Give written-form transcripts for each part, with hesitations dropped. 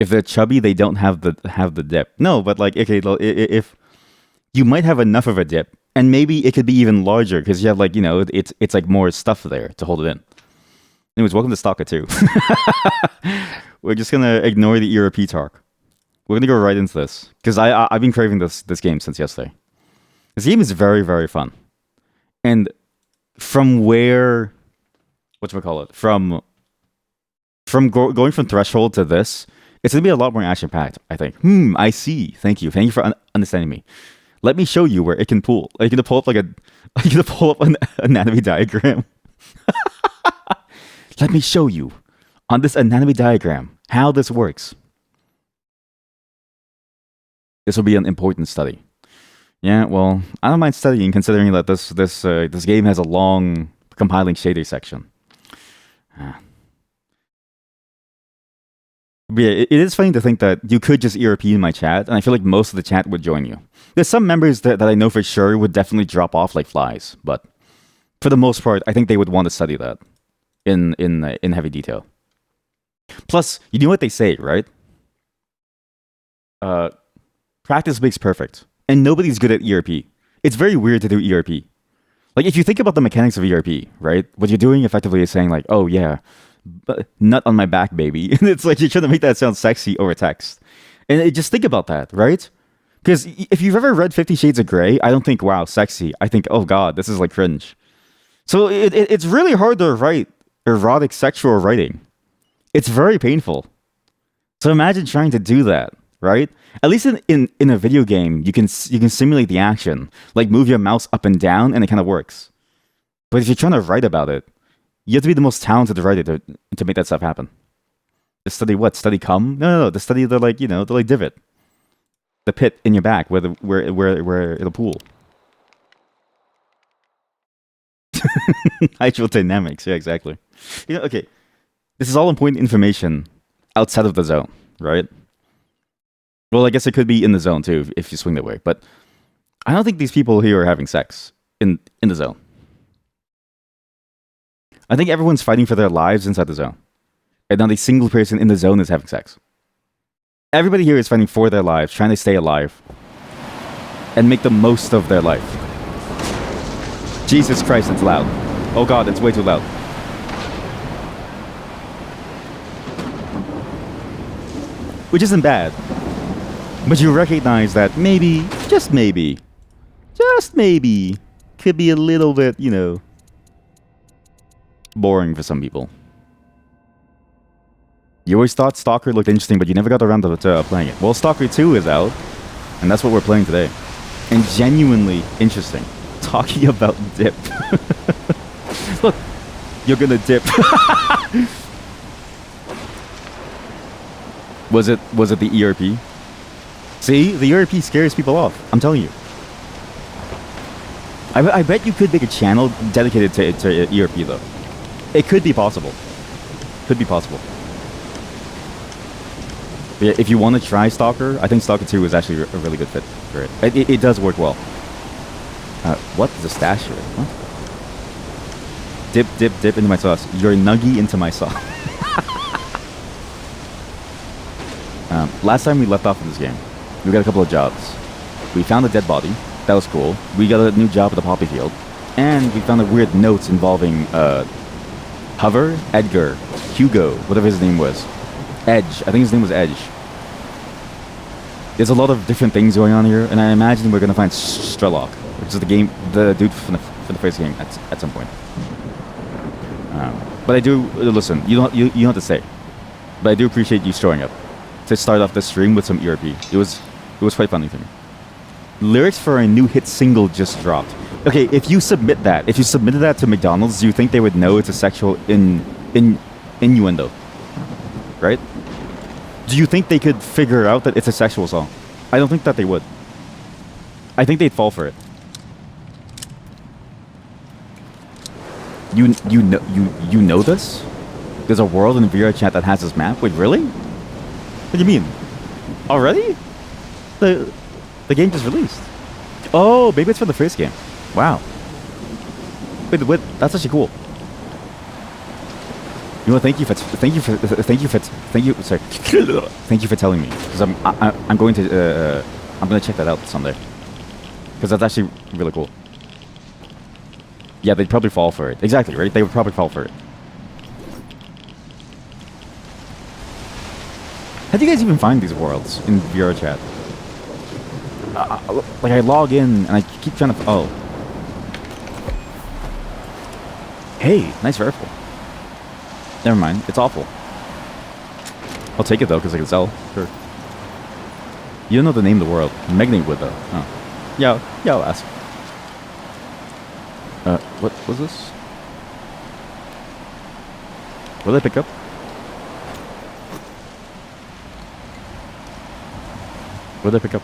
If they're chubby, they don't have the dip. No, but like okay, if you might have enough of a dip, and maybe it could be even larger because you have like it's like more stuff there to hold it in. Anyways, welcome to Stalker 2. We're just gonna ignore the ERP talk. We're gonna go right into this because I've been craving this game since yesterday. This game is very very fun, and from where whatchamacallit from going from Threshold to this, it's gonna be a lot more action packed. I think. I see. Thank you for understanding me. Let me show you where it can pull. Are you gonna pull up an anatomy diagram? Let me show you on this anatomy diagram how this works. This will be an important study. Yeah, well, I don't mind studying considering that this game has a long compiling shader section. But yeah, it is funny to think that you could just ERP in my chat, and I feel like most of the chat would join you. There's some members that I know for sure would definitely drop off like flies, but for the most part, I think they would want to study that in heavy detail. Plus, you know what they say, right? Practice makes perfect, and nobody's good at ERP. It's very weird to do ERP. Like if you think about the mechanics of ERP, right? What you're doing effectively is saying like, "Oh yeah, nut on my back, baby," and it's like you're trying to make that sound sexy over text. And just think about that, right? Because if you've ever read 50 Shades of Grey, I don't think, wow, sexy. I think, oh god, this is like cringe. So it's really hard to write erotic sexual writing. It's very painful. So imagine trying to do that, right? At least in a video game, you can simulate the action, like move your mouse up and down, and it kind of works. But if you're trying to write about it, you have to be the most talented writer to make that stuff happen. To study what? Study cum? No. To study the divot, the pit in your back where it'll pool. Hydrodynamics, yeah, exactly. Okay. This is all important information outside of the zone, right? Well, I guess it could be in the zone too if you swing that way, but I don't think these people here are having sex in the zone. I think everyone's fighting for their lives inside the zone, and not a single person in the zone is having sex. Everybody here is fighting for their lives, trying to stay alive, and make the most of their life. Jesus Christ, it's loud. Oh god, it's way too loud. Which isn't bad. But you recognize that maybe, just maybe, could be a little bit, boring for some people. You always thought S.T.A.L.K.E.R looked interesting, but you never got around to playing it. Well, S.T.A.L.K.E.R 2 is out, and that's what we're playing today. And genuinely interesting. Talking about dip. Look, you're gonna dip. Was it the ERP? See, the ERP scares people off. I'm telling you. I bet you could make a channel dedicated to ERP though. It could be possible. Could be possible. But yeah, if you want to try S.T.A.L.K.E.R, I think S.T.A.L.K.E.R 2 is actually a really good fit for it. It does work well. What? There's a stash here. What? Dip into my sauce. Your nuggy into my sauce. Last time we left off in this game, we got a couple of jobs. We found a dead body. That was cool. We got a new job at the poppy field. And we found a weird notes involving Hover, Edgar, Hugo, whatever his name was. Edge. I think his name was Edge. There's a lot of different things going on here, and I imagine we're going to find S.T.A.L.K.E.R, which is the dude from the first game at some point. But I do, listen, you don't have to say, but I do appreciate you showing up to start off the stream with some ERP. It was quite funny to me. Lyrics for a new hit single just dropped. Okay, if you submitted that to McDonald's, do you think they would know it's a sexual innuendo? Right? Do you think they could figure out that it's a sexual song? I don't think that they would. I think they'd fall for it. You know this? There's a world in VR chat that has this map? Wait, really? What do you mean? Already? The game just released. Oh, maybe it's for the first game. Wow. Wait, that's actually cool. You know, sorry, thank you for telling me, because I'm going to check that out someday, because that's actually really cool. Yeah, they'd probably fall for it. Exactly, right? They would probably fall for it. How do you guys even find these worlds in VR chat? Like, I log in and I keep trying to. Oh. Hey, nice rifle. Never mind, it's awful. I'll take it though, because I can sell. Sure. You don't know the name of the world. Magnate would though. Oh. Yeah, I'll ask. What was this? What did I pick up? What did I pick up?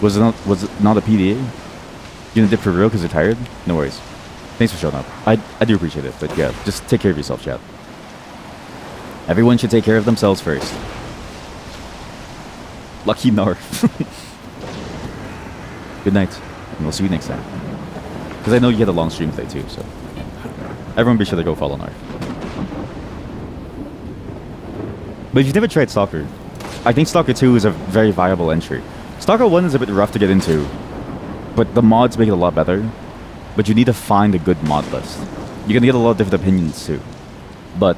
Was it not a PDA? You gonna dip for real because you're tired? No worries. Thanks for showing up. I do appreciate it, but yeah, just take care of yourself, chat. Everyone should take care of themselves first. Lucky Narf. Good night, and we'll see you next time. Because I know you had a long stream today too, so everyone be sure to go follow Narf. But if you've never tried S.T.A.L.K.E.R, I think S.T.A.L.K.E.R 2 is a very viable entry. S.T.A.L.K.E.R 1 is a bit rough to get into, but the mods make it a lot better. But you need to find a good mod list. You're gonna get a lot of different opinions too. But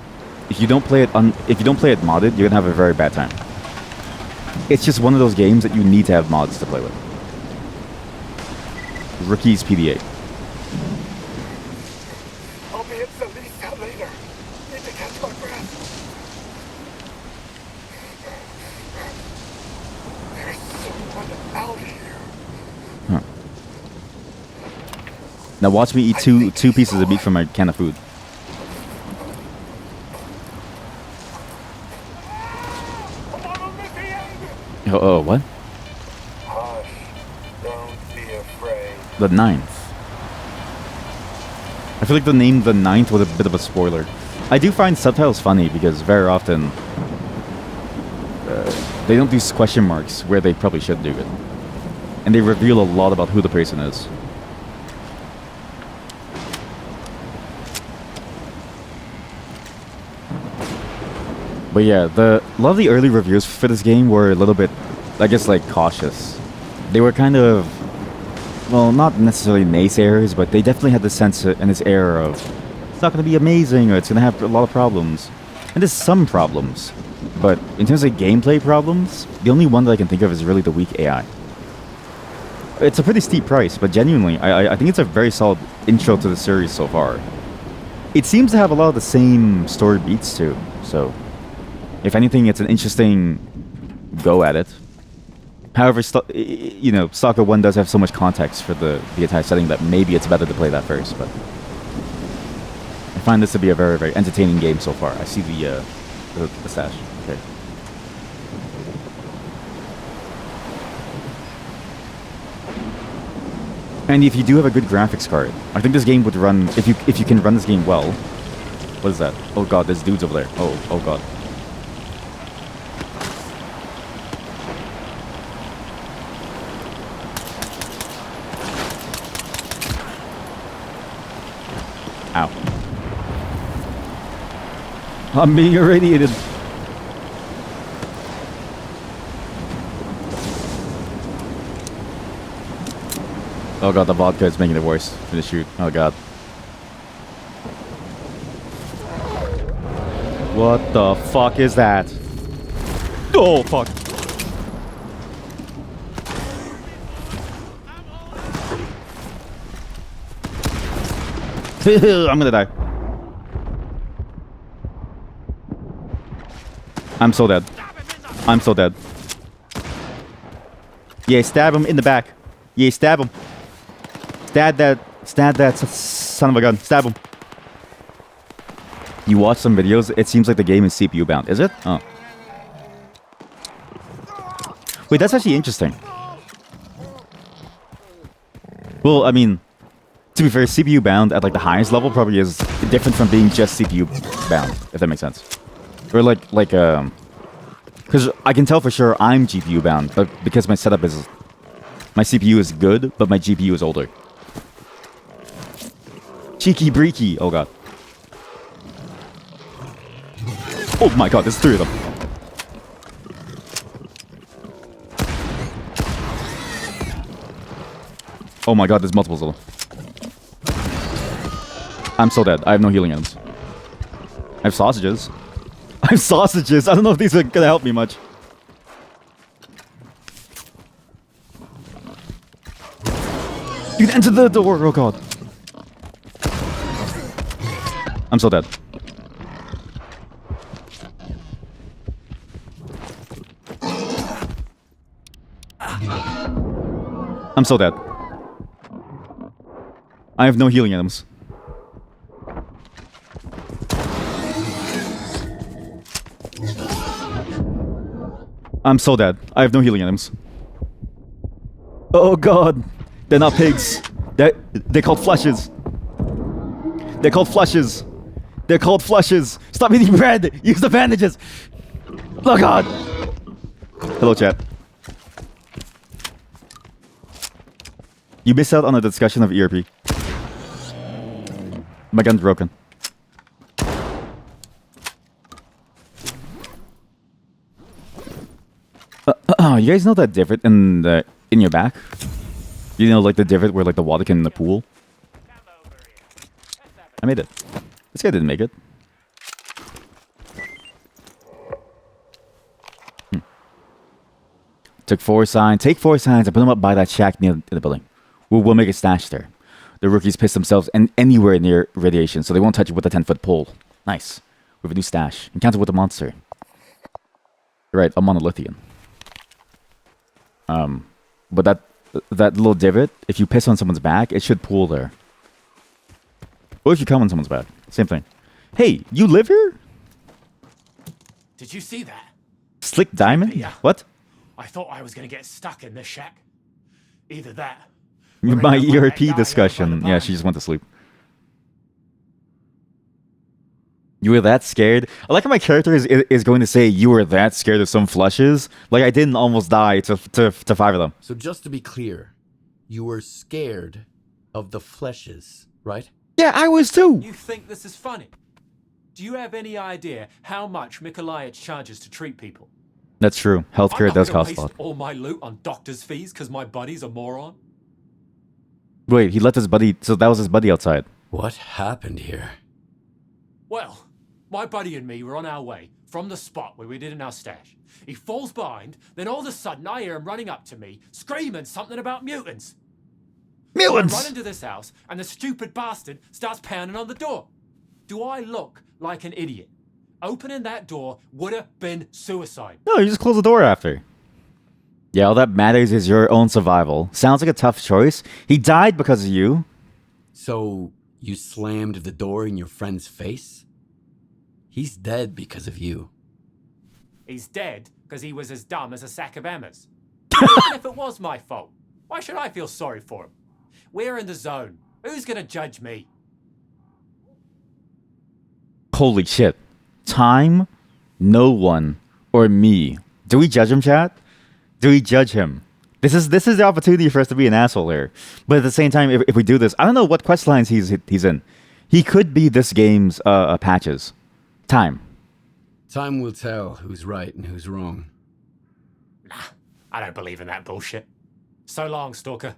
if you don't play it modded, you're gonna have a very bad time. It's just one of those games that you need to have mods to play with. Rookie's PDA. I'll be at the least out later. Need to catch my breath. There's someone out here. Huh. Now watch me eat two pieces of meat from my can of food. Oh, what? Hush. Don't be afraid. The 9th. I feel like the name The 9th was a bit of a spoiler. I do find subtitles funny because very often they don't do question marks where they probably should do it. And they reveal a lot about who the person is. But yeah, a lot of the early reviews for this game were a little bit, I guess, like, cautious. They were kind of, well, not necessarily naysayers, but they definitely had this sense and this air of, it's not going to be amazing, or it's going to have a lot of problems. And there's some problems, but in terms of gameplay problems, the only one that I can think of is really the weak AI. It's a pretty steep price, but genuinely, I think it's a very solid intro to the series so far. It seems to have a lot of the same story beats too, so if anything, it's an interesting go at it. However, S.T.A.L.K.E.R 1 does have so much context for the entire setting that maybe it's better to play that first, but I find this to be a very, very entertaining game so far. I see the stash. Okay. And if you do have a good graphics card, I think this game would run, if you can run this game well. What is that? Oh god, there's dudes over there. Oh god. Ow. I'm being irradiated. Oh god, the vodka is making it worse for the shoot. Oh god. What the fuck is that? Oh fuck. I'm gonna die. I'm so dead. I'm so dead. Yeah, stab him in the back. Yeah, stab him. Stab that son of a gun. Stab him. You watch some videos, it seems like the game is CPU bound. Is it? Oh. Wait, that's actually interesting. Well, I mean, to be fair, CPU bound at like the highest level probably is different from being just CPU bound, if that makes sense. Or because I can tell for sure I'm GPU bound, but because my setup is, my CPU is good, but my GPU is older. Cheeky breaky, oh god. Oh my god, there's 3 of them. Oh my god, there's multiples of them. I'm so dead. I have no healing items. I have sausages. I have sausages. I don't know if these are gonna help me much. You can enter the door. Oh god. I'm so dead. I'm so dead. I have no healing items. I'm so dead. I have no healing items. Oh god. They're not pigs. They're called flushes. They're called flushes. They're called flushes. Stop eating bread. Use the bandages. Oh god. Hello, chat. You missed out on a discussion of ERP. My gun's broken. You guys know that divot in your back? You know, like the divot where like the water can in the pool? I made it. This guy didn't make it. Took 4 signs. Take 4 signs and put them up by that shack near the building. We'll make a stash there. The rookies piss themselves anywhere near radiation, so they won't touch it with a 10-foot pole. Nice. We have a new stash. Encounter with a monster. Right, a monolithian. But that little divot, if you piss on someone's back, it should pool there. Or if you come on someone's back. Same thing. Hey, you live here? Did you see that? Slick Diamond? Yeah. What? I thought I was going to get stuck in this shack. Either that. My ERP discussion. Yeah, she just went to sleep. You were that scared? I like how my character is going to say you were that scared of some flushes. Like I didn't almost die to 5 of them. So just to be clear, you were scared of the fleshes, right? Yeah, I was too. You think this is funny? Do you have any idea how much Mykolaic charges to treat people? That's true. Healthcare does cost a lot. All my loot on doctor's fees because my buddy's a moron. Wait, he let his buddy... So that was his buddy outside. What happened here? Well, my buddy and me were on our way from the spot where we did in our stash. He falls behind, then all of a sudden I hear him running up to me, screaming something about mutants. Mutants! I run into this house, and the stupid bastard starts pounding on the door. Do I look like an idiot? Opening that door would have been suicide. No, you just close the door after. Yeah, all that matters is your own survival. Sounds like a tough choice. He died because of you. So you slammed the door in your friend's face? He's dead because of you. He's dead because he was as dumb as a sack of hammers. Even if it was my fault, why should I feel sorry for him? We're in the zone. Who's gonna judge me? Holy shit. Time, no one, or me. Do we judge him, chat? Do we judge him? This is the opportunity for us to be an asshole here. But at the same time, if we do this, I don't know what quest lines he's in. He could be this game's patches. Time. Time will tell who's right and who's wrong. Nah, I don't believe in that bullshit. So long, Stalker.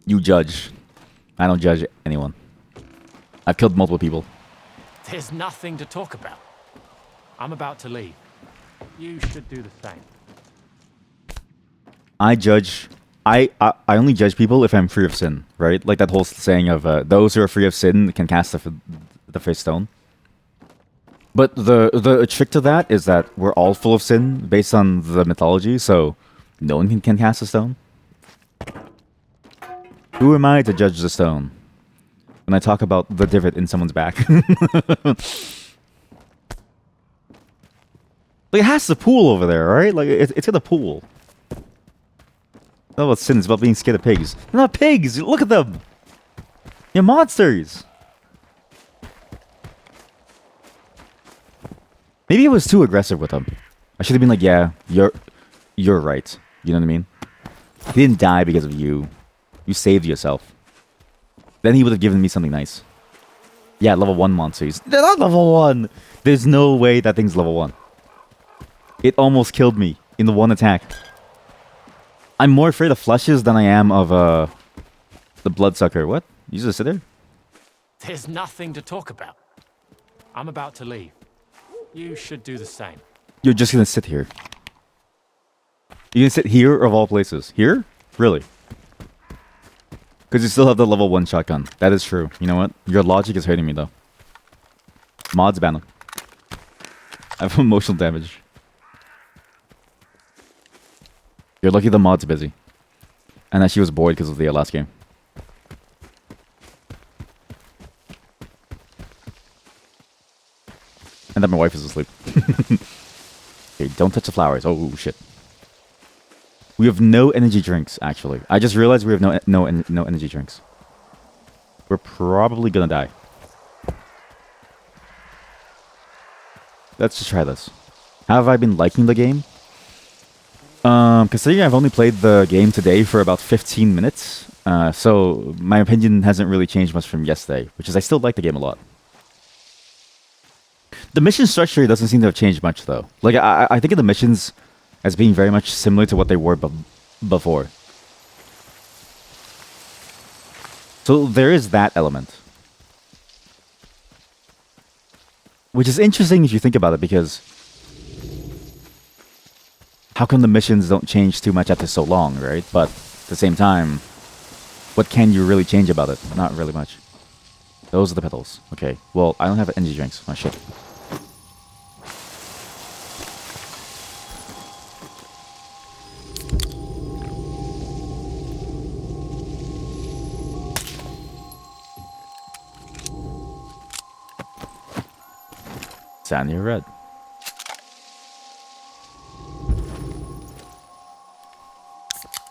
You judge. I don't judge anyone. I've killed multiple people. There's nothing to talk about. I'm about to leave. You should do the same. I judge. I only judge people if I'm free of sin, right? Like that whole saying of those who are free of sin can cast the first stone. But the trick to that is that we're all full of sin based on the mythology, so no one can cast a stone. Who am I to judge the stone when I talk about the divot in someone's back? Like, it has the pool over there, right? Like, it's got a pool. It's not about sin, it's about being scared of pigs. They're not pigs! Look at them! You're monsters! Maybe I was too aggressive with them. I should have been like, yeah, you're right. You know what I mean? He didn't die because of you. You saved yourself. Then he would have given me something nice. Yeah, level 1 monsters. They're not level 1! There's no way that thing's level 1. It almost killed me in the one attack. I'm more afraid of flushes than I am of the bloodsucker. What? You just sit there? There's nothing to talk about. I'm about to leave. You should do the same. You're just gonna sit here. You're gonna sit here of all places. Here? Really? Because you still have the level 1 shotgun. That is true. You know what? Your logic is hurting me though. Mods ban them. I have emotional damage. You're lucky the mod's busy. And that she was bored because of the last game. And that my wife is asleep. Okay, don't touch the flowers. Oh, shit. We have no energy drinks, actually. I just realized we have no energy drinks. We're probably gonna die. Let's just try this. How have I been liking the game? Considering I've only played the game today for about 15 minutes, so my opinion hasn't really changed much from yesterday, which is I still like the game a lot. The mission structure doesn't seem to have changed much, though. Like, I think of the missions as being very much similar to what they were before. So there is that element. Which is interesting if you think about it, because how come the missions don't change too much after so long, right? But at the same time, what can you really change about it? Not really much. Those are the petals. Okay, well, I don't have energy drinks. Oh, shit. Sanya red.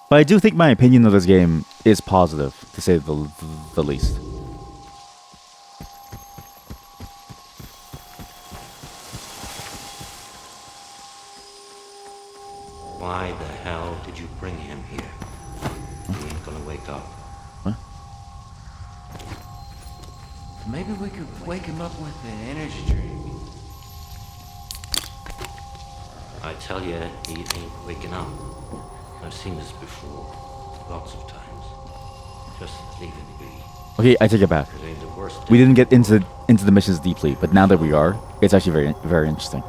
But I do think my opinion of this game is positive, to say the least. Why the hell did you bring him here? He ain't gonna wake up. What? Maybe we could wake him up with an energy drink. I tell you, he ain't waking up. I've seen this before, lots of times. Just leave him be. Okay, I take it back. It ain't the worst We thing. didn't get into the missions deeply, but now that we are, it's actually very interesting.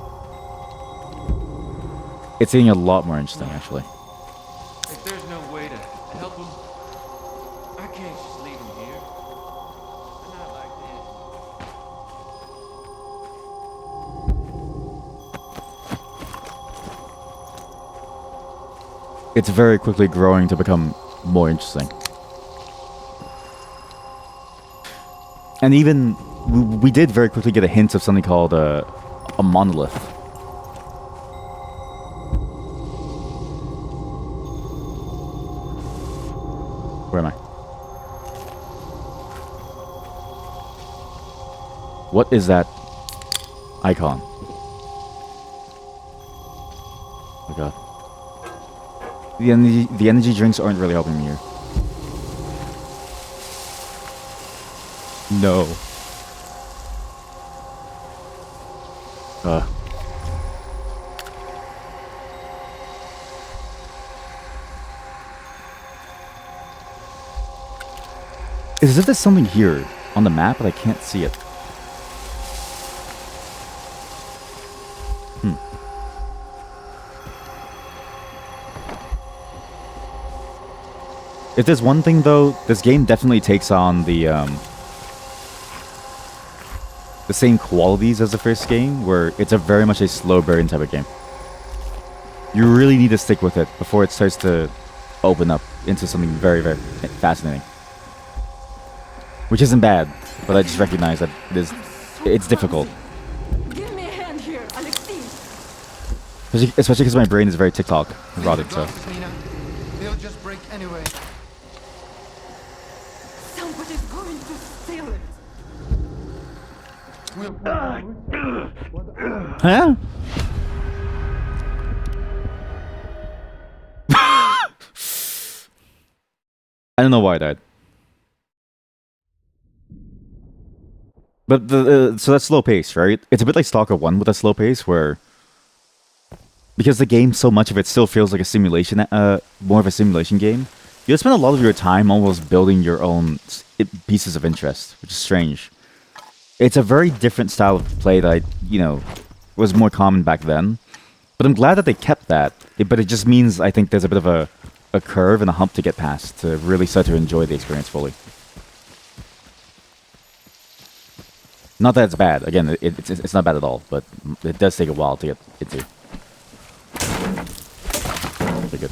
It's getting a lot more interesting, actually. If there's no way to help him, I can't just leave him here. Not like this. It's very quickly growing to become more interesting. And even, we did very quickly get a hint of something called a monolith. Where am I? What is that icon? Oh my god. The energy drinks aren't really helping me here. No. It's as if there's something here on the map, but I can't see it. If there's one thing, though, this game definitely takes on the same qualities as the first game, where it's a very much a slow burn type of game. You really need to stick with it before it starts to open up into something very fascinating. Which isn't bad, but I just recognize that it's difficult. Give me a hand here, Alexei. Especially because my brain is very TikTok erotic, so. Nina, they'll just break anyway. Somebody's going to steal it. Huh? I don't know why I died. But so that's slow pace, right? It's a bit like Stalker 1 with a slow pace where because the game, so much of it still feels like a simulation, more of a simulation game. You spend a lot of your time almost building your own pieces of interest, which is strange. It's a very different style of play that was more common back then. But I'm glad that they kept that. But it just means I think there's a bit of a curve and a hump to get past to really start to enjoy the experience fully. Not that it's bad. Again, it's not bad at all, but it does take a while to get into. Pretty good.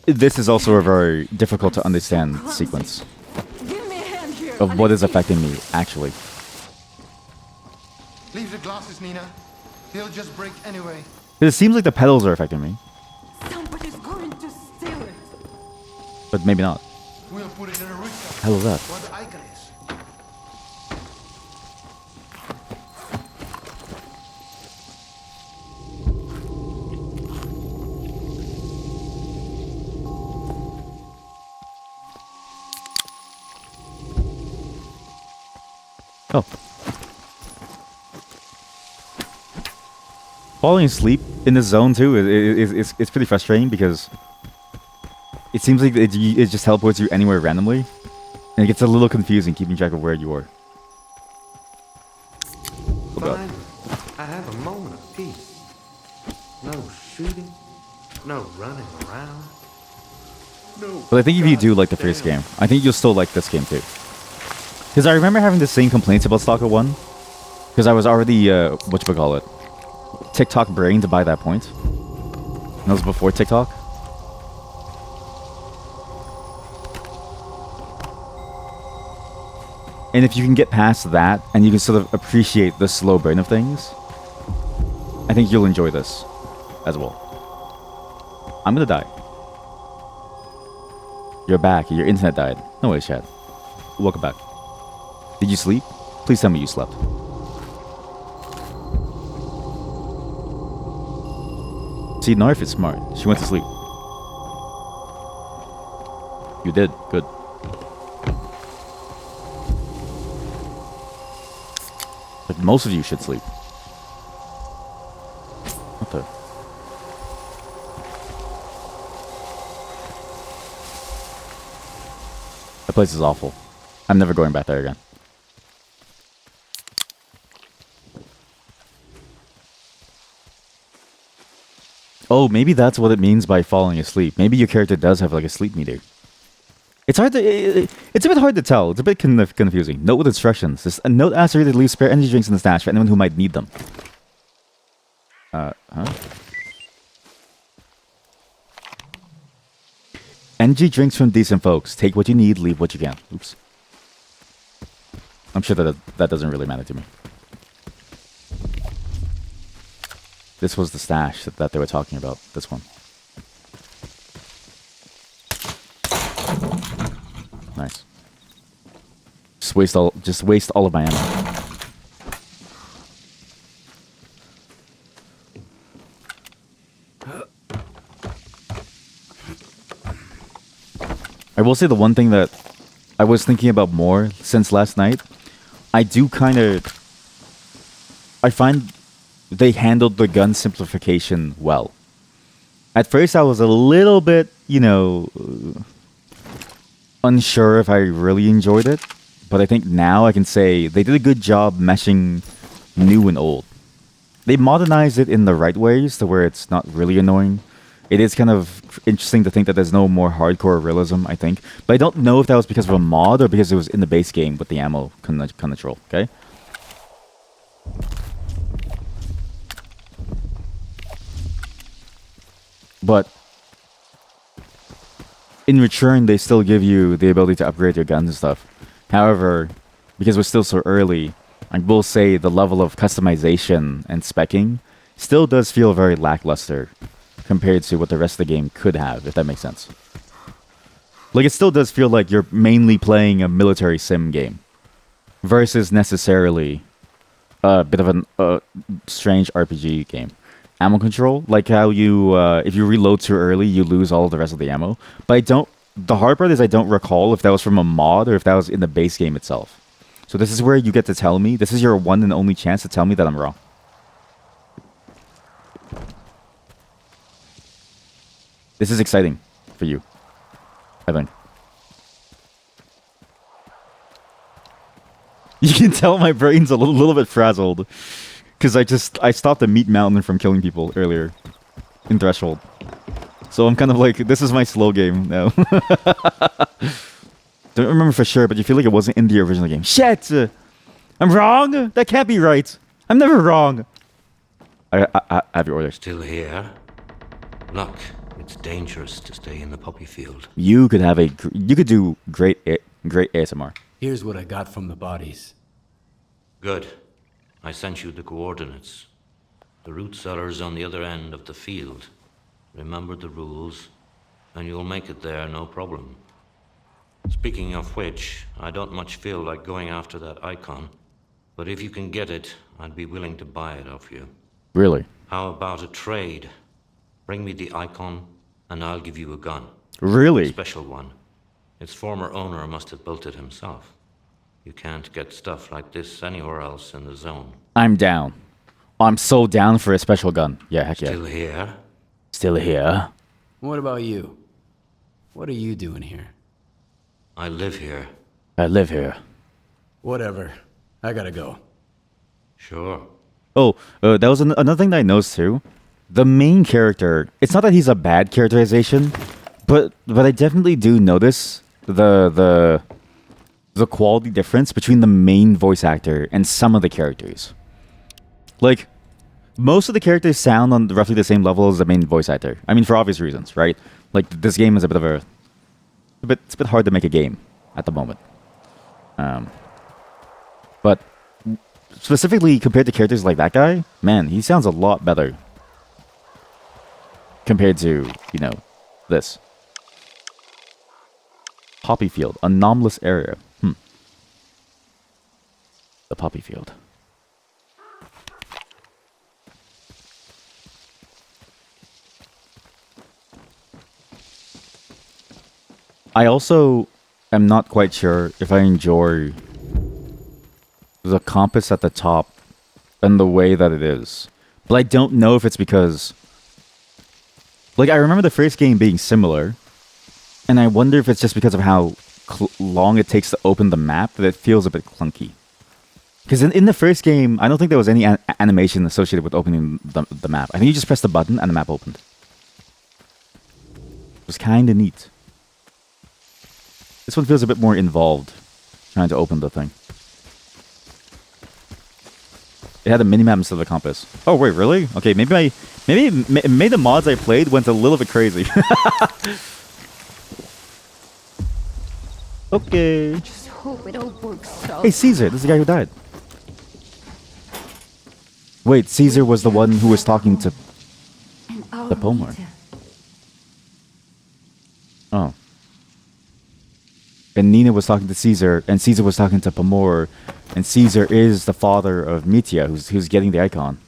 This is also a very difficult to understand sequence Give me a hand here, of what is Alexei. affecting me, actually. Leave the glasses, Nina. They'll just break anyway. It seems like the pedals are affecting me, Somebody's going to steal it. but maybe not. We'll put it in a rooftop. Hell is that? Where the icon is. Oh. Falling asleep in this zone too is pretty frustrating because it seems like it just teleports you anywhere randomly, and it gets a little confusing keeping track of where you are. Oh God. Finally, I have a moment of peace. No shooting, no running around. No. But I think if you do like the first game, I think you'll still like this game too. Because I remember having the same complaints about Stalker 1, because I was already whatchamacallit, TikTok brained by that point. And that was before TikTok. And if you can get past that, and you can sort of appreciate the slow burn of things, I think you'll enjoy this as well. I'm gonna die. You're back. Your internet died. No way, Chad. Welcome back. Did you sleep? Please tell me you slept. See, Narf is smart. She went to sleep. You did. Good. Like most of you should sleep. What the? That place is awful. I'm never going back there again. Oh, maybe that's what it means by falling asleep. Maybe your character does have like a sleep meter. It's hard to. It's a bit hard to tell. It's a bit confusing. Note with instructions. This a note asks you to leave spare energy drinks in the stash for anyone who might need them. Huh? Energy drinks from decent folks. Take what you need, leave what you can. Oops. I'm sure that doesn't really matter to me. This was the stash that they were talking about. This one. Nice. Just waste all of my ammo. I will say the one thing that I was thinking about more since last night, I find they handled the gun simplification well. At first I was a little bit, unsure if I really enjoyed it, but I think now I can say they did a good job meshing new and old. They modernized it in the right ways to where it's not really annoying. It is kind of interesting to think that there's no more hardcore realism, I think. But I don't know if that was because of a mod or because it was in the base game with the ammo control, okay? But in return, they still give you the ability to upgrade your guns and stuff. However, because we're still so early, I will say the level of customization and speccing still does feel very lackluster compared to what the rest of the game could have, if that makes sense. Like, it still does feel like you're mainly playing a military sim game versus necessarily a bit of a strange RPG game. Ammo control, like how you, if you reload too early, you lose all of the rest of the ammo. But I don't the hard part is I don't recall if that was from a mod or if that was in the base game itself. So this is where you get to tell me. This is your one and only chance to tell me that I'm wrong. This is exciting for you, I think. You can tell my brain's a little bit frazzled because I stopped a meat mountain from killing people earlier in Threshold. So I'm kind of like, this is my slow game now. Don't remember for sure, but you feel like it wasn't in the original game. Shit! I'm wrong? That can't be right. I'm never wrong. I have your orders. Still here? Look, it's dangerous to stay in the poppy field. You could have you could do great ASMR. Here's what I got from the bodies. Good. I sent you the coordinates. The root cellar's on the other end of the field. Remember the rules, and you'll make it there, no problem. Speaking of which, I don't much feel like going after that icon. But if you can get it, I'd be willing to buy it off you. Really? How about a trade? Bring me the icon, and I'll give you a gun. Really? A special one. Its former owner must have built it himself. You can't get stuff like this anywhere else in the zone. I'm down. I'm so down for a special gun. Yeah, heck yeah. Still here? Still here. What about you? What are you doing here? I live here. I live here. Whatever. I gotta go. Sure. Oh, that was another thing that I noticed too. The main character, it's not that he's a bad characterization, but I definitely do notice the quality difference between the main voice actor and some of the characters. Like, most of the characters sound on roughly the same level as the main voice actor. I mean, for obvious reasons, right? Like, this game is it's a bit hard to make a game at the moment. But specifically compared to characters like that guy, man, he sounds a lot better compared to, this. Poppy field, anomalous area. The poppy field. I also am not quite sure if I enjoy the compass at the top and the way that it is. But I don't know if it's because... Like, I remember the first game being similar, and I wonder if it's just because of how long it takes to open the map that it feels a bit clunky. Because in the first game, I don't think there was any animation associated with opening the map. I think you just pressed the button and the map opened. It was kind of neat. This one feels a bit more involved, trying to open the thing. It had a minimap instead of a compass. Oh wait, really? Okay, maybe the mods I played went a little bit crazy. Okay. Just hope it all works out. Hey, Caesar, this is the guy who died. Wait, Caesar was the one who was talking to And our the Pomar. meter. Oh. And Nina was talking to Caesar, and Caesar was talking to Pomor, and Caesar is the father of Mitya, who's getting the icon.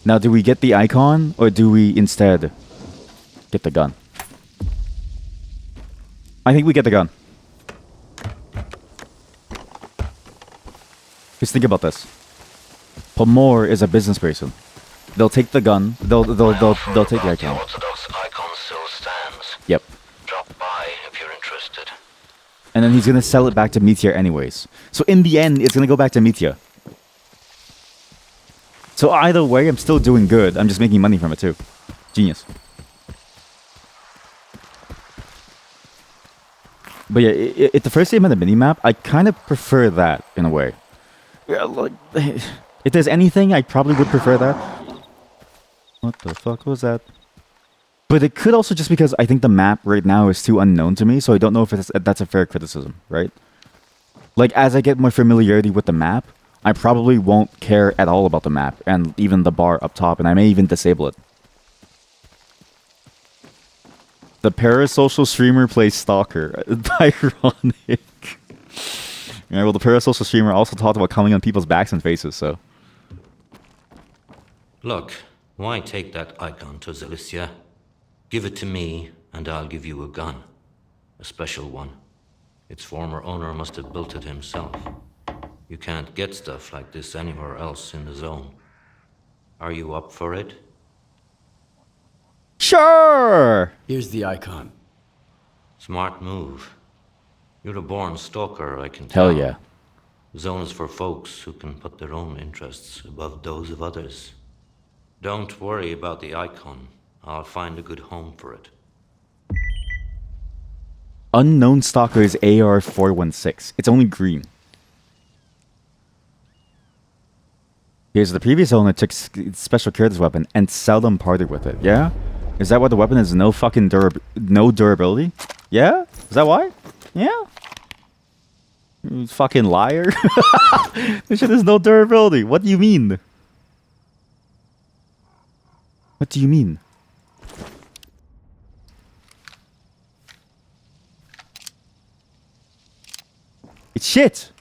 Now, do we get the icon, or do we instead get the gun? I think we get the gun. Just think about this. Pomor is a business person. They'll take the gun. They'll take the icon. Orthodox icon still stands. Yep. Drop by if you're interested. And then he's gonna sell it back to Mitya anyways. So in the end, it's gonna go back to Mitya. So either way, I'm still doing good. I'm just making money from it too. Genius. But yeah, the first game had a minimap. I kind of prefer that in a way. Yeah, like, if there's anything, I probably would prefer that. What the fuck was that? But it could also just because I think the map right now is too unknown to me, so I don't know if that's a fair criticism, right? Like, as I get more familiarity with the map, I probably won't care at all about the map and even the bar up top, and I may even disable it. The parasocial streamer plays Stalker. Ironic. Yeah, well, the parasocial streamer also talked about coming on people's backs and faces, so... Look, Why take that icon to Zalicia? Give it to me, and I'll give you a gun. A special one. Its former owner must have built it himself. You can't get stuff like this anywhere else in the zone. Are you up for it? Sure. Here's the icon. Smart move. You're a born stalker, I can tell. Hell yeah. The zone is for folks who can put their own interests above those of others. Don't worry about the icon. I'll find a good home for it. Unknown Stalker is AR-416. It's only green. Here's the previous owner took special care of this weapon and seldom parted with it. Yeah? Is that why the weapon is no fucking no durability? Yeah? Is that why? Yeah? You fucking liar. This shit has no durability. What do you mean? What do you mean? It's shit.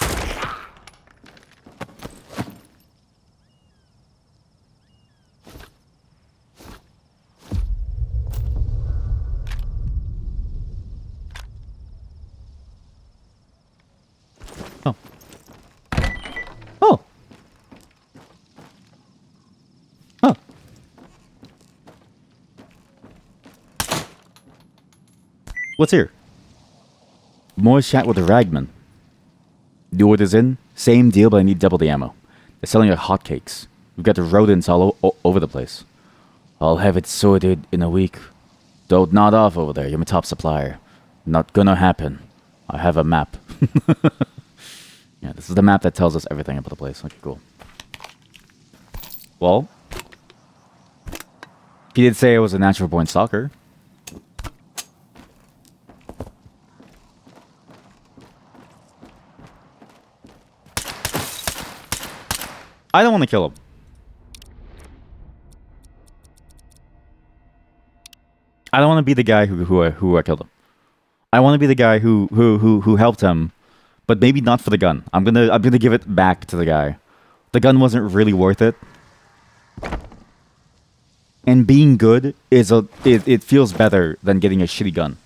Oh. Oh. Oh. What's here? More chat with the ragman. New orders in. Same deal, but I need double the ammo. They're selling like hotcakes. We've got the rodents all over the place. I'll have it sorted in a week. Don't nod off over there. You're my top supplier. Not gonna happen. I have a map. Yeah, this is the map that tells us everything about the place. Okay, cool. Well, he did say I was a natural born stalker. I don't want to kill him. I don't want to be the guy who killed him. I want to be the guy who helped him, but maybe not for the gun. I'm gonna give it back to the guy. The gun wasn't really worth it. And being good is it feels better than getting a shitty gun.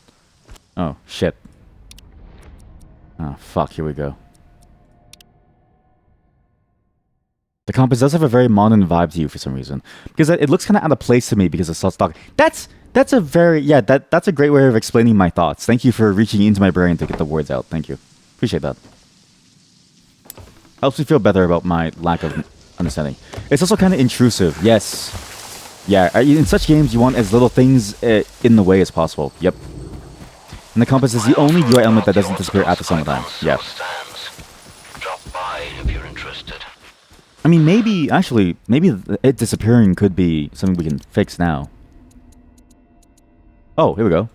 Oh shit. Oh fuck, here we go. The compass does have a very modern vibe to you for some reason. Because it looks kind of out of place to me because it's stock. That's a very, yeah, that's a great way of explaining my thoughts. Thank you for reaching into my brain to get the words out. Thank you. Appreciate that. Helps me feel better about my lack of understanding. It's also kind of intrusive. Yes. Yeah, in such games, you want as little things in the way as possible. Yep. And the compass is the only UI element that doesn't disappear at the same time. Yeah. Drop by if you're interested. I mean, maybe it disappearing could be something we can fix now. Oh, here we go.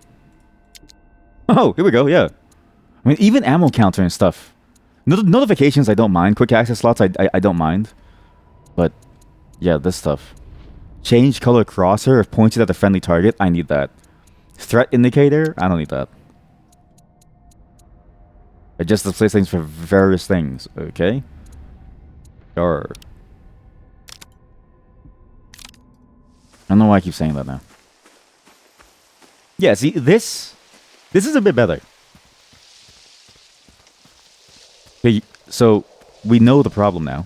Oh, here we go, yeah. I mean, even ammo counter and stuff. Notifications, I don't mind. Quick access slots, I don't mind. But, yeah, this stuff. Change color crosshair if pointed at a friendly target, I need that. Threat indicator, I don't need that. Adjust displays things for various things, okay? Sure. I don't know why I keep saying that now. Yeah, see, this is a bit better. Okay, so we know the problem now.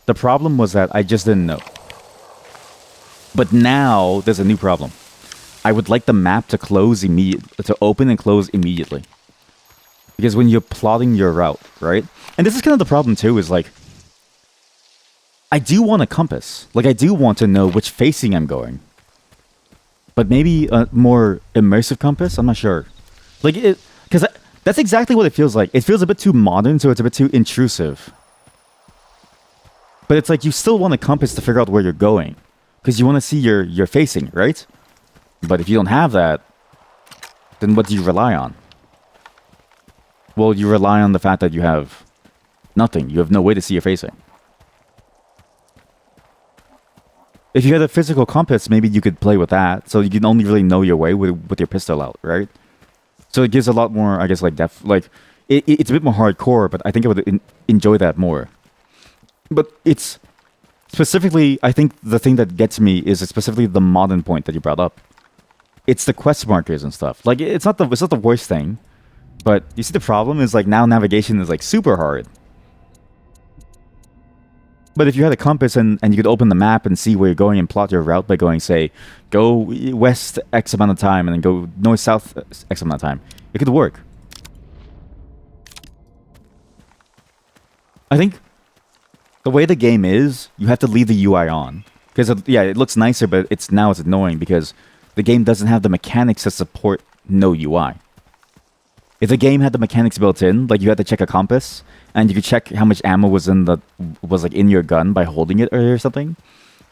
The problem was that I just didn't know. But now there's a new problem. I would like the map to to open and close immediately. Because when you're plotting your route, right? And this is kind of the problem too, is like, I do want a compass. Like, I do want to know which facing I'm going. But maybe a more immersive compass? I'm not sure. Like, because that's exactly what it feels like. It feels a bit too modern, so it's a bit too intrusive. But it's like, you still want a compass to figure out where you're going. Because you want to see your facing, right? But if you don't have that, then what do you rely on? Well, you rely on the fact that you have nothing. You have no way to see your facing. If you had a physical compass, maybe you could play with that. So you can only really know your way with your pistol out, right? So it gives a lot more, I guess, like depth. Like, it's a bit more hardcore, but I think I would enjoy that more. But it's Specifically, I think the thing that gets me is specifically the modern point that you brought up. It's the quest markers and stuff. Like it's not the worst thing, but you see the problem is like now navigation is like super hard. But if you had a compass and you could open the map and see where you're going and plot your route by going, say, go west X amount of time and then go north south X amount of time, it could work. I think the way the game is, you have to leave the UI on. Because, yeah, it looks nicer, but it's annoying because the game doesn't have the mechanics to support no UI. If the game had the mechanics built in, like you had to check a compass, and you could check how much ammo was in your gun by holding it or something,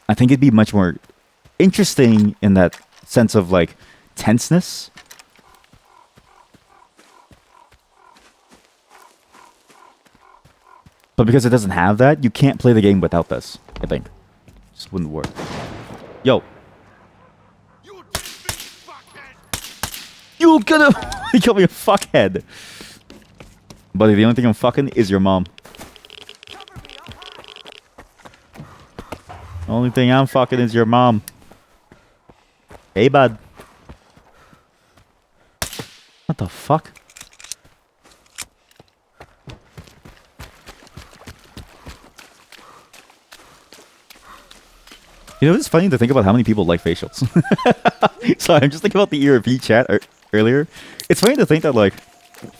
I think it'd be much more interesting in that sense of like tenseness. But because it doesn't have that, you can't play the game without this, I think. Just wouldn't work. Yo. You gonna you call me a fuckhead. Buddy, the only thing I'm fucking is your mom. The only thing I'm fucking is your mom. Hey, bud. What the fuck? You know, it's funny to think about how many people like facials. So I'm just thinking about the ERP chat earlier. It's funny to think that, like,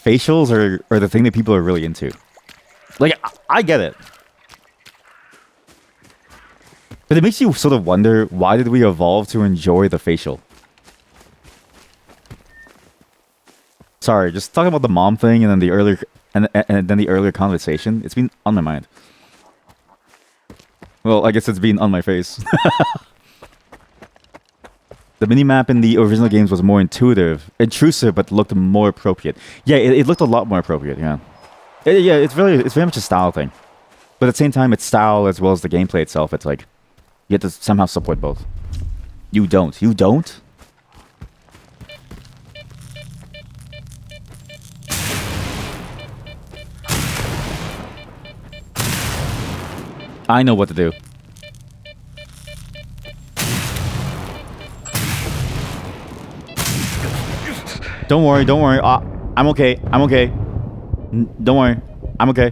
facials are the thing that people are really into. Like, I get it. But it makes you sort of wonder, why did we evolve to enjoy the facial? Sorry, just talking about the mom thing and then the earlier and then the earlier conversation. It's been on my mind. Well, I guess it's been on my face. The minimap in the original games was more intrusive, but looked more appropriate. Yeah, it looked a lot more appropriate, yeah. Yeah, it's very much a style thing. But at the same time, it's style as well as the gameplay itself. It's like, you have to somehow support both. You don't. You don't? I know what to do. Don't worry, don't worry. I'm okay. I'm okay. Don't worry. I'm okay.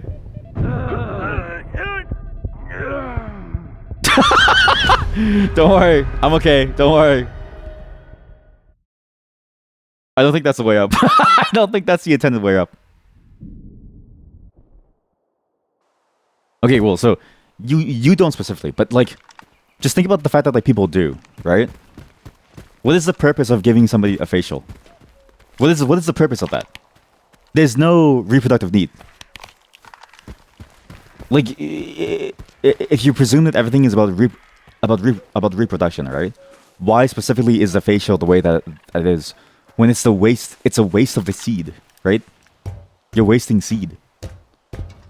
Don't worry. I'm okay. Don't worry. I don't think that's the way up. I don't think that's the intended way up. Okay, well, so you don't specifically, but like, just think about the fact that like people do, right? What is the purpose of giving somebody a facial? What is the purpose of that? There's no reproductive need. Like, if you presume that everything is about reproduction, right? Why specifically is the facial the way that it is? When it's a waste of the seed, right? You're wasting seed.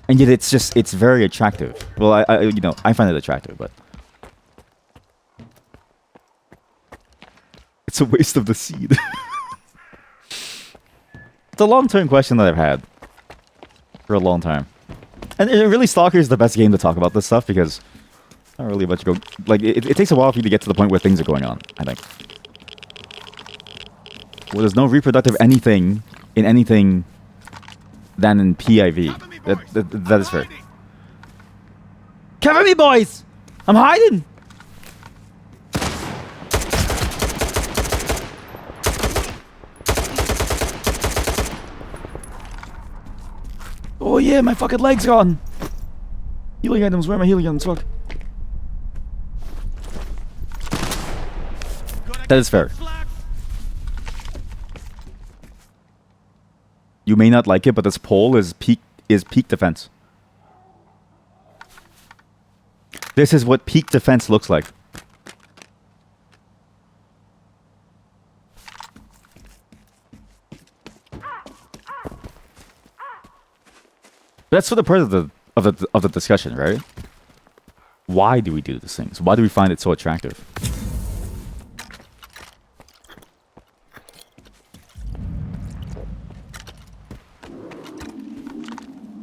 And yet it's very attractive. Well, I find it attractive, but it's a waste of the seed. It's a long-term question that I've had for a long time. And really, S.T.A.L.K.E.R is the best game to talk about this stuff because not really much go. Like, it takes a while for you to get to the point where things are going on, I think. Well, there's no reproductive anything in anything than in PIV. That is fair. Cover me, boys! I'm hiding! Oh yeah, my fucking leg's gone! Healing items, where are my healing items? Fuck. That is fair. You may not like it, but this pole is peak defense. This is what peak defense looks like. That's sort of part of the discussion, right? Why do we do these things? Why do we find it so attractive?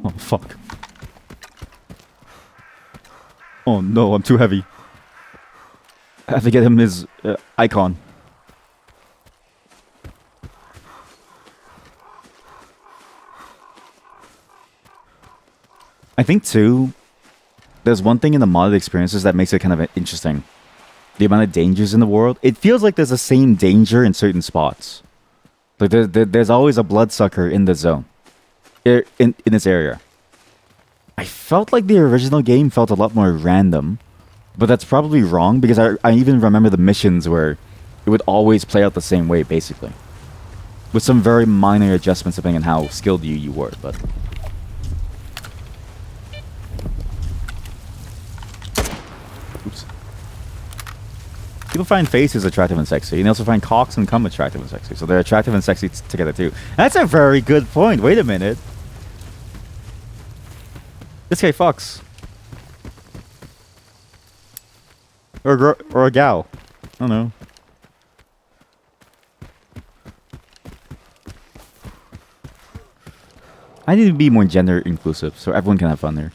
Oh, fuck. Oh no, I'm too heavy. I have to get him his icon. I think too, there's one thing in the modded experiences that makes it kind of interesting. The amount of dangers in the world. It feels like there's the same danger in certain spots. Like there's always a bloodsucker in the zone. In this area. I felt like the original game felt a lot more random. But that's probably wrong because I even remember the missions where it would always play out the same way, basically. With some very minor adjustments depending on how skilled you were, but... Oops. People find faces attractive and sexy, and they also find cocks and cum attractive and sexy. So they're attractive and sexy together too. That's a very good point. Wait a minute. This guy fucks. Or a gal. I don't know. I need to be more gender inclusive so everyone can have fun there.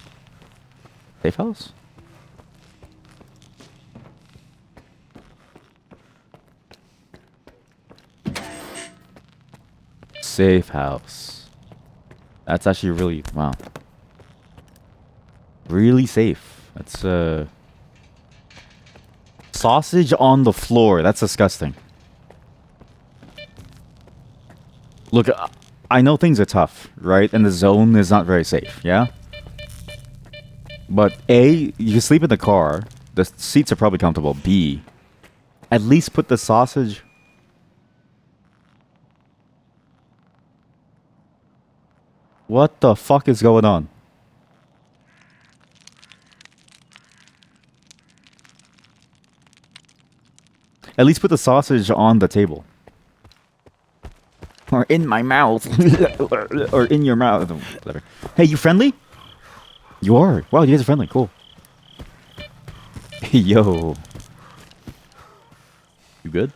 Safe house? Safe house. That's actually really, wow. Really safe. That's sausage on the floor. That's disgusting. Look, I know things are tough, right? And the zone is not very safe, yeah? But A, you can sleep in the car. The seats are probably comfortable. B, at least put the sausage... What the fuck is going on? At least put the sausage on the table. Or in my mouth. Or in your mouth. Whatever. Hey, you friendly? You are. Wow, you guys are friendly. Cool. Yo. You good?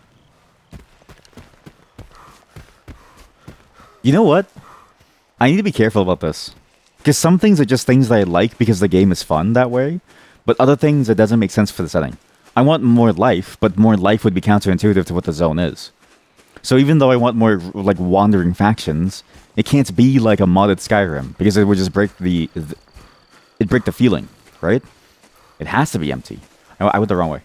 You know what? I need to be careful about this. Because some things are just things that I like because the game is fun that way. But other things, it doesn't make sense for the setting. I want more life, but more life would be counterintuitive to what the zone is. So even though I want more, like, wandering factions, it can't be like a modded Skyrim, because it would just break it'd break the feeling, right? It has to be empty. I went the wrong way.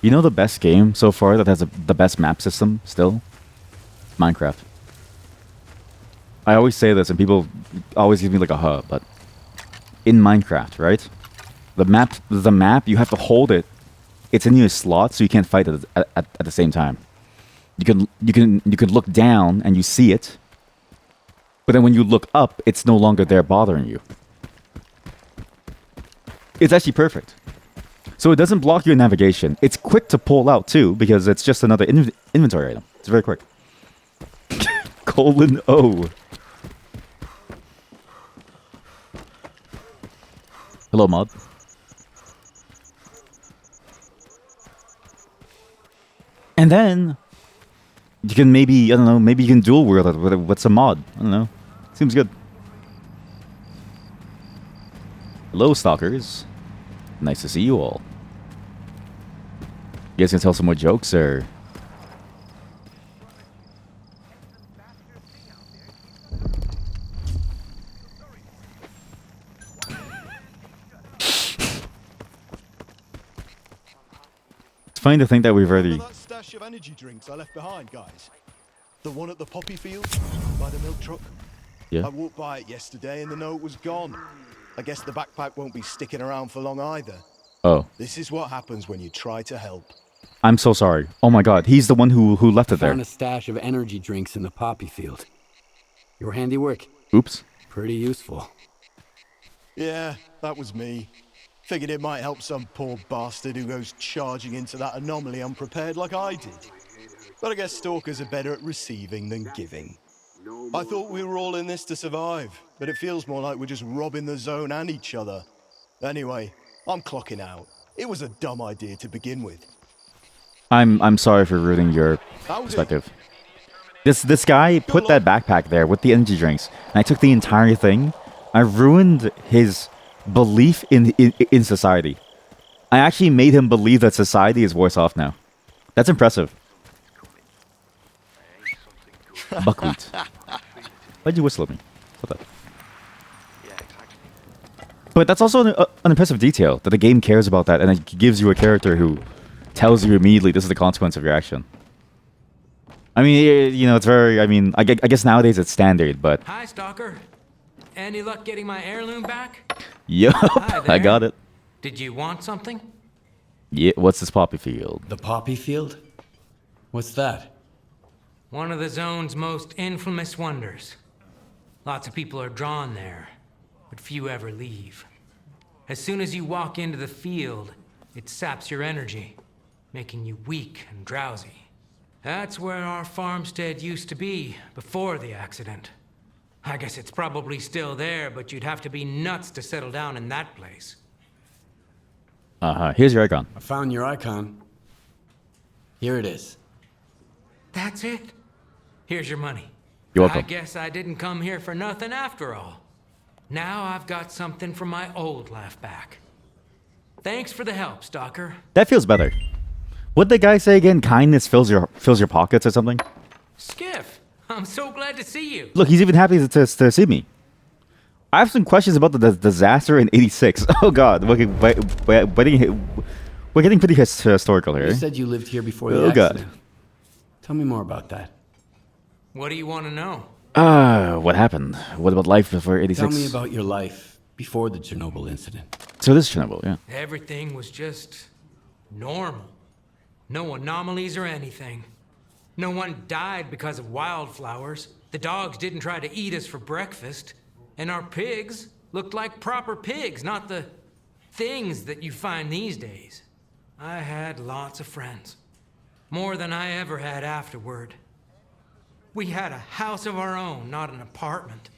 You know the best game so far that has the best map system still? Minecraft. I always say this and people always give me like a huh, but in Minecraft, right? The map, you have to hold it. It's in your slot, so you can't fight it at the same time. You can look down and you see it, but then when you look up, it's no longer there bothering you. It's actually perfect. So it doesn't block your navigation. It's quick to pull out too, because it's just another inventory item. It's very quick. :O. Hello, mod. And then you can maybe, I don't know, maybe you can dual wield it with some mod. I don't know. Seems good. Hello, stalkers. Nice to see you all. You guys can tell some more jokes, or... It's funny to think that we've already... That stash of energy drinks I left behind, guys. The one at the poppy field by the milk truck. Yeah. I walked by it yesterday and the note was gone. I guess the backpack won't be sticking around for long either. Oh. This is what happens when you try to help. I'm so sorry. Oh my god, he's the one who left it there. Found a stash of energy drinks in the poppy field. Your handiwork. Oops. Pretty useful. Yeah, that was me. Figured it might help some poor bastard who goes charging into that anomaly unprepared like I did. But I guess stalkers are better at receiving than giving. I thought we were all in this to survive, but it feels more like we're just robbing the zone and each other. Anyway, I'm clocking out. It was a dumb idea to begin with. I'm sorry for ruining your That was perspective. This guy put that backpack there with the energy drinks, and I took the entire thing. I ruined his belief in society. I actually made him believe that society is worse off now. That's impressive. Buckwheat. Why'd you whistle at me? What's that? But that's also an impressive detail, that the game cares about that, and it gives you a character who tells you immediately this is the consequence of your action. I mean, you know, it's very, I mean, I guess nowadays it's standard, but... Hi, Stalker. Any luck getting my heirloom back? Yup, Hi there. I got it. Did you want something? Yeah, what's this poppy field? The poppy field? What's that? One of the zone's most infamous wonders. Lots of people are drawn there, but few ever leave. As soon as you walk into the field, it saps your energy, making you weak and drowsy. That's where our farmstead used to be before the accident. I guess it's probably still there, but you'd have to be nuts to settle down in that place. Here's your icon. I found your icon. Here it is. That's it? Here's your money. You're welcome. I guess I didn't come here for nothing after all. Now I've got something from my old life back. Thanks for the help, Stalker. That feels better. What'd the guy say again? Kindness fills your pockets or something? Skiff, I'm so glad to see you. Look, he's even happy to see me. I have some questions about the disaster in '86. Oh God, we're getting pretty historical here. You said you lived here before the Oh, God. accident. Tell me more about that. What do you want to know? What happened? What about life before '86? Tell me about your life before the Chernobyl incident. So this is Chernobyl, yeah. Everything was just normal. No anomalies or anything. No one died because of wildflowers. The dogs didn't try to eat us for breakfast. And our pigs looked like proper pigs, not the things that you find these days. I had lots of friends. More than I ever had afterward. We had a house of our own, not an apartment.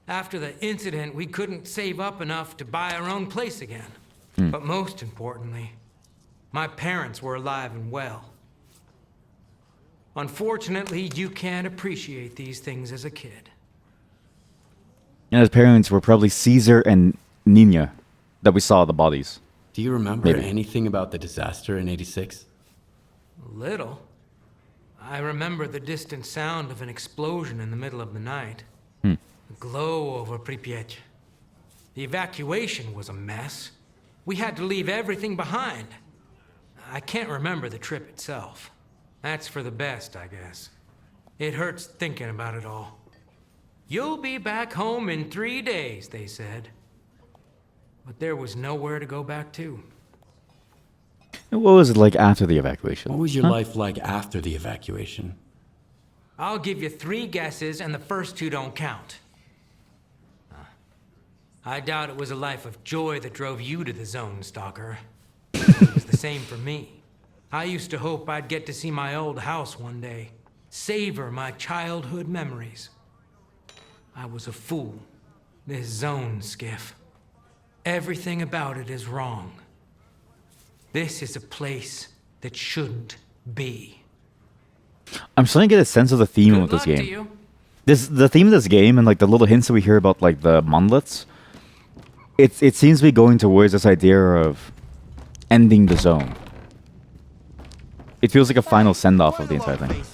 After the incident, we couldn't save up enough to buy our own place again. But most importantly, my parents were alive and well. Unfortunately, you can't appreciate these things as a kid. And his parents were probably Caesar and Nina that we saw the bodies. Do you remember Maybe. anything about the disaster in '86? A little. I remember the distant sound of an explosion in the middle of the night. The glow over Pripyat. The evacuation was a mess. We had to leave everything behind. I can't remember the trip itself. That's for the best, I guess. It hurts thinking about it all. You'll be back home in 3 days, they said. But there was nowhere to go back to. And what was it like after the evacuation? What was your life like after the evacuation? I'll give you 3 guesses, and the first 2 don't count. I doubt it was a life of joy that drove you to the zone, Stalker. It was the same for me. I used to hope I'd get to see my old house one day, savor my childhood memories. I was a fool. This zone, Skiff. Everything about it is wrong. This is a place that shouldn't be. I'm starting to get a sense of the theme Good of this luck to game. you. The theme of this game and like the little hints that we hear about like the monoliths, it seems to be going towards this idea of ending the zone. It feels like a final send-off of the entire thing.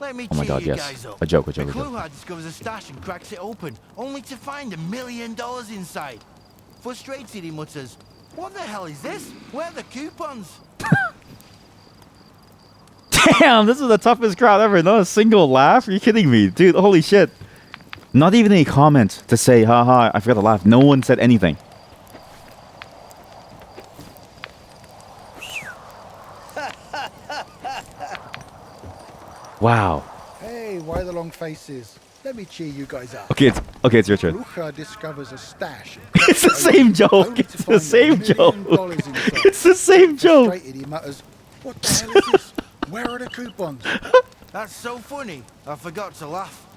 Oh my God, yes. A joke. The clue discovers a stash and cracks it open, only to find $1 million inside. Frustrated, he mutters, "What the hell is this? Where are the coupons?" Damn, this is the toughest crowd ever. Not a single laugh? Are you kidding me? Dude, holy shit. Not even a comment to say, haha, I forgot to laugh. No one said anything. Wow. Hey, why the long faces? Let me cheer you guys up. Okay, it's your turn. Lucha discovers a stash. It's the same joke. It's the same joke. It's the same joke. Frustrated, he mutters, "What the hell is this? Where are the coupons?" That's so funny, I forgot to laugh.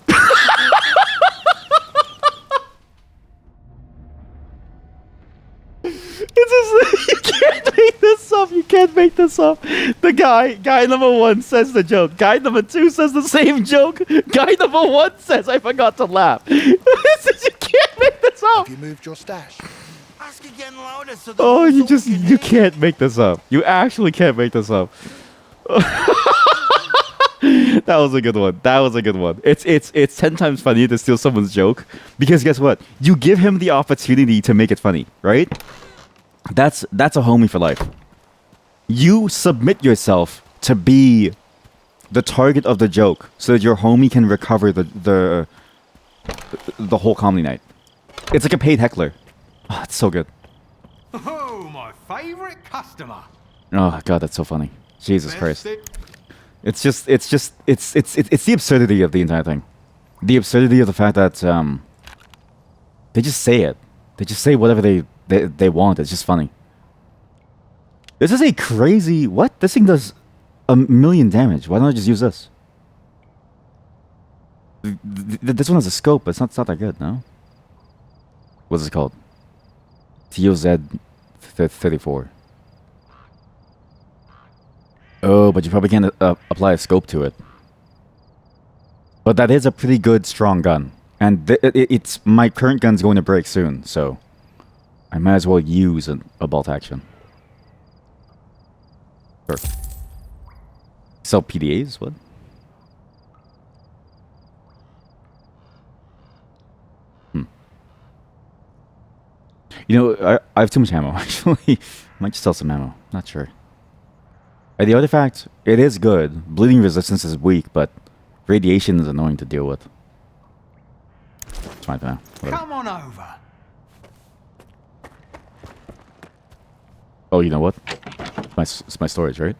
It's just, you can't make this up. You can't make this up. The guy number 1 says the joke. Guy number 2 says the same joke. Guy number 1 says, I forgot to laugh. You can't make this up. Have you moved your stash? Ask again louder so the Oh, whole you zone can hear. can't make this up. You actually can't make this up. That was a good one. That was a good one. It's 10 times funnier to steal someone's joke because guess what? You give him the opportunity to make it funny, right? That's a homie for life. You submit yourself to be the target of the joke so that your homie can recover the whole comedy night. It's like a paid heckler. Oh, it's so good. Oh, my favorite customer. Oh god, that's so funny. Jesus Christ. It's the absurdity of the entire thing. The absurdity of the fact that they just say it. They just say whatever they want. It's just funny. This is a crazy what? This thing does 1,000,000 damage. Why don't I just use this? This one has a scope, but it's not that good, no? What's it called? TOZ 34. Oh, but you probably can't apply a scope to it. But that is a pretty good, strong gun. And it's my current gun's going to break soon, so I might as well use a bolt action. Sure. Sell PDAs? What? You know, I have too much ammo, actually. Might just sell some ammo. Not sure. The artifact, it is good. Bleeding resistance is weak, but radiation is annoying to deal with. It's fine for now. Whatever. Come on over. Oh, you know what? It's my storage, right?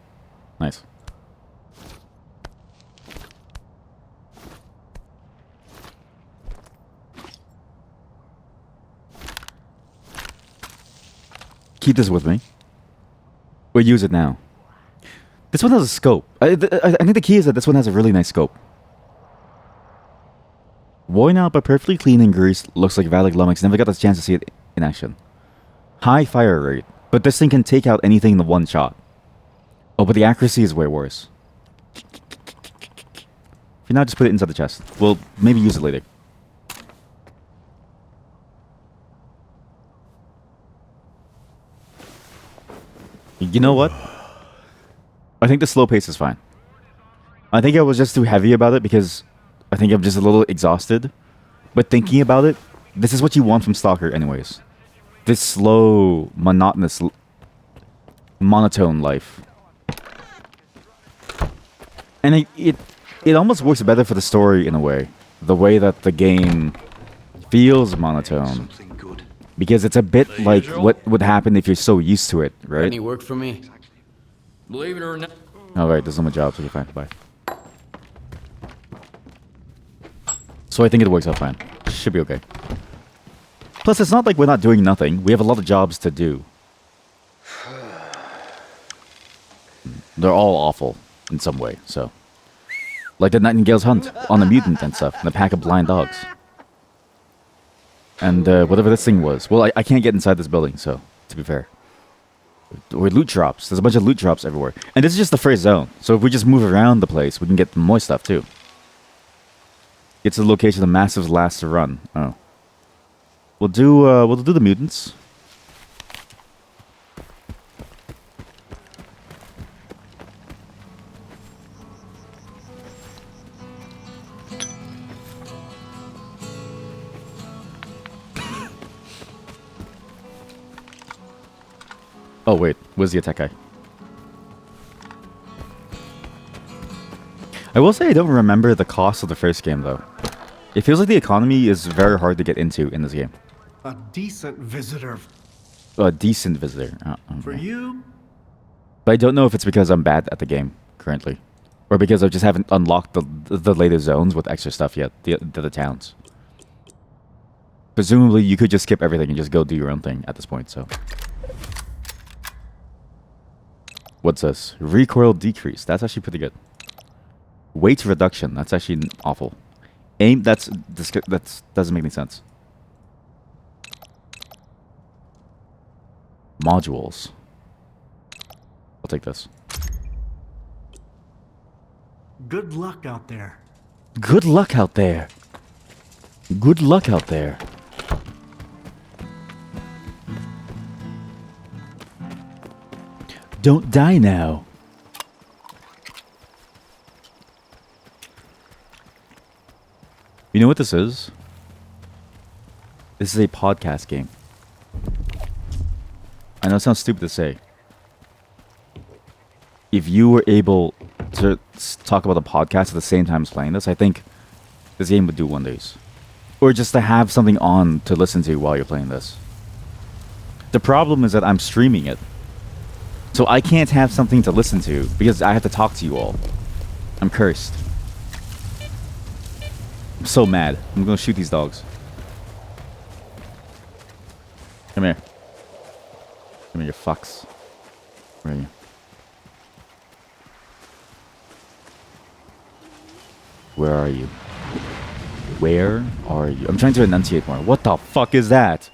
Nice. Keep this with me. We'll use it now. This one has a scope. I think the key is that this one has a really nice scope. Worn out but perfectly clean and greased, looks like Valak Lummox never got the chance to see it in action. High fire rate, but this thing can take out anything in the one shot. Oh, but the accuracy is way worse. If you not just put it inside the chest. We'll maybe use it later. You know what? I think the slow pace is fine. I think I was just too heavy about it because I think I'm just a little exhausted. But thinking about it, this is what you want from S.T.A.L.K.E.R. anyways. This slow, monotonous, monotone life. And it almost works better for the story in a way. The way that the game feels monotone. Because it's a bit like what would happen if you're so used to it, right? Any work for me? Believe it or not. Alright, there's no more jobs, so you're fine. Bye. So I think it works out fine. Should be okay. Plus, it's not like we're not doing nothing. We have a lot of jobs to do. They're all awful in some way, so. Like the Nightingale's Hunt on a mutant and stuff, and a pack of blind dogs. And whatever this thing was. Well, I can't get inside this building, so, to be fair. Or loot drops. There's a bunch of loot drops everywhere. And this is just the first zone. So if we just move around the place, we can get more stuff too. Get to the location the Massive's last to run. Oh. We'll do the mutants. Oh wait, where's the attack guy? I will say I don't remember the cost of the first game though. It feels like the economy is very hard to get into in this game. A decent visitor. A decent visitor. Okay. For you? But I don't know if it's because I'm bad at the game currently. Or because I just haven't unlocked the later zones with extra stuff yet. The towns. Presumably you could just skip everything and just go do your own thing at this point, so. What's this? Recoil decrease. That's actually pretty good. Weight reduction. That's actually awful. Aim. That doesn't make any sense. Modules. I'll take this. Good luck out there. Good luck out there. Good luck out there. Don't die now. You know what this is? This is a podcast game. I know it sounds stupid to say. If you were able to talk about the podcast at the same time as playing this, I think this game would do wonders. Or just to have something on to listen to while you're playing this. The problem is that I'm streaming it. So I can't have something to listen to because I have to talk to you all. I'm cursed. I'm so mad. I'm gonna shoot these dogs. Come here. Come here, you fucks. Where are you? Where are you? Where are you? I'm trying to enunciate more. What the fuck is that?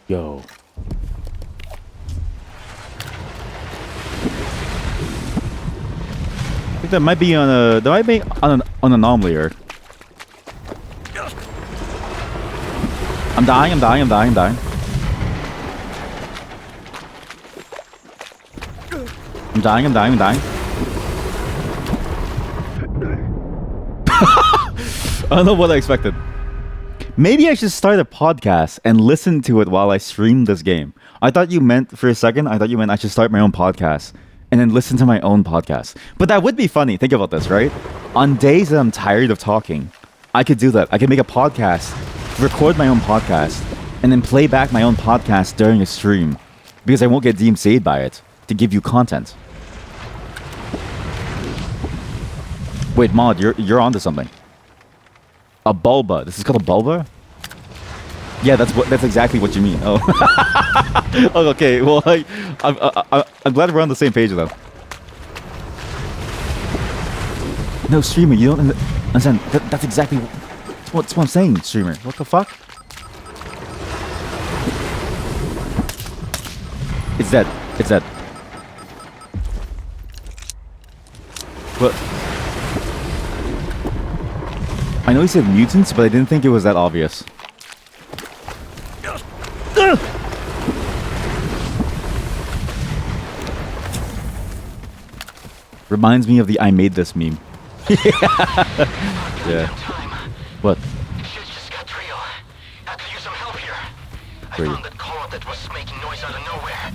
Yo. I think that might be on a an anomaly here. I'm dying. I'm dying. I'm dying. I'm dying. I'm dying. I'm dying. I'm dying. I don't know what I expected. Maybe I should start a podcast and listen to it while I stream this game. I thought you meant, for a second, I should start my own podcast and then listen to my own podcast. But that would be funny. Think about this, right? On days that I'm tired of talking, I could do that. I could make a podcast, record my own podcast, and then play back my own podcast during a stream because I won't get DMCA'd by it to give you content. Wait, Mod, you're onto something. A bulba. This is called a bulba? Yeah, that's exactly what you mean. Oh. Oh, okay. Well, I'm glad we're on the same page though. No, streamer, you don't understand. That's exactly what I'm saying, streamer. What the fuck? It's dead. It's dead. But I know he said mutants, but I didn't think it was that obvious. Reminds me of the I made this meme. Yeah. What? Shit just got real. I could use some help here. I Where are you? found that car that was making noise out of nowhere.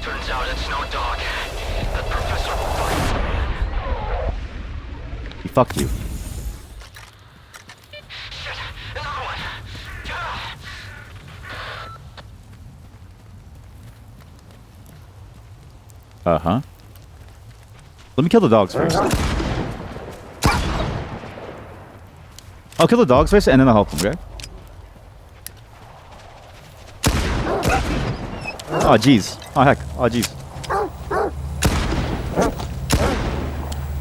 Turns out it's no dog. That professor will find man. He fucked you. Shit, another one. Uh-huh. Let me kill the dogs first. I'll kill the dogs first and then I'll help them, okay? Oh, jeez. Oh, heck. Oh, jeez.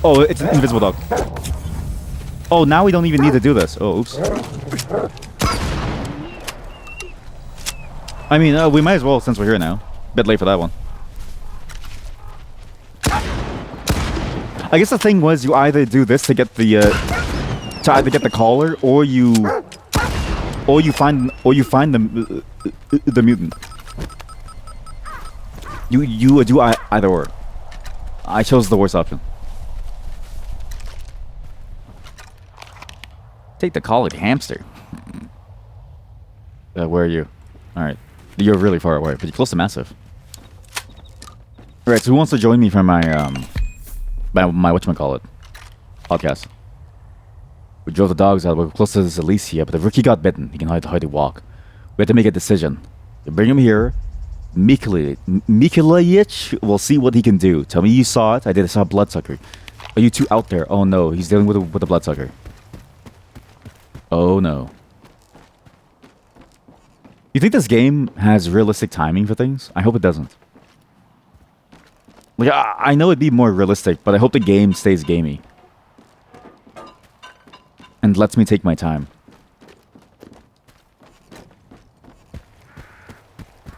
Oh, it's an invisible dog. Oh, now we don't even need to do this. Oh, oops. I mean, we might as well since we're here now. Bit late for that one. I guess the thing was you either do this to get the collar, or you find the mutant. You do either or. I chose the worst option. Take the collar, hamster. Where are you? All right, you're really far away, but you're close to massive. All right, so who wants to join me for my my whatchamacallit podcast? We drove the dogs out. We're close to this Alicia, but the rookie got bitten. He can hardly walk. We have to make a decision. You bring him here. Mikulajic will see what he can do. Tell me you saw it. I saw a bloodsucker. Are you two out there? Oh no, he's dealing with a bloodsucker. Oh no. You think this game has realistic timing for things? I hope it doesn't. Like, I know it'd be more realistic, but I hope the game stays gamey. and lets me take my time.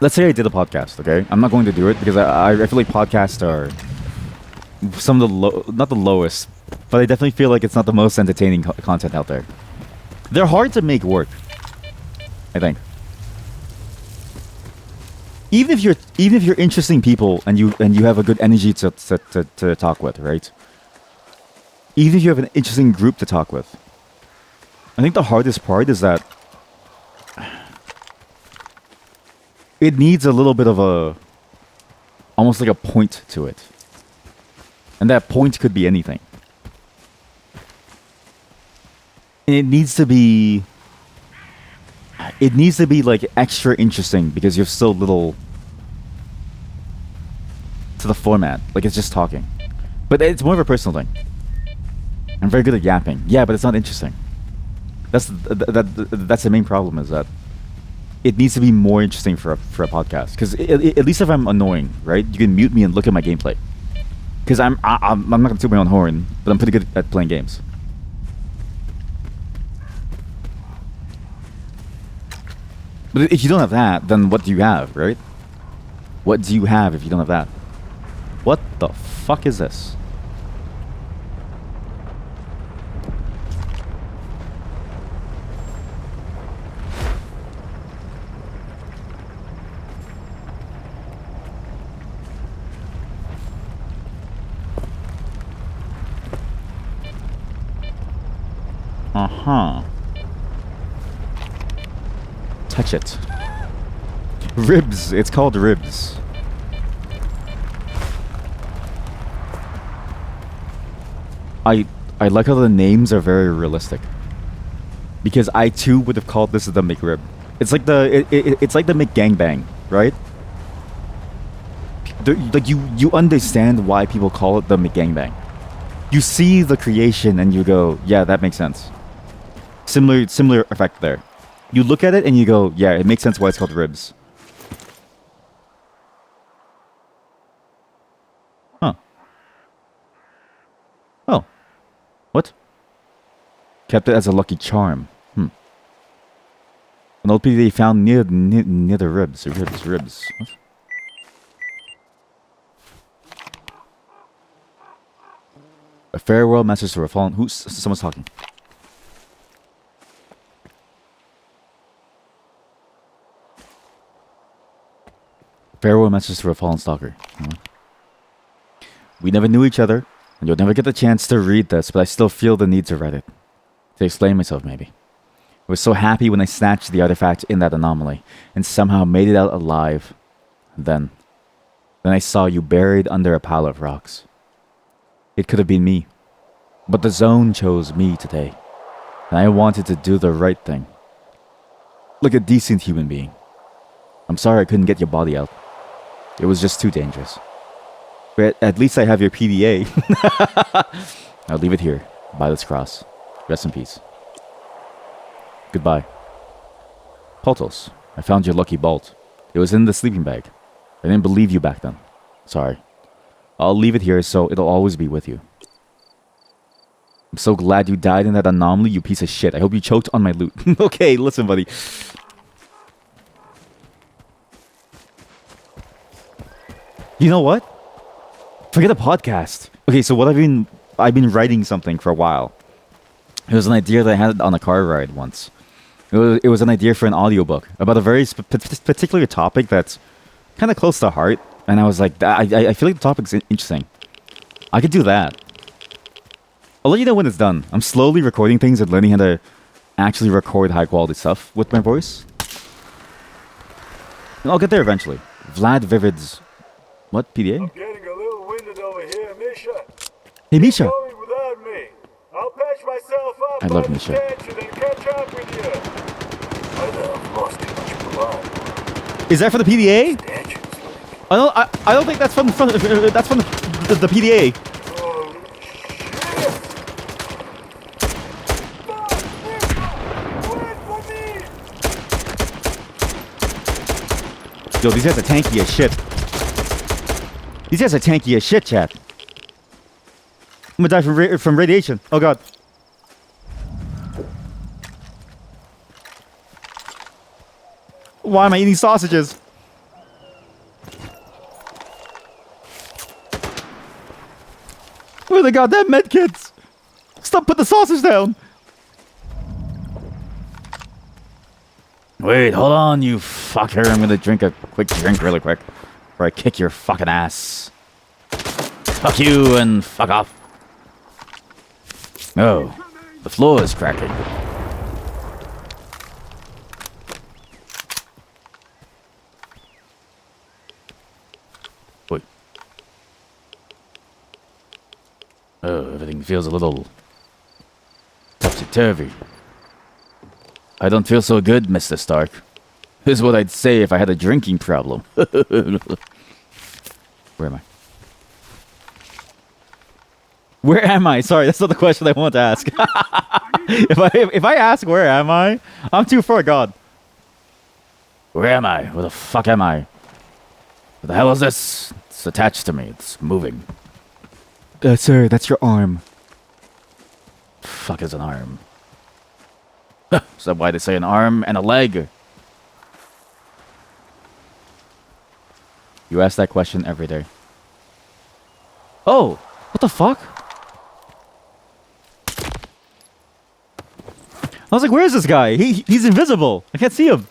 Let's say I did a podcast, okay? I'm not going to do it because I feel like podcasts are some of the not the lowest, but I definitely feel like it's not the most entertaining content out there. They're hard to make work, I think. Even if you're interesting people and you have a good energy to talk with, right? Even if you have an interesting group to talk with, I think the hardest part is that it needs a little bit of almost like a point to it. And that point could be anything. And it needs to be like extra interesting because you have so little to the format. Like it's just talking. But it's more of a personal thing. I'm very good at yapping. Yeah, but it's not interesting. That's the main problem, is that it needs to be more interesting for a podcast. Because at least if I'm annoying, right, you can mute me and look at my gameplay. Because I'm not gonna toot my own horn, but I'm pretty good at playing games. But if you don't have that, then what do you have, right? What do you have if you don't have that? What the fuck is this? Uh-huh. Touch it. Ribs. It's called ribs. I like how the names are very realistic. Because I too would have called this the McRib. It's like it's like the McGangbang, right? Like you understand why people call it the McGangbang. You see the creation and you go, yeah, that makes sense. Similar effect there. You look at it and you go, yeah, it makes sense why it's called ribs. Huh. Oh. What? Kept it as a lucky charm. An old piece they found near the ribs. Ribs. What? A farewell message to a fallen... Someone's talking. Farewell message to a fallen stalker. We never knew each other, and you'll never get the chance to read this, but I still feel the need to write it. To explain myself, maybe. I was so happy when I snatched the artifact in that anomaly, and somehow made it out alive. Then I saw you buried under a pile of rocks. It could have been me. But the zone chose me today. And I wanted to do the right thing. Like a decent human being. I'm sorry I couldn't get your body out. It was just too dangerous. But at least I have your PDA. I'll leave it here, by this cross. Rest in peace. Goodbye. Poltos, I found your lucky bolt. It was in the sleeping bag. I didn't believe you back then. Sorry. I'll leave it here so it'll always be with you. I'm so glad you died in that anomaly, you piece of shit. I hope you choked on my loot. Okay, listen, buddy. You know what? Forget a podcast. Okay, so I've been writing something for a while. It was an idea that I had on a car ride once. It was an idea for an audiobook about a very particular topic that's kind of close to heart. And I was like, I feel like the topic's interesting. I could do that. I'll let you know when it's done. I'm slowly recording things and learning how to actually record high quality stuff with my voice. And I'll get there eventually. Vlad Vivid's... What? PDA? I'm getting a little winded over here, Misha. Hey, Misha. Keep going without me. I'll patch myself up. I love on Misha. the stanchion and catch up with you. I know I've lost too much blood. Is that for the PDA? I don't think that's from the PDA. Yo, these guys are tanky as shit. These guys are tanky as shit, chat. I'm gonna die from radiation. Oh god. Why am I eating sausages? Where are the goddamn medkits? Stop, put the sausage down. Wait, hold on, you fucker. I'm gonna drink a quick drink really quick before I kick your fucking ass. Fuck you and fuck off. Oh, the floor is cracking. Wait. Oh, everything feels a little topsy-turvy. I don't feel so good, Mr. Stark. This is what I'd say if I had a drinking problem. Where am I? Where am I? Sorry, that's not the question I want to ask. if I ask where am I, I'm too far gone. Where am I? Where the fuck am I? What the hell is this? It's attached to me. It's moving. Sir, that's your arm. Fuck is an arm? Is that why they say an arm and a leg? You ask that question every day. Oh, what the fuck? I was like, where is this guy? He's invisible. I can't see him.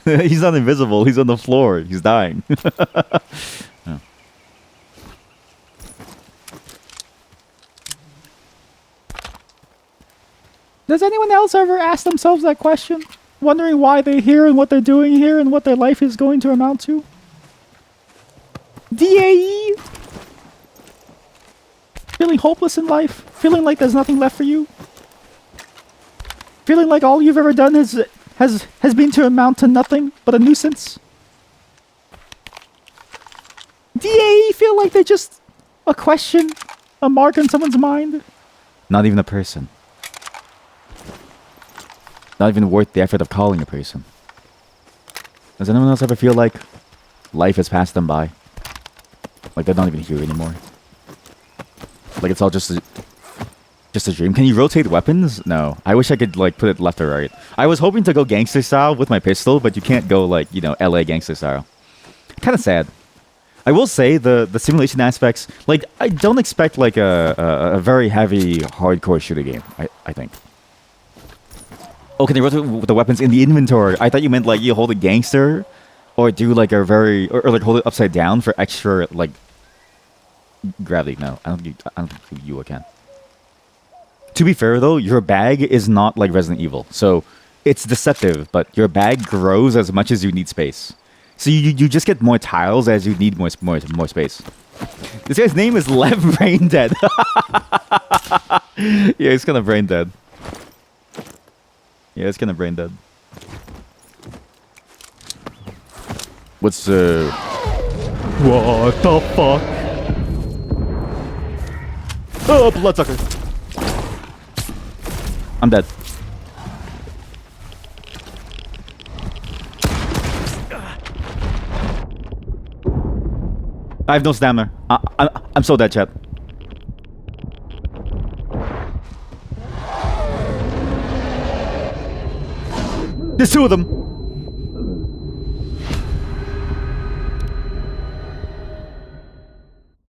He's not invisible. He's on the floor. He's dying. Oh. Does anyone else ever ask themselves that question? Wondering why they're here and what they're doing here and what their life is going to amount to? DAE? Feeling hopeless in life? Feeling like there's nothing left for you? Feeling like all you've ever done has been to amount to nothing but a nuisance? DAE feel like they're just a question, a mark on someone's mind? Not even a person. Not even worth the effort of calling a person. Does anyone else ever feel like life has passed them by? Like they're not even here anymore? Like it's all just a dream? Can you rotate weapons? No. I wish I could like put it left or right. I was hoping to go gangster style with my pistol, but you can't go like, you know, LA gangster style. Kind of sad. I will say the simulation aspects, like I don't expect like a very heavy hardcore shooter game, I think. Oh, can they rotate the weapons in the inventory? I thought you meant like you hold a gangster or do like a very or like hold it upside down for extra like gravity. No, I don't think you can. To be fair though, your bag is not like Resident Evil. So it's deceptive, but your bag grows as much as you need space. So you just get more tiles as you need more space. This guy's name is Lev Brain Dead. Yeah, he's kind of brain dead. Yeah, it's kind of brain dead. What's what the fuck? Oh, bloodsucker! I'm dead. I have no stamina. I'm so dead, chat. There's two of them.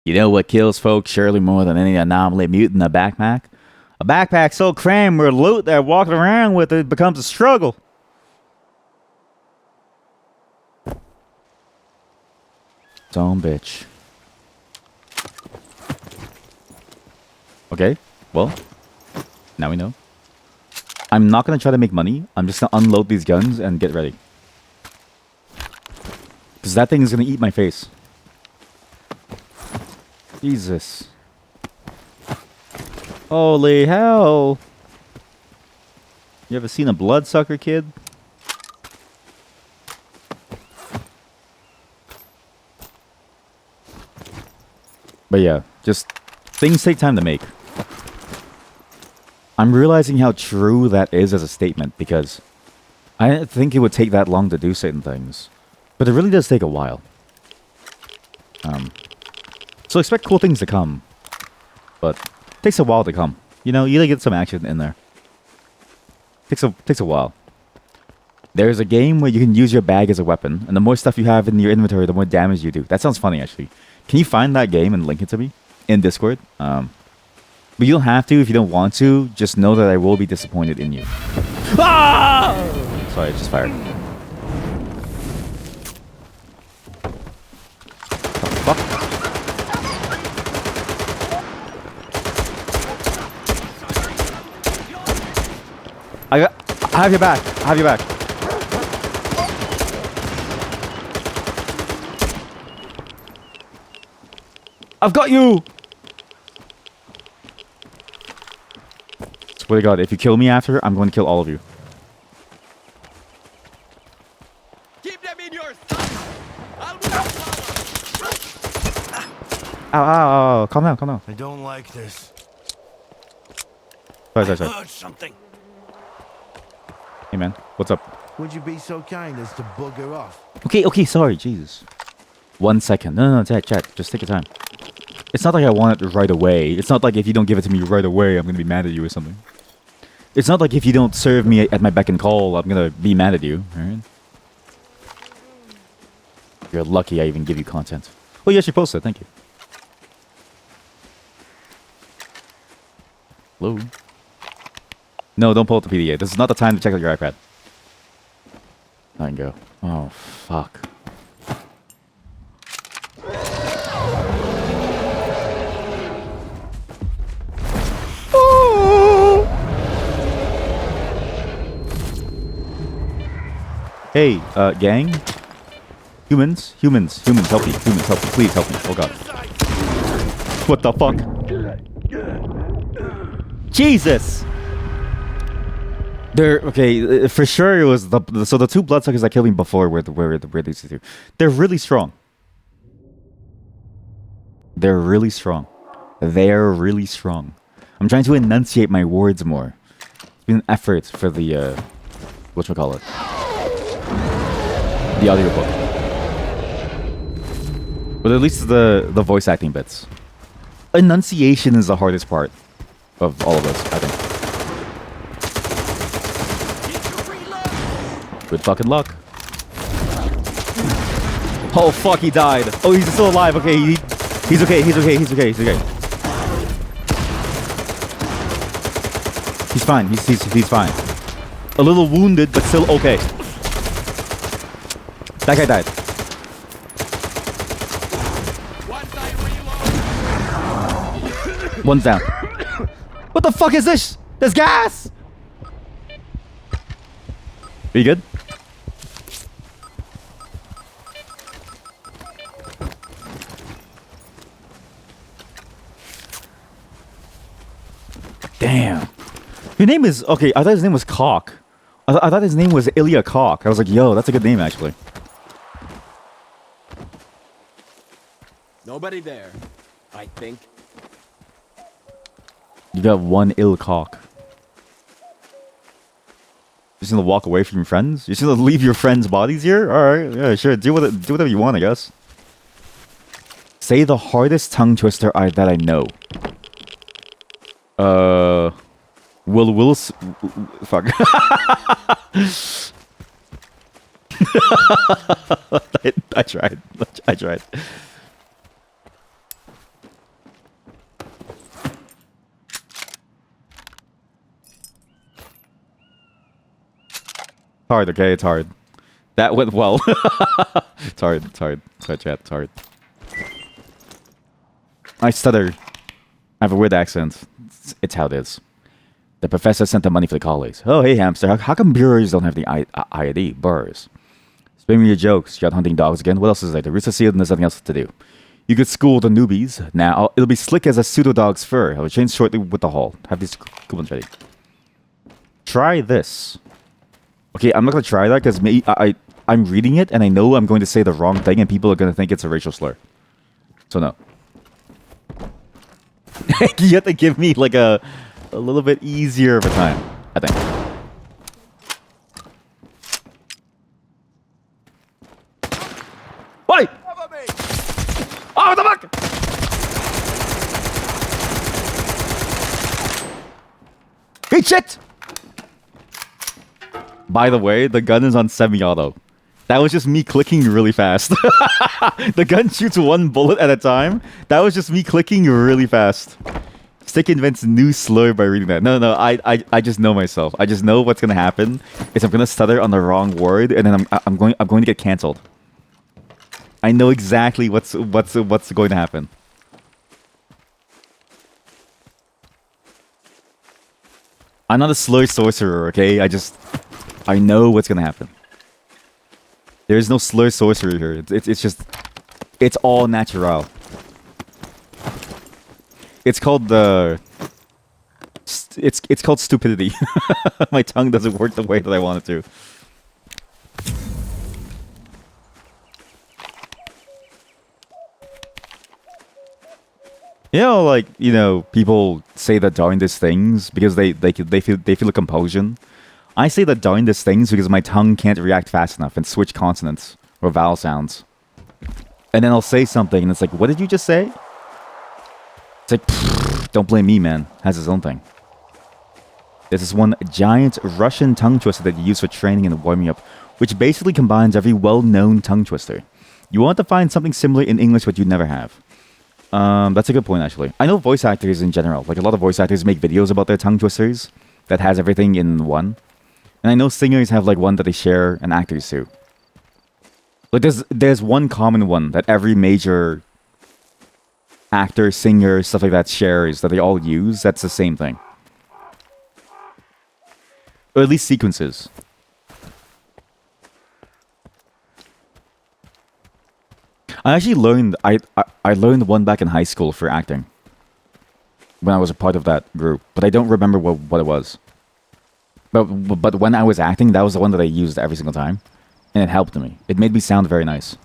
You know what kills folks surely more than any anomaly mutant a backpack? A backpack so crammed with loot that walking around with it becomes a struggle. Dumb bitch. Okay, well, now we know. I'm not gonna try to make money. I'm just gonna unload these guns and get ready. Because that thing is gonna eat my face. Jesus. Holy hell. You ever seen a bloodsucker, kid? But yeah, just things take time to make. I'm realizing how true that is as a statement because I didn't think it would take that long to do certain things. But it really does take a while. So expect cool things to come. But it takes a while to come. You know, you gotta get some action in there. Takes a while. There's a game where you can use your bag as a weapon, and the more stuff you have in your inventory, the more damage you do. That sounds funny, actually. Can you find that game and link it to me in Discord? But you don't have to if you don't want to. Just know that I will be disappointed in you. Ah! Sorry, I just fired. What the fuck? I have your back. I have your back. I've got you. Swear to God, if you kill me after, I'm going to kill all of you. Keep them in your Ow, ow, ow. Calm down, calm down. I don't like this. Sorry. Heard something. Hey, man. What's up? Would you be so kind as to bugger off? Okay, sorry. Jesus. 1 second. No, chat. Just take your time. It's not like I want it right away. It's not like if you don't give it to me right away, I'm going to be mad at you or something. It's not like if you don't serve me at my beck and call, I'm going to be mad at you. Alright? You're lucky I even give you content. Oh, yes, you posted. Thank you. Hello? No, don't pull up the PDA. This is not the time to check out your iPad. I can go. Oh, fuck. Hey, gang? Humans, help me, please help me. Oh god. What the fuck? Jesus! Okay, for sure it was so the two bloodsuckers that killed me before were these two. They're really strong. They're really strong. I'm trying to enunciate my words more. It's been an effort for the, whatchamacallit? The audiobook. But at least the voice acting bits. Enunciation is the hardest part of all of us, I think. Good fucking luck. Oh fuck, he died. Oh, he's still alive. Okay, he's okay. He's fine. He's fine. A little wounded, but still okay. That guy died. One's down. What the fuck is this? There's gas! Are you good? Damn. Your name is... Okay, I thought his name was Cock. I thought his name was Ilya Cock. I was like, yo, that's a good name, actually. Nobody there, I think. You got one ill cock. You're just gonna walk away from your friends? You're just gonna leave your friends' bodies here? Alright, yeah, sure. Do whatever you want, I guess. Say the hardest tongue twister that I know. Fuck. I tried. Hard, okay? It's hard. That went well. It's hard. Sorry, chat. It's hard. I stutter. I have a weird accent. It's how it is. The professor sent the money for the colleagues. Oh, hey, hamster. How come bureaus don't have the ID? Burrs. Spin me your jokes. You out hunting dogs again? What else is there? The rooster sealed and there's nothing else to do. You could school the newbies. Now, it'll be slick as a pseudo-dog's fur. I'll change shortly with the haul. Have these coupons ready. Try this. Okay, I'm not going to try that because I'm reading it and I know I'm going to say the wrong thing and people are going to think it's a racial slur. So no. You have to give me like a little bit easier of a time, I think. Wait! Oh, what the fuck? Eat shit! By the way, the gun is on semi-auto. That was just me clicking really fast. The gun shoots one bullet at a time. That was just me clicking really fast. Stick invents new slur by reading that. No, I just know myself. I just know what's gonna happen is I'm gonna stutter on the wrong word, and then I'm going to get canceled. I know exactly what's going to happen. I'm not a slur sorcerer, okay? I know what's gonna happen. There is no slur sorcery here. It's just, it's all natural. It's called it's called stupidity. My tongue doesn't work the way that I want it to. You know, like, you know, people say that during these things because they feel a compulsion. I say that during these things because my tongue can't react fast enough and switch consonants or vowel sounds. And then I'll say something and it's like, what did you just say? It's like, don't blame me, man. Has his own thing. There's this one giant Russian tongue twister that you use for training and warming up, which basically combines every well-known tongue twister. You want to find something similar in English but you never have. That's a good point, actually. I know voice actors in general. Like, a lot of voice actors make videos about their tongue twisters that has everything in one. And I know singers have, like, one that they share and actors too. Like, there's one common one that every major actor, singer, stuff like that shares that they all use. That's the same thing. Or at least sequences. I actually learned I learned one back in high school for acting. When I was a part of that group, but I don't remember what it was. But when I was acting, that was the one that I used every single time, and it helped me. It made me sound very nice.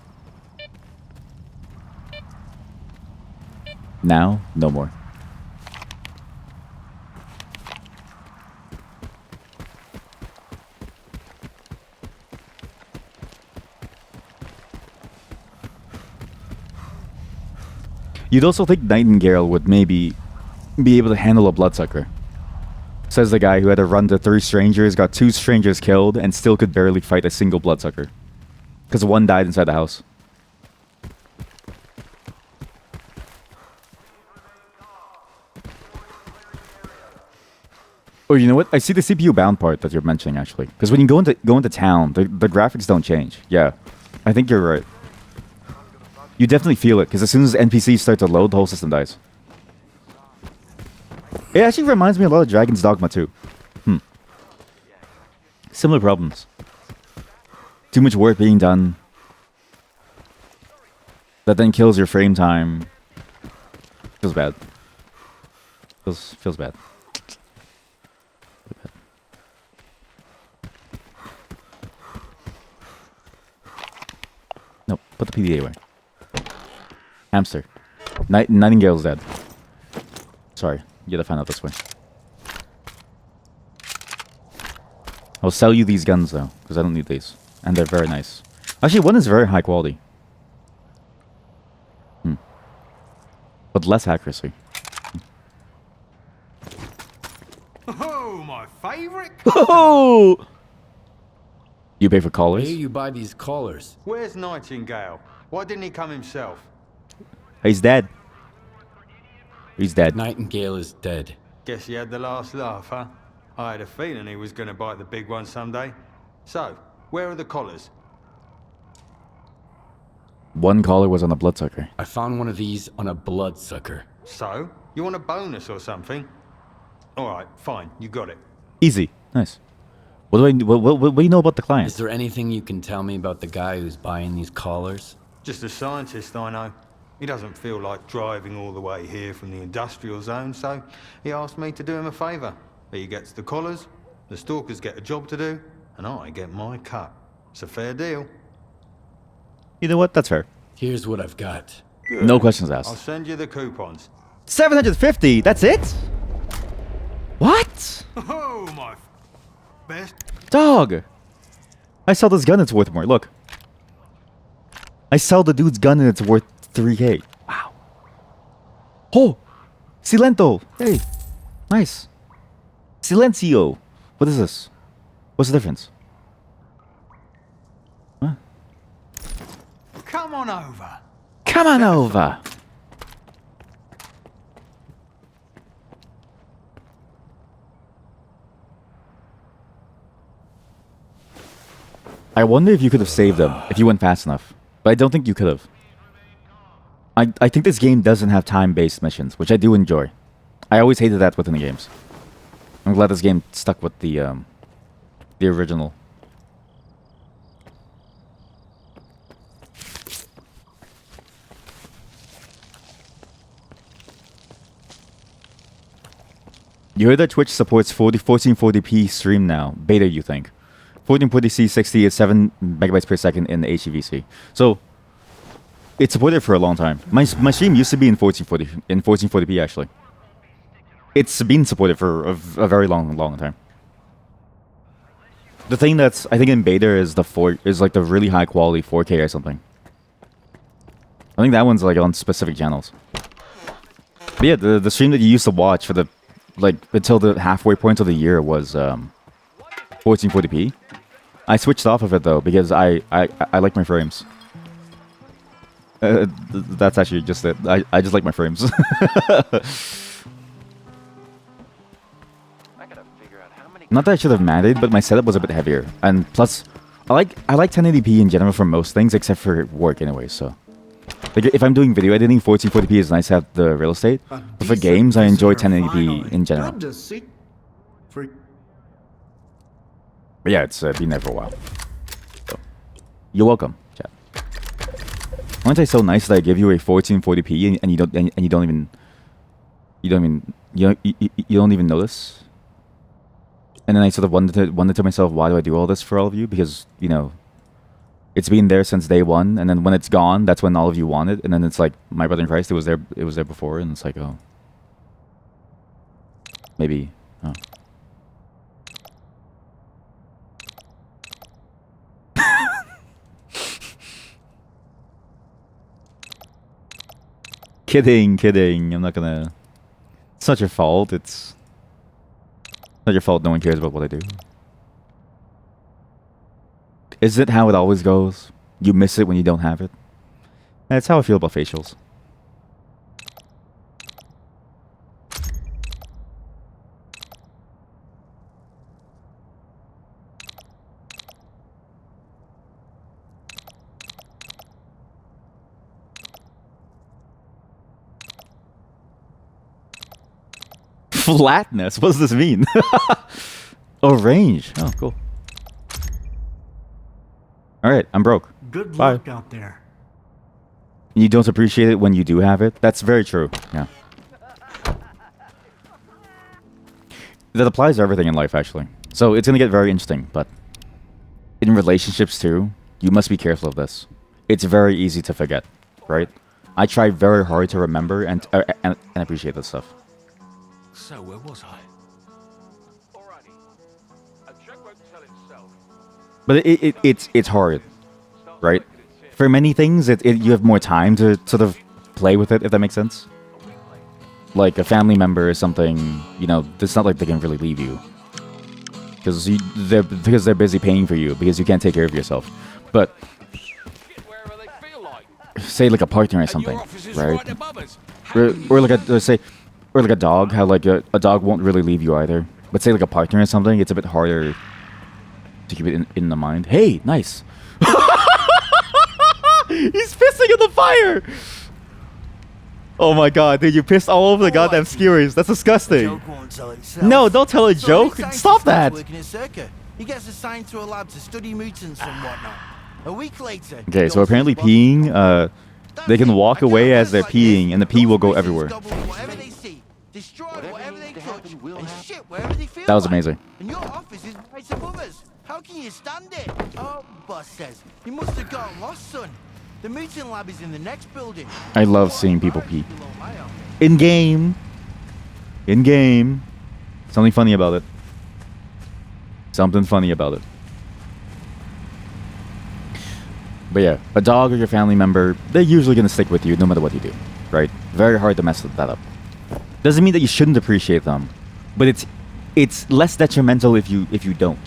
Now, no more. You'd also think Nightingale would maybe be able to handle a bloodsucker. Says the guy who had to run to 3 strangers, got 2 strangers killed, and still could barely fight a single bloodsucker. Because one died inside the house. Oh, you know what? I see the CPU bound part that you're mentioning, actually. Because when you go into town, the graphics don't change. Yeah, I think you're right. You definitely feel it, because as soon as NPCs start to load, the whole system dies. It actually reminds me a lot of Dragon's Dogma too. Similar problems. Too much work being done. That then kills your frame time. Feels bad. Feels bad. No, put the PDA away. Hamster. Nightingale's dead. Sorry, you gotta find out this way. I'll sell you these guns though, because I don't need these. And they're very nice. Actually, one is very high quality. But less accuracy. Oh, my favorite. Oh! You pay for collars? Where do you buy these collars? Where's Nightingale? Why didn't he come himself? He's dead. He's dead. Nightingale is dead. Guess he had the last laugh, huh? I had a feeling he was going to bite the big one someday. So, where are the collars? One collar was on a bloodsucker. I found one of these on a bloodsucker. So, you want a bonus or something? Alright, fine, you got it. Easy. Nice. What do you know about the client? Is there anything you can tell me about the guy who's buying these collars? Just a scientist, I know. He doesn't feel like driving all the way here from the industrial zone, so he asked me to do him a favour. He gets the collars, the stalkers get a job to do, and I get my cut. It's a fair deal. You know what? That's fair. Here's what I've got. Good. No questions asked. I'll send you the coupons. 750. That's it? What? Oh, my best. Dog. I sell this gun, it's worth more. Look. I sell the dude's gun and it's worth 3K. Wow. Oh! Silento. Hey. Nice. Silencio. What is this? What's the difference? on over. Come on over. I wonder if you could have saved them if you went fast enough. But I don't think you could have. I think this game doesn't have time-based missions, which I do enjoy. I always hated that within the games. I'm glad this game stuck with the original. You heard that Twitch supports 1440p stream now. Beta, you think? 1440p 60 is 7 megabytes per second in the HEVC. So it's supported for a long time. My stream used to be in 1440p actually. It's been supported for a very long time. The thing that's I think in beta is like the really high quality 4K or something. I think that one's like on specific channels. But yeah, the stream that you used to watch for the like until the halfway point of the year was 1440p. I switched off of it though because I like my frames. That's actually just it. I just like my frames. Not that I should have managed, but my setup was a bit heavier, and plus, I like 1080p in general for most things except for work anyway. So, like if I'm doing video editing, 1440p is nice to have the real estate. But for games, I enjoy 1080p in general. But yeah, it's been there for a while. So, you're welcome, chat. Aren't I so nice that I give you a 1440p and you don't even notice? And then I sort of wondered to myself, why do I do all this for all of you? Because you know, it's been there since day one, and then when it's gone, that's when all of you want it. And then it's like my brother in Christ, it was there before, and it's like, oh, maybe, oh. Kidding. I'm not gonna. It's not your fault. It's not your fault. No one cares about what I do. Is it how it always goes? You miss it when you don't have it. That's how I feel about facials. Flatness? What does this mean? Oh, range. Oh, cool. Alright, I'm broke. Good Bye. luck out there. You don't appreciate it when you do have it? That's very true, yeah. That applies to everything in life, actually. So it's going to get very interesting, but in relationships, too, you must be careful of this. It's very easy to forget, right? I try very hard to remember and appreciate this stuff. So, where was I? But it's hard, right? For many things, you have more time to sort of play with it, if that makes sense. Like a family member or something, you know, it's not like they can really leave you. Because they're busy paying for you, because you can't take care of yourself. But, say like a partner or something, right? Or like a dog, how like a dog won't really leave you either. But say like a partner or something, it's a bit harder to keep it in the mind. Hey, nice. He's pissing in the fire. Oh my god, dude, you pissed all over the goddamn skewers. That's disgusting. No, don't tell a joke. Stop that. He gets assigned to a lab to study mutants and whatnot. A week later. Okay, so apparently peeing, they can walk away as they're peeing, and the pee will go everywhere. Destroy whatever they touch, and shit wherever they feel. That was amazing. And your office is right above us. How can you stand it? Oh, boss says you must have gotten lost, son. The mutant lab is in the next building. I love seeing people pee. In game. Something funny about it. Something funny about it. But yeah, a dog or your family member, they're usually going to stick with you no matter what you do, right? Very hard to mess that up. Doesn't mean that you shouldn't appreciate them, but it's less detrimental if you don't.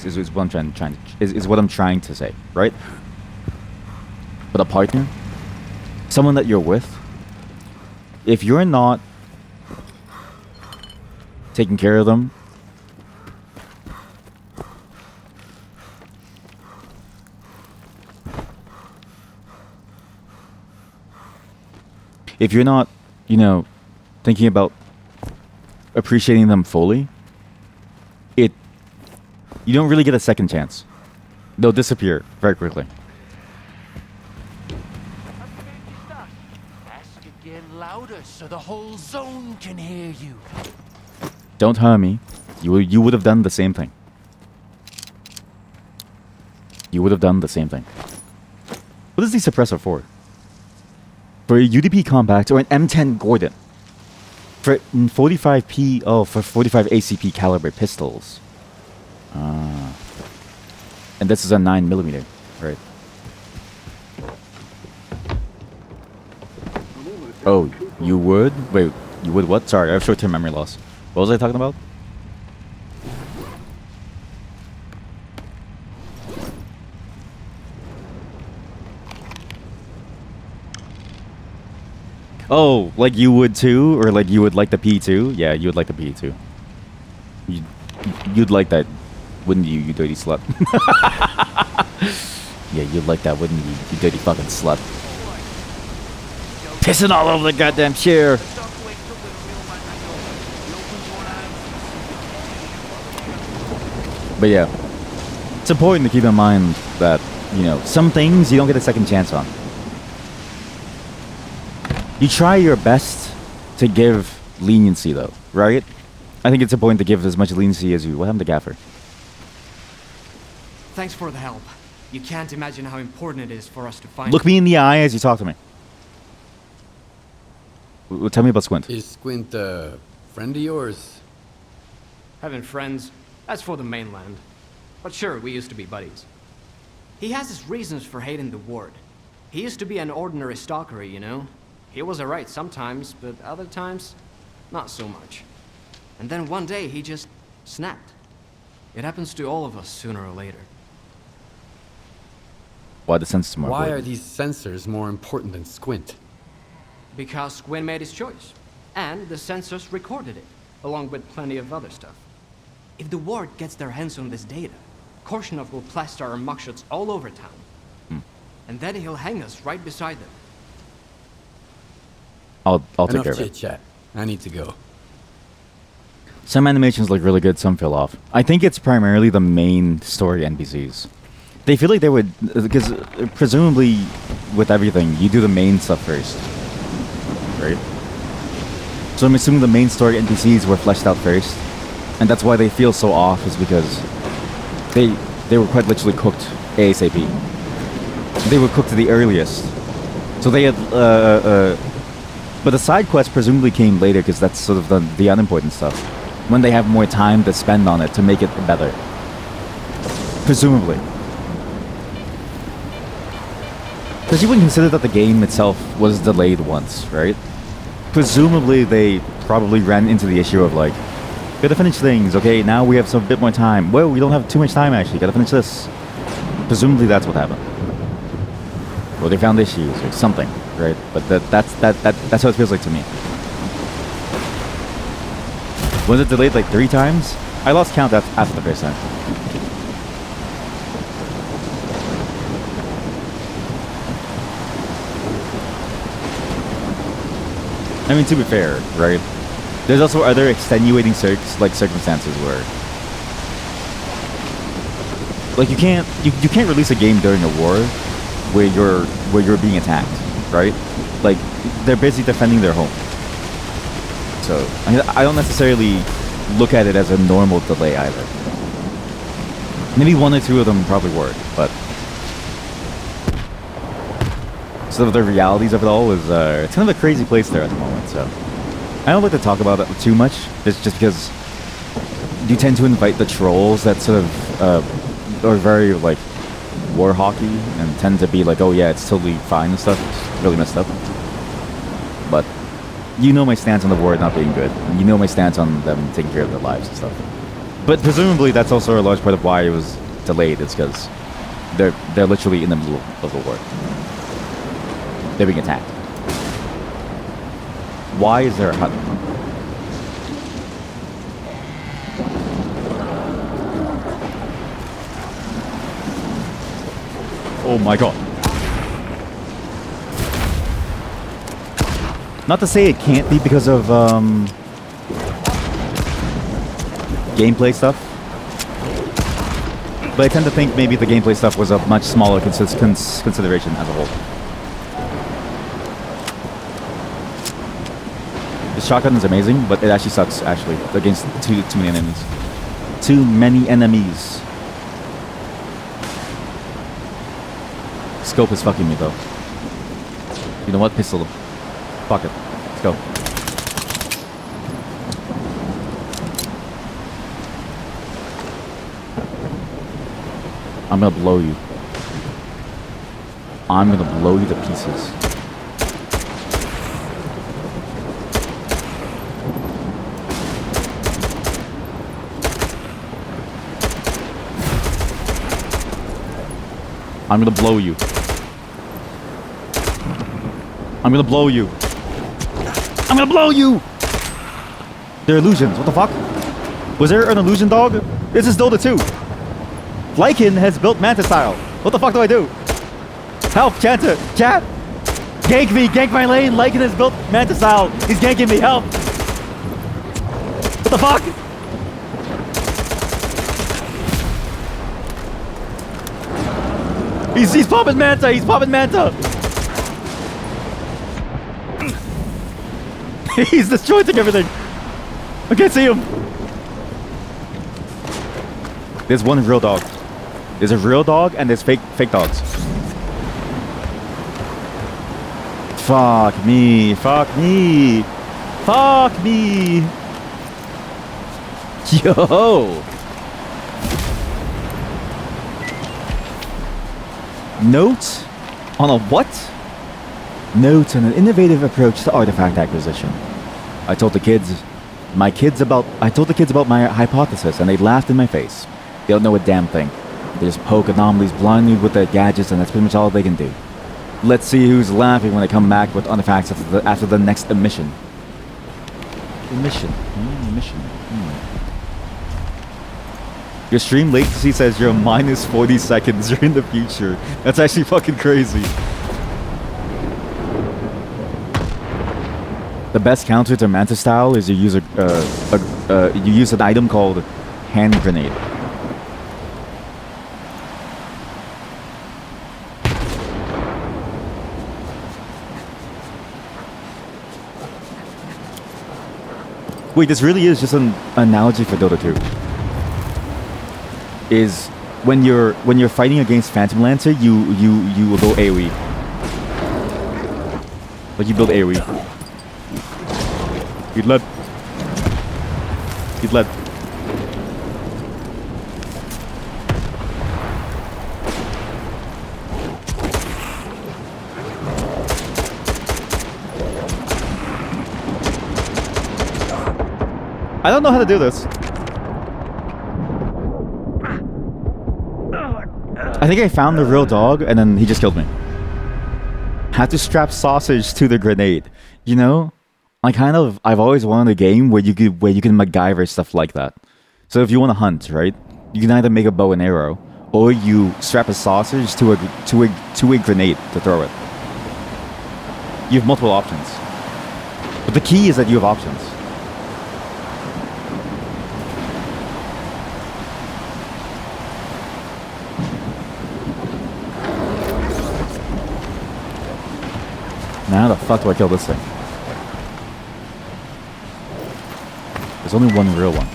Is what I'm trying to say, right? But a partner, someone that you're with, if you're not taking care of them, if you're not, thinking about appreciating them fully, you don't really get a second chance. They'll disappear very quickly. Ask again louder so the whole zone can hear you. Don't hurt me. You would have done the same thing. You would have done the same thing. What is the suppressor for? For a UDP compact or an M10 Gordon. For 45p, for 45 ACP caliber pistols. And this is a 9mm, right? Oh, you would? Wait, you would what? Sorry, I have short-term memory loss. What was I talking about? Oh, like you would too? Or like you would like the P2? Yeah, you would like the P2. You'd like that, wouldn't you, you dirty slut? Yeah, you'd like that, wouldn't you, you dirty fucking slut? Pissing all over the goddamn chair. But yeah, it's important to keep in mind that, some things you don't get a second chance on. You try your best to give leniency though, right? I think it's important to give as much leniency as you. What happened to Gaffer? Thanks for the help. You can't imagine how important it is for us to find... Look me in the eye as you talk to me. Tell me about Squint. Is Squint a friend of yours? Having friends, that's for the mainland. But sure, we used to be buddies. He has his reasons for hating the ward. He used to be an ordinary stalker, He was alright sometimes, but other times, not so much. And then one day, he just snapped. It happens to all of us sooner or later. Why the sensors more Why important? are these sensors more important than Squint? Because Squint made his choice. And the sensors recorded it, along with plenty of other stuff. If the ward gets their hands on this data, Korshunov will plaster our mugshots all over town. And then he'll hang us right beside them. I'll take Enough care of it. chit-chat. I need to go. Some animations look really good, some feel off. I think it's primarily the main story NPCs. They feel like they would, because presumably with everything, you do the main stuff first, right? So I'm assuming the main story NPCs were fleshed out first, and that's why they feel so off, is because they were quite literally cooked ASAP. They were cooked to the earliest. So they had, but the side quest presumably came later, because that's sort of the unimportant stuff. When they have more time to spend on it to make it better. Presumably. Because you wouldn't consider that the game itself was delayed once, right? Presumably they probably ran into the issue of like, gotta finish things, okay, now we have some bit more time. Well, we don't have too much time actually, gotta finish this. Presumably that's what happened. Or they found issues or something, right? But that's how it feels like to me. Was it delayed like 3 times? I lost count after the first time. I mean, to be fair, right? There's also other extenuating circumstances where, like, you can't release a game during a war where you're being attacked, right? Like, they're basically defending their home. So I don't necessarily look at it as a normal delay either. Maybe 1 or 2 of them probably were, but sort of the realities of it all is it's kind of a crazy place there at the moment. So I don't like to talk about it too much. It's just because you tend to invite the trolls that sort of are very like war hockey and tend to be like, oh yeah, it's totally fine and stuff. It's really messed up. But you know my stance on the war not being good. And you know my stance on them taking care of their lives and stuff. But presumably that's also a large part of why it was delayed. It's because they're literally in the middle of the war. They're being attacked. Why is there a hut? Oh my god. Not to say it can't be because of gameplay stuff, but I tend to think maybe the gameplay stuff was a much smaller consideration as a whole. The shotgun is amazing, but it actually sucks actually against too many enemies. Too many enemies. Scope is fucking me though. You know what? Pistol. Fuck it. Let's go. I'm gonna blow you. I'm gonna blow you to pieces. I'm gonna blow you. I'm gonna blow you. I'm gonna blow you! They're illusions. What the fuck? Was there an illusion dog? This is Dota 2. Lycan has built Manta style. What the fuck do I do? Help, Chanta. Chat. Gank me. Gank my lane. Lycan has built Manta style. He's ganking me. Help. What the fuck? He's popping Manta. He's popping Manta. He's destroying everything. I can't see him. There's one real dog. There's a real dog and there's fake dogs. Fuck me. Fuck me. Fuck me. Yo. Note on a what? Note on an innovative approach to artifact acquisition. I told the kids about my hypothesis and they laughed in my face. They don't know a damn thing. They just poke anomalies blindly with their gadgets and that's pretty much all they can do. Let's see who's laughing when they come back with artifacts after the next emission. Emission. Your stream latency says you're minus 40 seconds. You're in the future. That's actually fucking crazy. The best counter to Manta style is you use you use an item called hand grenade. Wait, this really is just an analogy for Dota 2. Is when you're fighting against Phantom Lancer, you will go AoE. Like you build AoE. You'd let. I don't know how to do this. I think I found the real dog and then he just killed me. Had to strap sausage to the grenade. You know? I've always wanted a game where you can MacGyver stuff like that. So if you want to hunt, right? You can either make a bow and arrow or you strap a sausage to a grenade to throw it. You have multiple options. But the key is that you have options. Now how the fuck do I kill this thing? There's only one real one.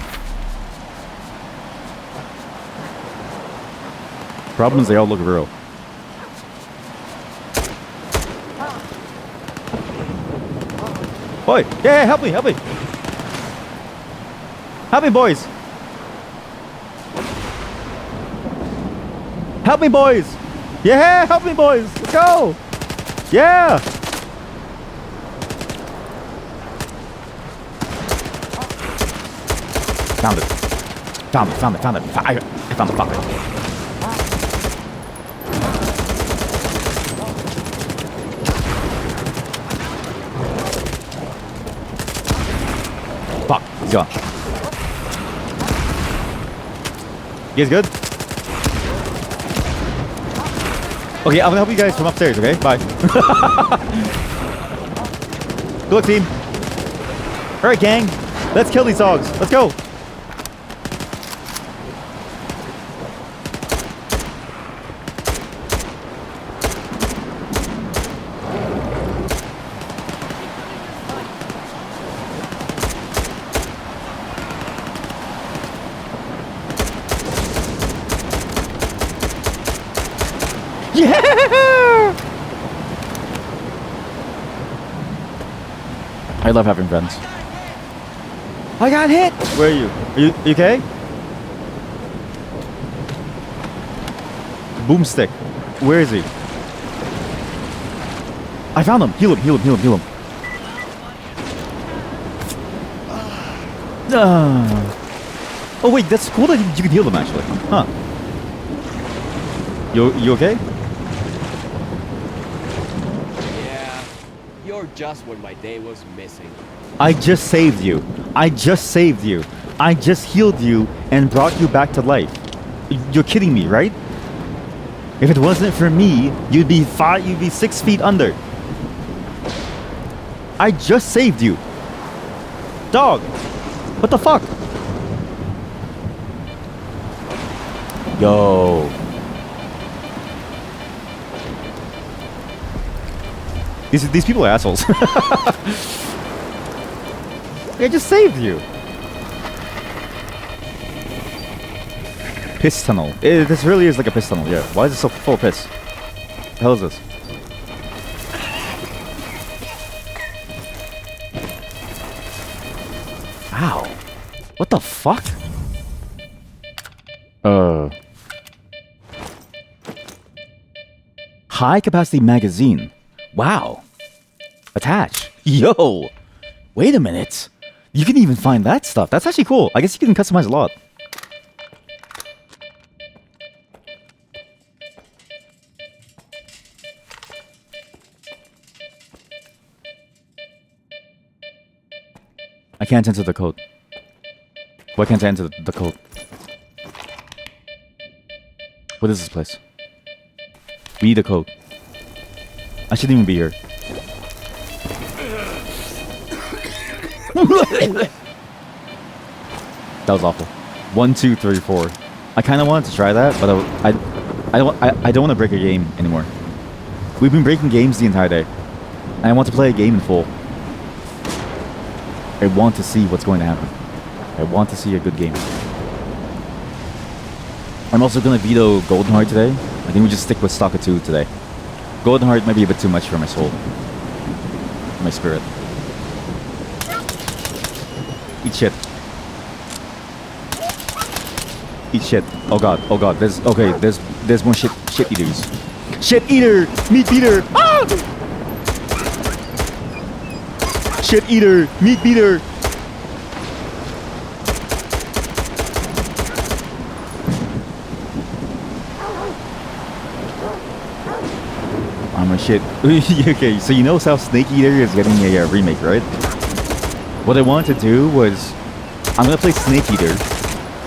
Problem is they all look real. Boy, yeah, help me. Help me, boys. Help me, boys. Yeah, help me, boys. Let's go. Yeah. Found it. I found the fucker. He's gone. You guys good? Okay, I'm gonna help you guys from upstairs, okay? Bye. Good luck, team. Alright, gang. Let's kill these dogs. Let's go. Yeah! I love having friends. I got hit! Where are you? Are you okay? Boomstick. Where is he? I found him. Heal him, heal him, heal him, heal him. Oh wait, that's cool that you can heal them actually. Huh. You okay? Yeah, you're just what my day was missing. I just saved you. I just saved you. I just healed you and brought you back to life. You're kidding me, right? If it wasn't for me, you'd be 6 feet under. I just saved you. Dog. What the fuck? Yo. These people are assholes. I just saved you. Piss tunnel. This really is like a piss tunnel, yeah. Why is it so full of piss? The hell is this? Ow. What the fuck? High capacity magazine. Wow. Attach. Yo. Wait a minute. You can even find that stuff. That's actually cool. I guess you can customize a lot. I can't enter the code. Why can't I enter the code? What is this place? We need a code. I shouldn't even be here. That was awful. 1, 2, 3, 4. I kind of wanted to try that, but I don't want to break a game anymore. We've been breaking games the entire day, and I want to play a game in full. I want to see what's going to happen. I want to see a good game. I'm also gonna veto Golden Heart today. I think we just stick with S.T.A.L.K.E.R 2 today. Golden Heart might be a bit too much for my soul, my spirit. Eat shit. Eat shit. Oh god. Oh god. There's more shit eaters. Shit eater. Meat beater. Ah! Shit eater. Meat beater. I'm a shit. Okay, so you know how Snake Eater is getting a remake, right? What I wanted to do was, I'm gonna play Snake Eater,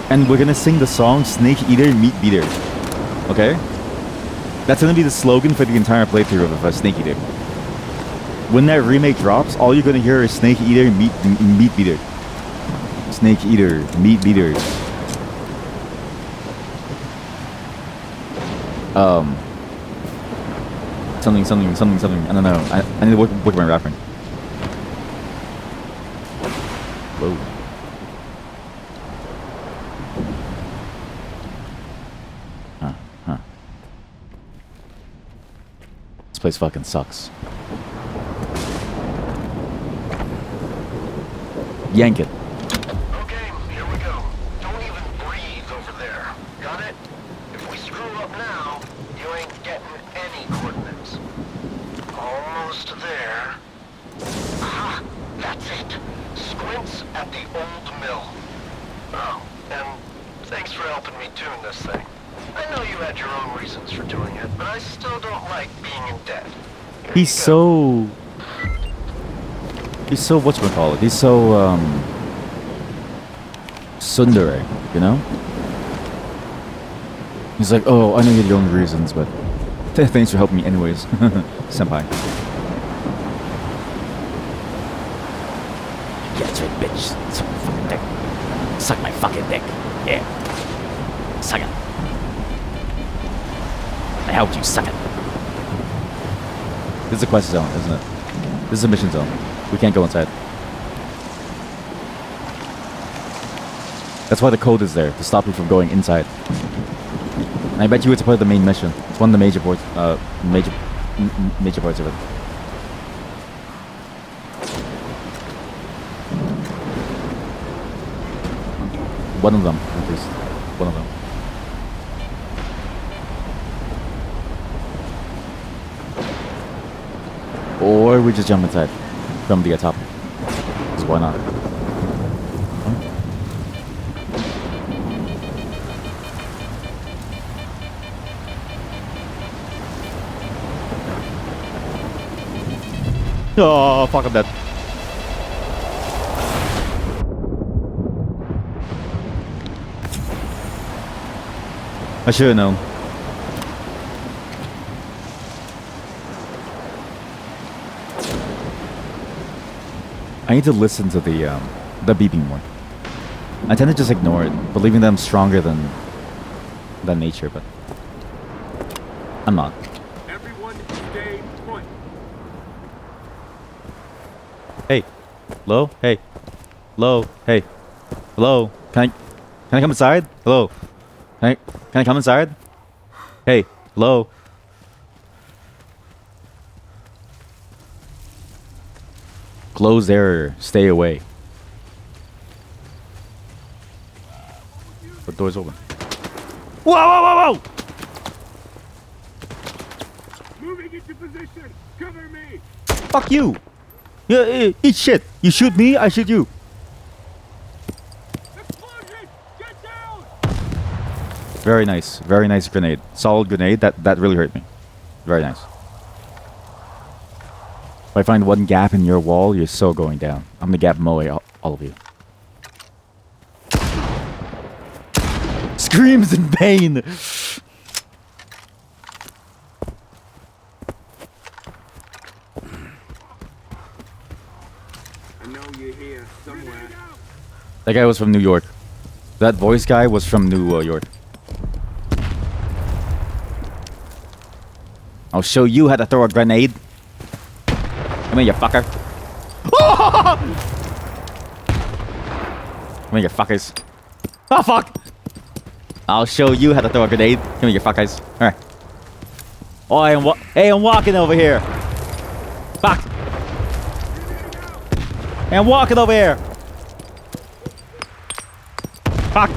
and we're gonna sing the song Snake Eater Meat Beater. Okay? That's gonna be the slogan for the entire playthrough of Snake Eater. When that remake drops, all you're gonna hear is Snake Eater Meat Beater. Snake Eater Meat Beater. Something. I don't know. I need to work my rapping. Whoa. Huh. This place fucking sucks. Yank it. Okay, here we go. Don't even breathe over there. Got it? If we screw up now, you ain't getting any coordinates. Almost there. Aha! That's it. Squints at the old mill. Oh, and thanks for helping me tune this thing. I know you had your own reasons for doing it, but I still don't like being in debt. He's so whatchamacallit? He's so tsundere, you know? He's like, oh, I know you had your own reasons, but thanks for helping me anyways, senpai. Yeah, that's right, bitch. Suck my fucking dick. Suck my fucking dick. Yeah. Suck it. I helped you, suck it. This is a quest zone, isn't it? This is a mission zone. We can't go inside. That's why the code is there, to stop you from going inside. And I bet you it's part of the main mission. It's one of the major parts, major parts of it. One of them, at least. One of them. Or we just jump inside from the top. Because why not? Oh, fuck, I'm dead. I should have known. I need to listen to the beeping more. I tend to just ignore it, believing that I'm stronger than nature, but I'm not. Everyone stay put. Hey. Hello? Hey. Hello? Hey. Hello? Can I come inside? Hello? Can I come inside? Hey. Hello? Closed area. Stay away. The door's open. Whoa, whoa, whoa, whoa! Moving into position. Cover me. Fuck you! Yeah, eat shit. You shoot me, I shoot you. Explosion! Get down! Very nice. Very nice grenade. Solid grenade. That really hurt me. Very nice. If I find one gap in your wall, you're so going down. I'm gonna gap moe all of you. Screams in pain! I know you're here somewhere. That guy was from New York. That voice guy was from New York. I'll show you how to throw a grenade. Come here, you fucker. Come here, you fuckers. Oh, fuck! I'll show you how to throw a grenade. Come here, you fuckers. Alright. Oh, I'm walking over here. Fuck! Hey, I'm walking over here. Fuck!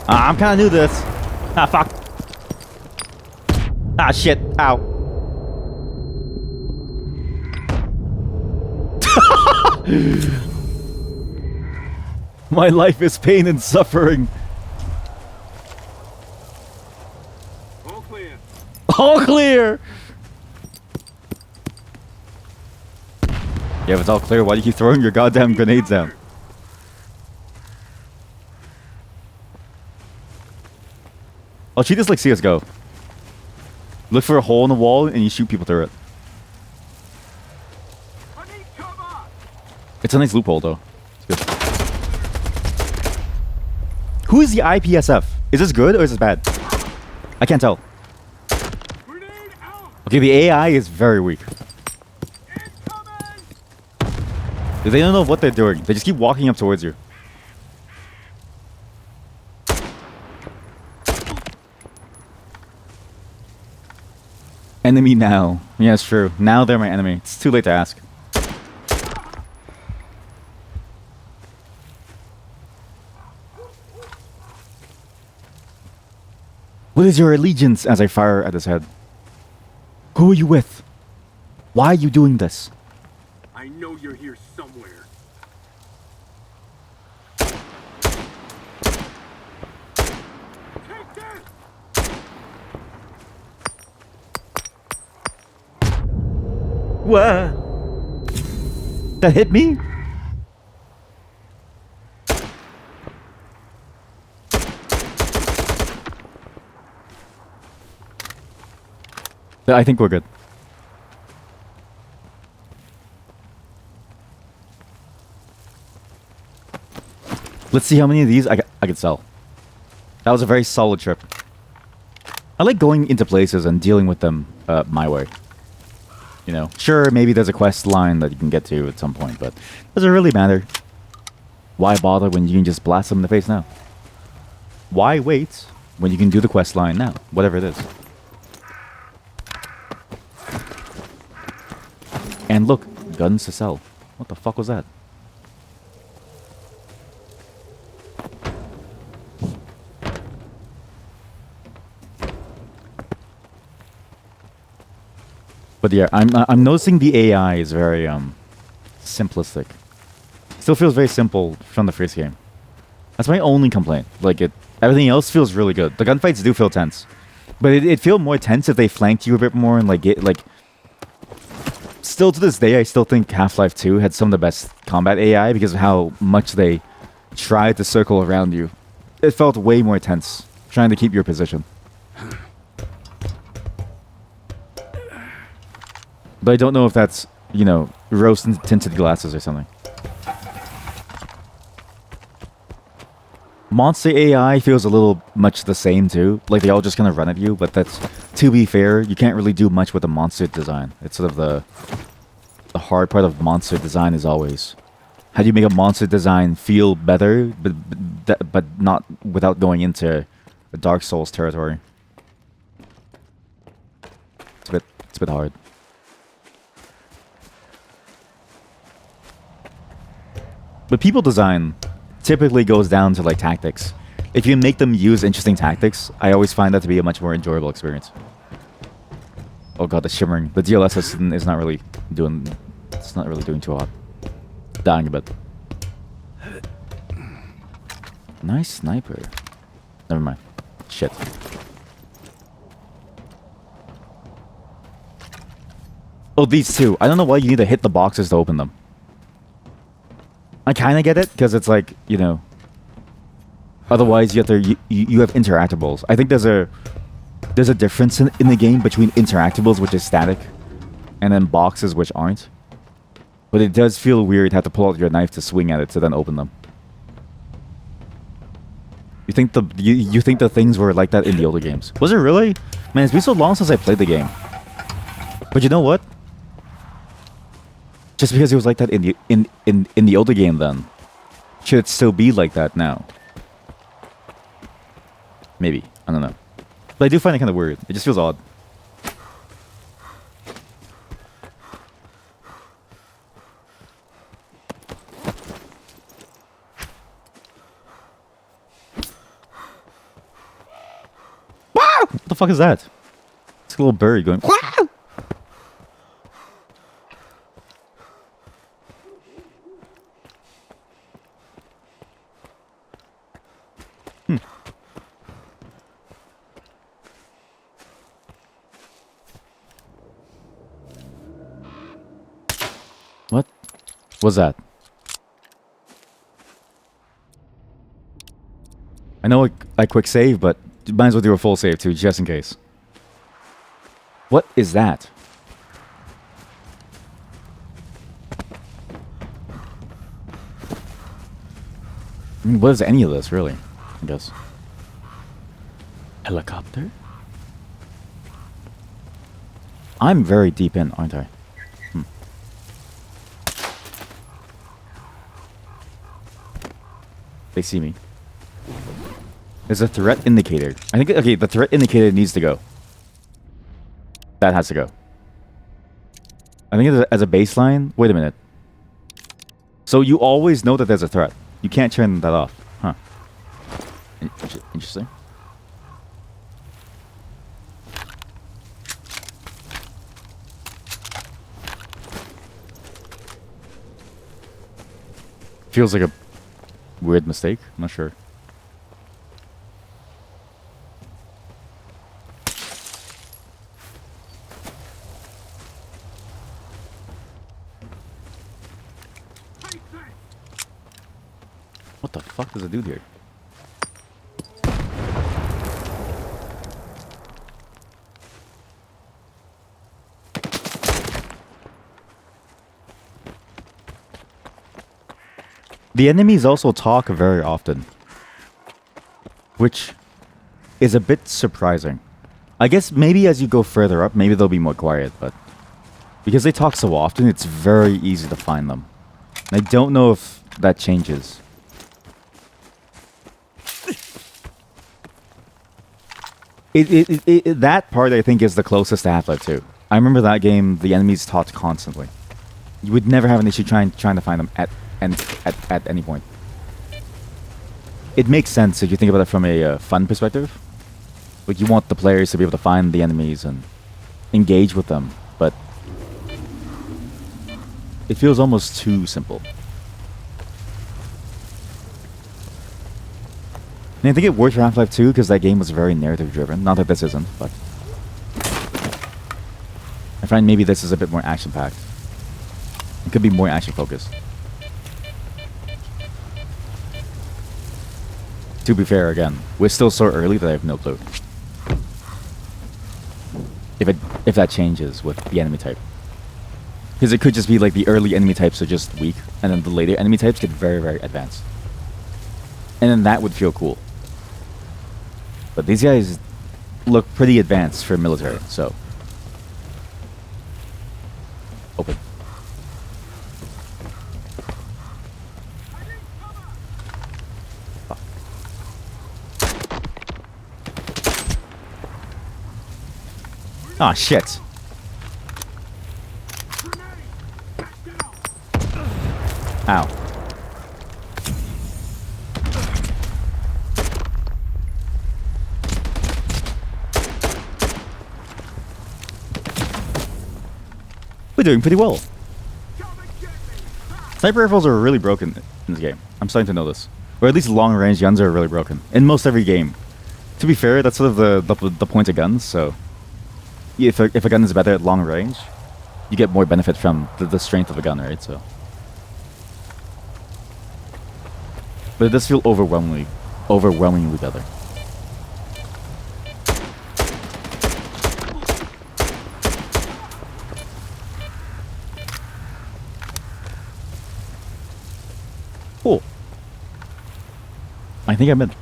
I'm kinda new to this. Ah, fuck. Ah, shit. Ow. My life is pain and suffering. All clear. All clear! Yeah, if it's all clear, why do you keep throwing your goddamn grenades down? Oh, treat this like CSGO. Look for a hole in the wall and you shoot people through it. It's a nice loophole though. It's good. Who is the IPSF? Is this good or is this bad? I can't tell. Okay, the AI is very weak. They don't know what they're doing. They just keep walking up towards you. Enemy now. Yeah, it's true. Now they're my enemy. It's too late to ask. What is your allegiance as I fire at his head? Who are you with? Why are you doing this? I know you're here somewhere. Take this! What? That hit me? I think we're good. Let's see how many of these I could sell. That was a very solid trip. I like going into places and dealing with them my way. You know, sure, maybe there's a quest line that you can get to at some point, but does it really matter? Why bother when you can just blast them in the face now? Why wait when you can do the quest line now? Whatever it is. And look, guns to sell. What the fuck was that? But yeah, I'm noticing the AI is very simplistic. Still feels very simple from the first game. That's my only complaint. Like everything else feels really good. The gunfights do feel tense, but it feel more tense if they flanked you a bit more and like. Still to this day, I still think Half-Life 2 had some of the best combat AI because of how much they tried to circle around you. It felt way more tense, trying to keep your position. But I don't know if that's, you know, rose-tinted glasses or something. Monster AI feels a little much the same too. Like they all just kind of run at you, but that's, to be fair, you can't really do much with the monster design. It's sort of the hard part of monster design is always how do you make a monster design feel better, but not without going into a Dark Souls territory. It's a bit hard. But people design typically goes down to like tactics. If you make them use interesting tactics, I always find that to be a much more enjoyable experience. Oh god, the shimmering. The DLS is not really doing. It's not really doing too hot. Dying a bit. Nice sniper. Never mind. Shit. Oh, these two. I don't know why you need to hit the boxes to open them. I kind of get it, because it's like, you know... Otherwise, you have to... You have interactables. I think there's a difference in the game between interactables, which is static, and then boxes, which aren't. But it does feel weird to have to pull out your knife to swing at it to then open them. You think the things were like that in the older games? Was it really? Man, it's been so long since I played the game. But you know what? Just because it was like that in the older game then, should it still be like that now? Maybe. I don't know. But I do find it kind of weird. It just feels odd. What the fuck is that? It's a little bird going. What was that? I know I quick save, but might as well do a full save too, just in case. What is that? I mean, what is any of this, really? I guess. Helicopter? I'm very deep in, aren't I? They see me. There's a threat indicator. I think, okay, the threat indicator needs to go. That has to go. I think as a baseline... Wait a minute. So you always know that there's a threat. You can't turn that off. Huh. Interesting. Feels like a weird mistake. I'm not sure. fuck does a dude here? The enemies also talk very often, which is a bit surprising. I guess maybe as you go further up, maybe they'll be more quiet, but because they talk so often, it's very easy to find them. And I don't know if that changes. That part, I think, is the closest to Half-Life 2. I remember that game, the enemies talked constantly. You would never have an issue trying to find them at any point. It makes sense if you think about it from a fun perspective. Like, you want the players to be able to find the enemies and engage with them, but it feels almost too simple. And I think it worked for Half-Life 2 because that game was very narrative-driven. Not that this isn't, but I find maybe this is a bit more action-packed. It could be more action-focused. To be fair, again, we're still so early that I have no clue if that changes with the enemy type. Because it could just be like the early enemy types are just weak, and then the later enemy types get very, very advanced. And then that would feel cool. But these guys look pretty advanced for military, so... Open. Ah, shit. Ow. We're doing pretty well. Sniper rifles are really broken in this game. I'm starting to know this. Or at least long-range guns are really broken. In most every game. To be fair, that's sort of the point of guns, so... If a gun is better at long range, you get more benefit from the strength of the gun, right? So... But it does feel overwhelmingly better. Cool. I think I'm in.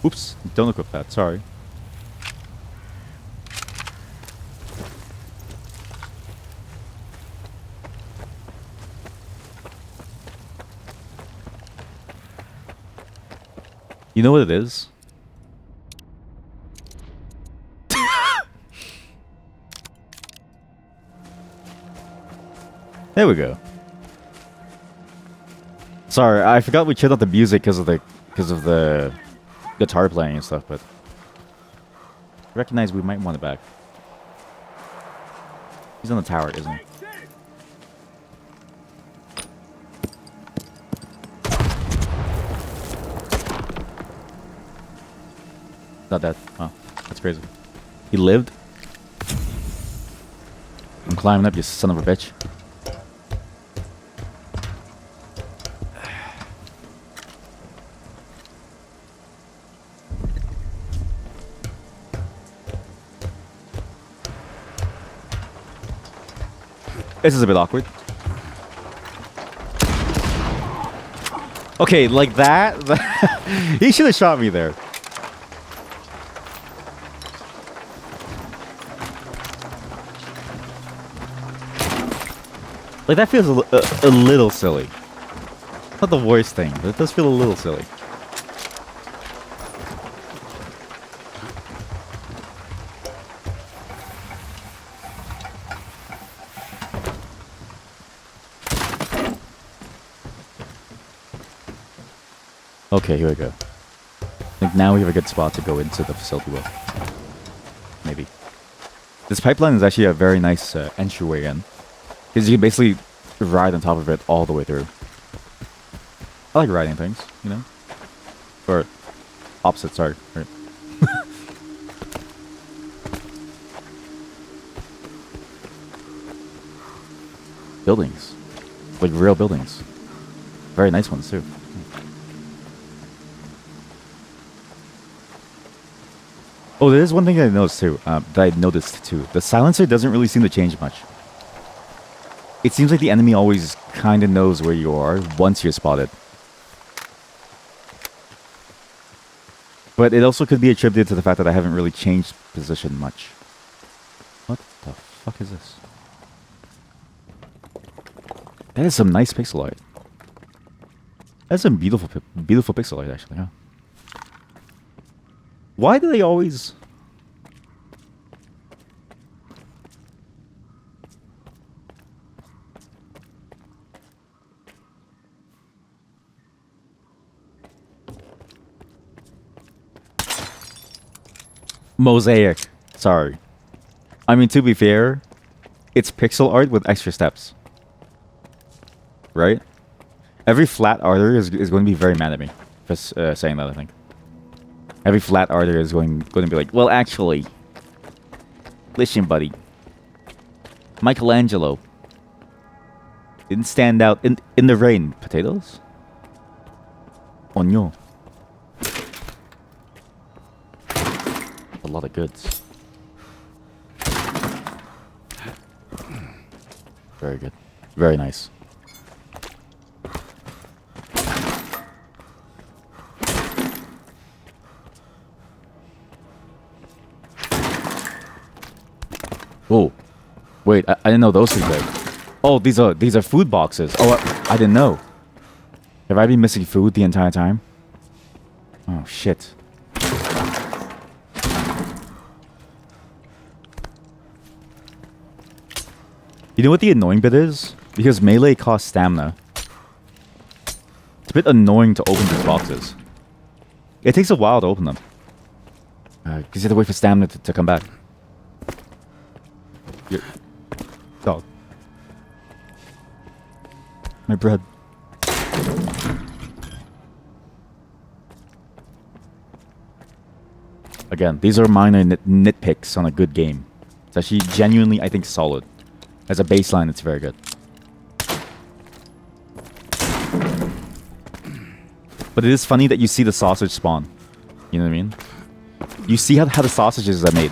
Oops, don't equip that, sorry. You know what it is? There we go. Sorry, I forgot we turned off the music because of the guitar playing and stuff, but I recognize we might want it back. He's on the tower, isn't he? Not dead. Oh, that's crazy. He lived? I'm climbing up, you son of a bitch. This is a bit awkward. Okay, like that? He should have shot me there. Like, that feels a little silly. Not the worst thing, but it does feel a little silly. Okay, here we go. I think now we have a good spot to go into the facility with. Maybe. This pipeline is actually a very nice entryway in. Because you can basically ride on top of it all the way through. I like riding things, you know? Or opposite, sorry. Right. buildings. Like real buildings. Very nice ones too. Oh, there's one thing I noticed too. The silencer doesn't really seem to change much. It seems like the enemy always kind of knows where you are once you're spotted. But it also could be attributed to the fact that I haven't really changed position much. What the fuck is this? That is some nice pixel art. That's some beautiful pixel art, actually, huh? Why do they always... Mosaic. Sorry. I mean, to be fair, it's pixel art with extra steps. Right? Every flat arter is going to be very mad at me for saying that, I think. Every flat arter is going to be like, well, actually, listen, buddy. Michelangelo didn't stand out in the rain. Potatoes? Onyo. A lot of goods. Very good. Very nice. Oh, wait! I didn't know those things. Oh, these are food boxes. Oh, I didn't know. Have I been missing food the entire time? Oh shit! You know what the annoying bit is? Because melee costs stamina. It's a bit annoying to open these boxes. It takes a while to open them. Because you have to wait for stamina to come back. Dog. My bread. Again, these are minor nitpicks on a good game. It's actually genuinely, I think, solid. As a baseline, it's very good. But it is funny that you see the sausage spawn. You know what I mean? You see how the sausages are made.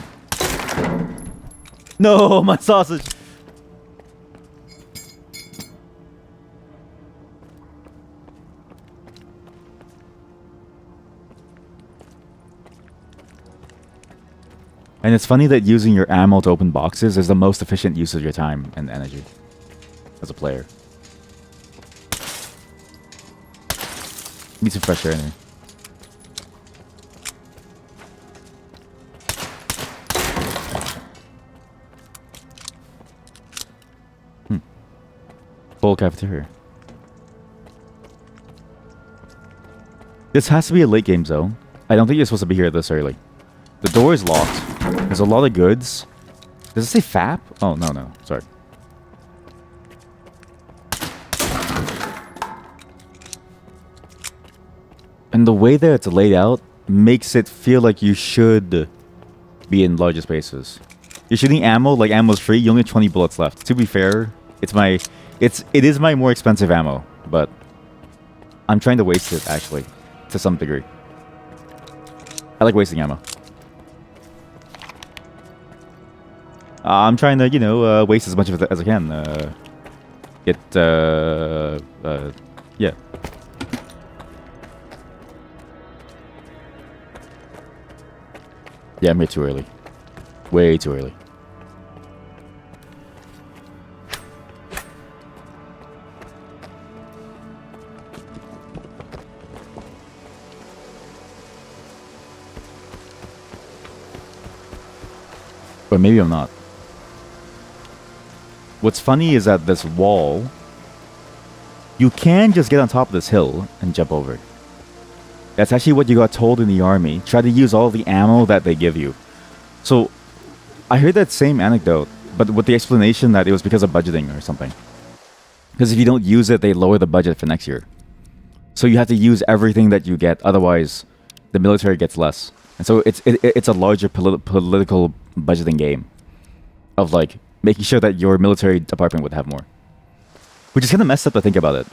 No, my sausage! And it's funny that using your ammo to open boxes is the most efficient use of your time and energy as a player. Need some fresh air in here. Full cafeteria. This has to be a late game zone. I don't think you're supposed to be here this early. The door is locked. There's a lot of goods. Does it say FAP? Oh, no. Sorry. And the way that it's laid out makes it feel like you should be in larger spaces. You're shooting ammo, like ammo's free, you only have 20 bullets left. To be fair, it is my more expensive ammo, but I'm trying to waste it, actually, to some degree. I like wasting ammo. I'm trying to, you know, waste as much of it as I can. Yeah. Yeah, I'm here too early. Way too early. But maybe I'm not. What's funny is that this wall, you can just get on top of this hill and jump over. That's actually what you got told in the army. Try to use all the ammo that they give you. So, I heard that same anecdote, but with the explanation that it was because of budgeting or something. Because if you don't use it, they lower the budget for next year. So you have to use everything that you get, otherwise the military gets less. And so it's a larger political budgeting game of like making sure that your military department would have more. Which is kind of messed up to think about it.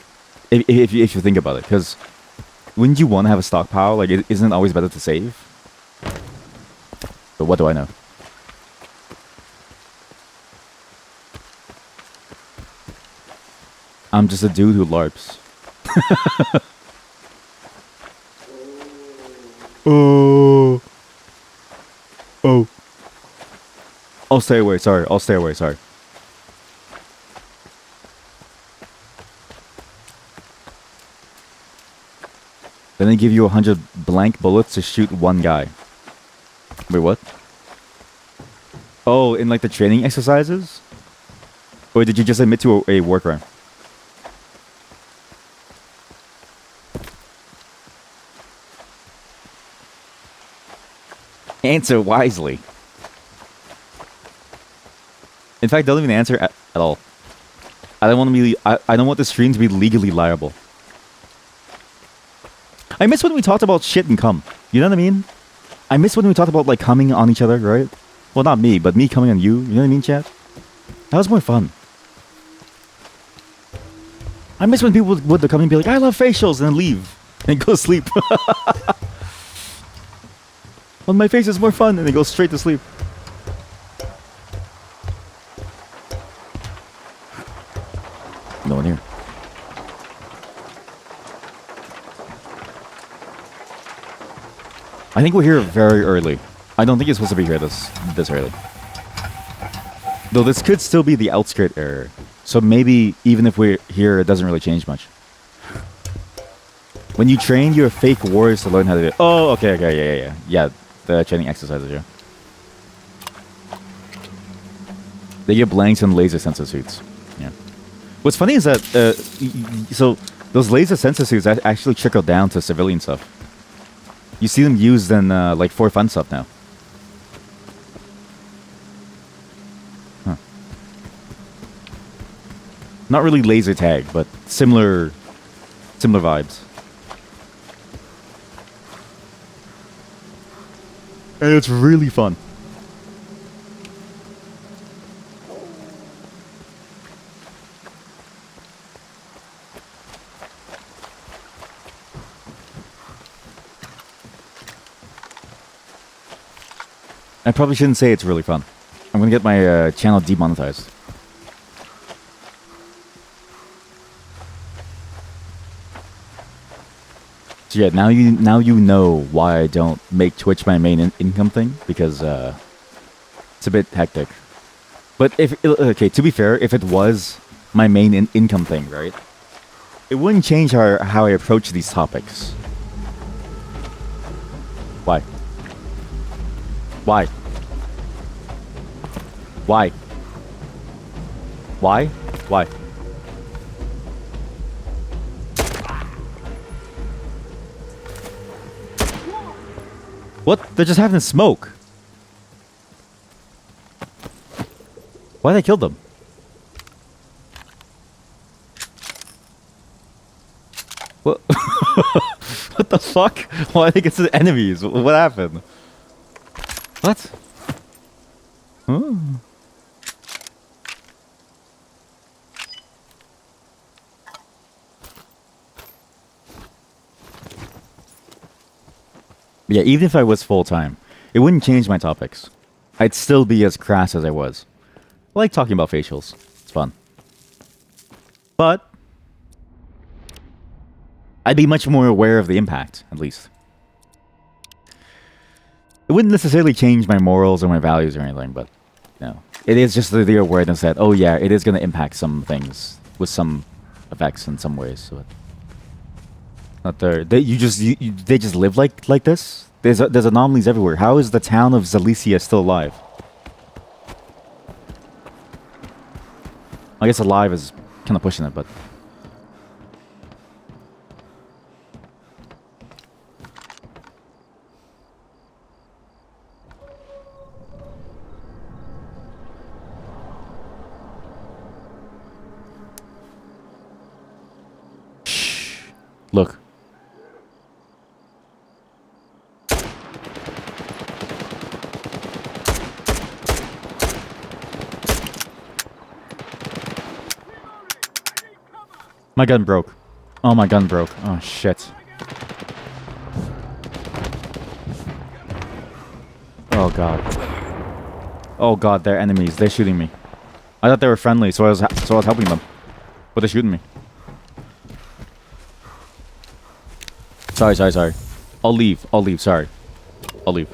If you think about it, because wouldn't you want to have a stockpile? Like, isn't it always better to save? But what do I know? I'm just a dude who LARPs. Oh. Oh. I'll stay away, sorry. I'll stay away, sorry. Then they give you 100 blank bullets to shoot one guy. Wait, what? Oh, in like the training exercises? Or did you just admit to a war crime? Answer wisely. In fact, don't even answer at all. I don't want to be. I don't want the stream to be legally liable. I miss when we talked about shit and cum. You know what I mean? I miss when we talked about like coming on each other, right? Well, not me, but me coming on you. You know what I mean, chat? That was more fun. I miss when people would come and be like, "I love facials," and then leave and go sleep. On my face is more fun, and they go straight to sleep. No one here. I think we're here very early. I don't think it's supposed to be here this early. Though this could still be the outskirt area. So maybe even if we're here, it doesn't really change much. When you train your fake warriors to learn how to do it. Oh, okay, yeah. The training exercises, yeah. They get blanks and laser sensor suits. Yeah. What's funny is that, so those laser sensor suits actually trickle down to civilian stuff. You see them used in, like, for fun stuff now. Huh. Not really laser tag, but similar vibes. And it's really fun. I probably shouldn't say it's really fun. I'm gonna get my channel demonetized. So yeah, now you know why I don't make Twitch my main income thing, because it's a bit hectic. But to be fair, if it was my main income thing, right, it wouldn't change how I approach these topics. Why? Why? Why? Why? Why? What? They're just having smoke. Why did I kill them? What? What the fuck? Why did they get to the enemies? What happened? What? Oh. Yeah, even if I was full-time, it wouldn't change my topics. I'd still be as crass as I was. I like talking about facials. It's fun. But I'd be much more aware of the impact, at least. It wouldn't necessarily change my morals or my values or anything, but you know, it is just the awareness that, oh yeah, it is going to impact some things with some effects in some ways. So not there. They just live like this. There's anomalies everywhere. How is the town of Zalicia still alive? I guess alive is kind of pushing it, but shh. Look. My gun broke. Oh, my gun broke. Oh, shit. Oh, God. Oh, God, they're enemies. They're shooting me. I thought they were friendly, so I was helping them. But they're shooting me. Sorry. I'll leave, sorry. I'll leave.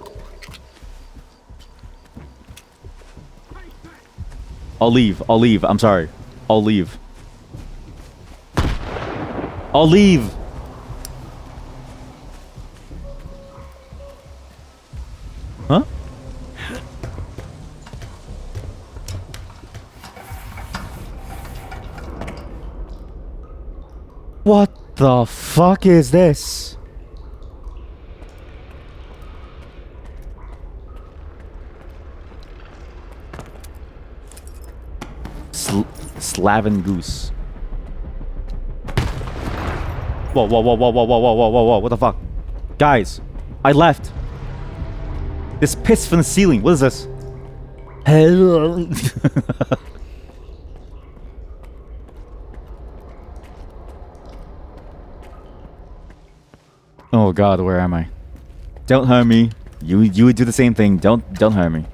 I'll leave, I'm sorry. I'll leave. I'll leave! Huh? What the fuck is this? Slavin goose. Whoa, what the fuck? Guys, I left. This piss from the ceiling. What is this? Hello. Oh God, where am I? Don't harm me. You would do the same thing. Don't harm me.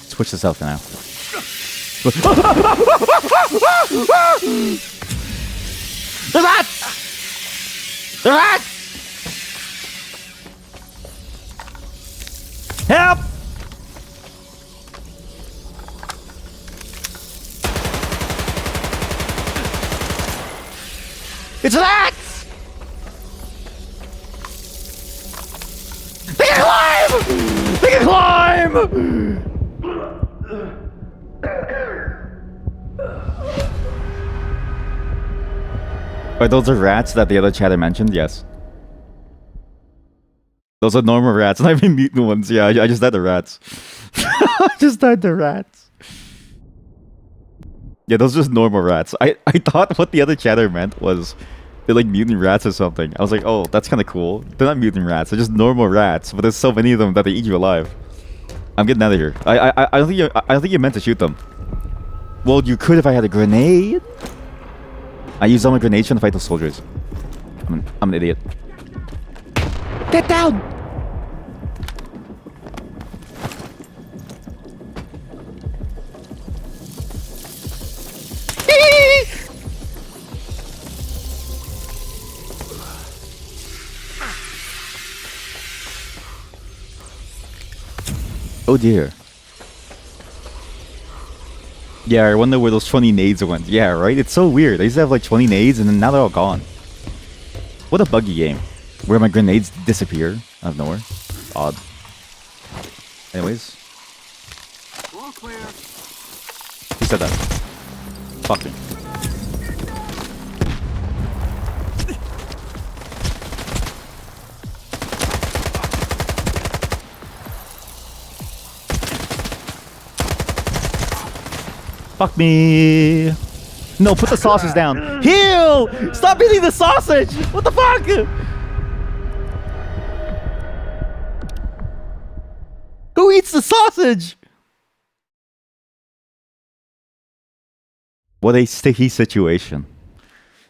Switch this out for now. There's rats! There's rats! Help! It's rats! They can climb! They can climb! Are those the rats that the other chatter mentioned? Yes. Those are normal rats, and I've been mutant ones. Yeah, I just died the rats. I just died the rats. Yeah, those are just normal rats. I thought what the other chatter meant was they're like mutant rats or something. I was like, oh, that's kind of cool. They're not mutant rats. They're just normal rats, but there's so many of them that they eat you alive. I'm getting out of here. I don't think you meant to shoot them. Well, you could if I had a grenade. I used all my grenades trying to fight those soldiers. I'm an idiot. Get down! Oh dear. Yeah, I wonder where those 20 nades went. Yeah, right? It's so weird. I used to have like 20 nades and then now they're all gone. What a buggy game. Where my grenades disappear out of nowhere. Odd. Anyways. All clear. Who said that? Fuck me. Fuck me. No, put the sausage down. Heal! Stop eating the sausage! What the fuck? Who eats the sausage? What a sticky situation.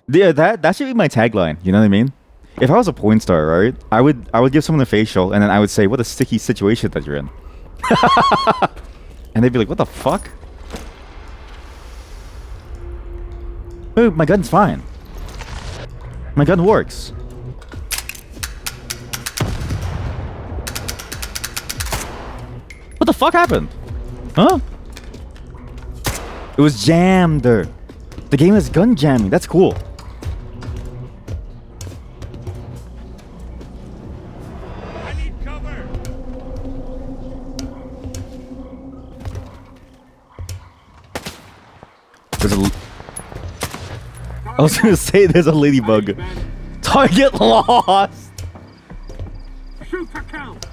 Yeah, that should be my tagline. You know what I mean? If I was a porn star, right? I would give someone a facial and then I would say, "What a sticky situation that you're in." And they'd be like, "What the fuck?" Oh, my gun's fine. My gun works. What the fuck happened? Huh? It was jammed. The game is gun jamming. That's cool. I need cover. There's a... I was gonna say there's a ladybug. Target lost! Shoot for count.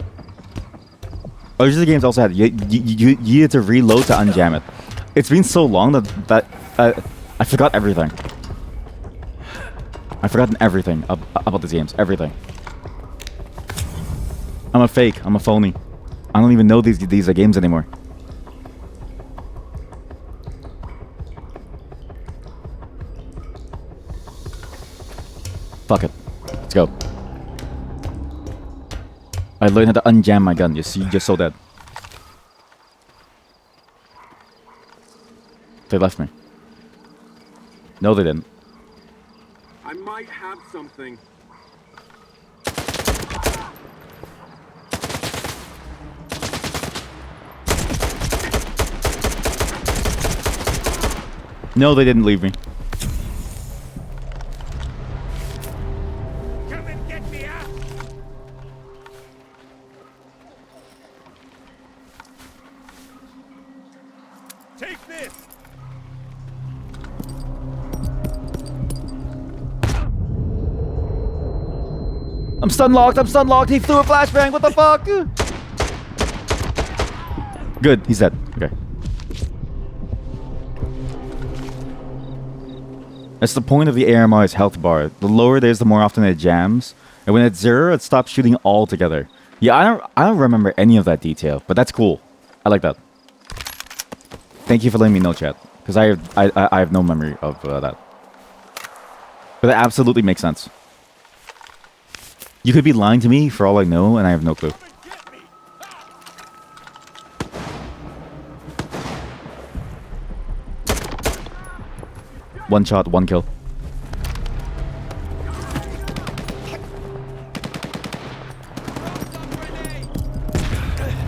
Oh, usually games also had you needed to reload to unjam it. It's been so long that I forgot everything. I've forgotten everything about these games. Everything. I'm a fake. I'm a phony. I don't even know these are games anymore. Fuck it. Let's go. I learned how to unjam my gun. You see, just so that. They left me. No, they didn't. I might have something. No, they didn't leave me. Come and get me out. Take this. I'm stun locked. I'm stun locked. He threw a flashbang. What the fuck? Good. He's dead. Okay. That's the point of the AMR's health bar. The lower it is, the more often it jams. And when it's 0, it stops shooting altogether. Yeah, I don't remember any of that detail, but that's cool. I like that. Thank you for letting me know, chat, because I have no memory of that. But that absolutely makes sense. You could be lying to me for all I know, and I have no clue. One shot, one kill.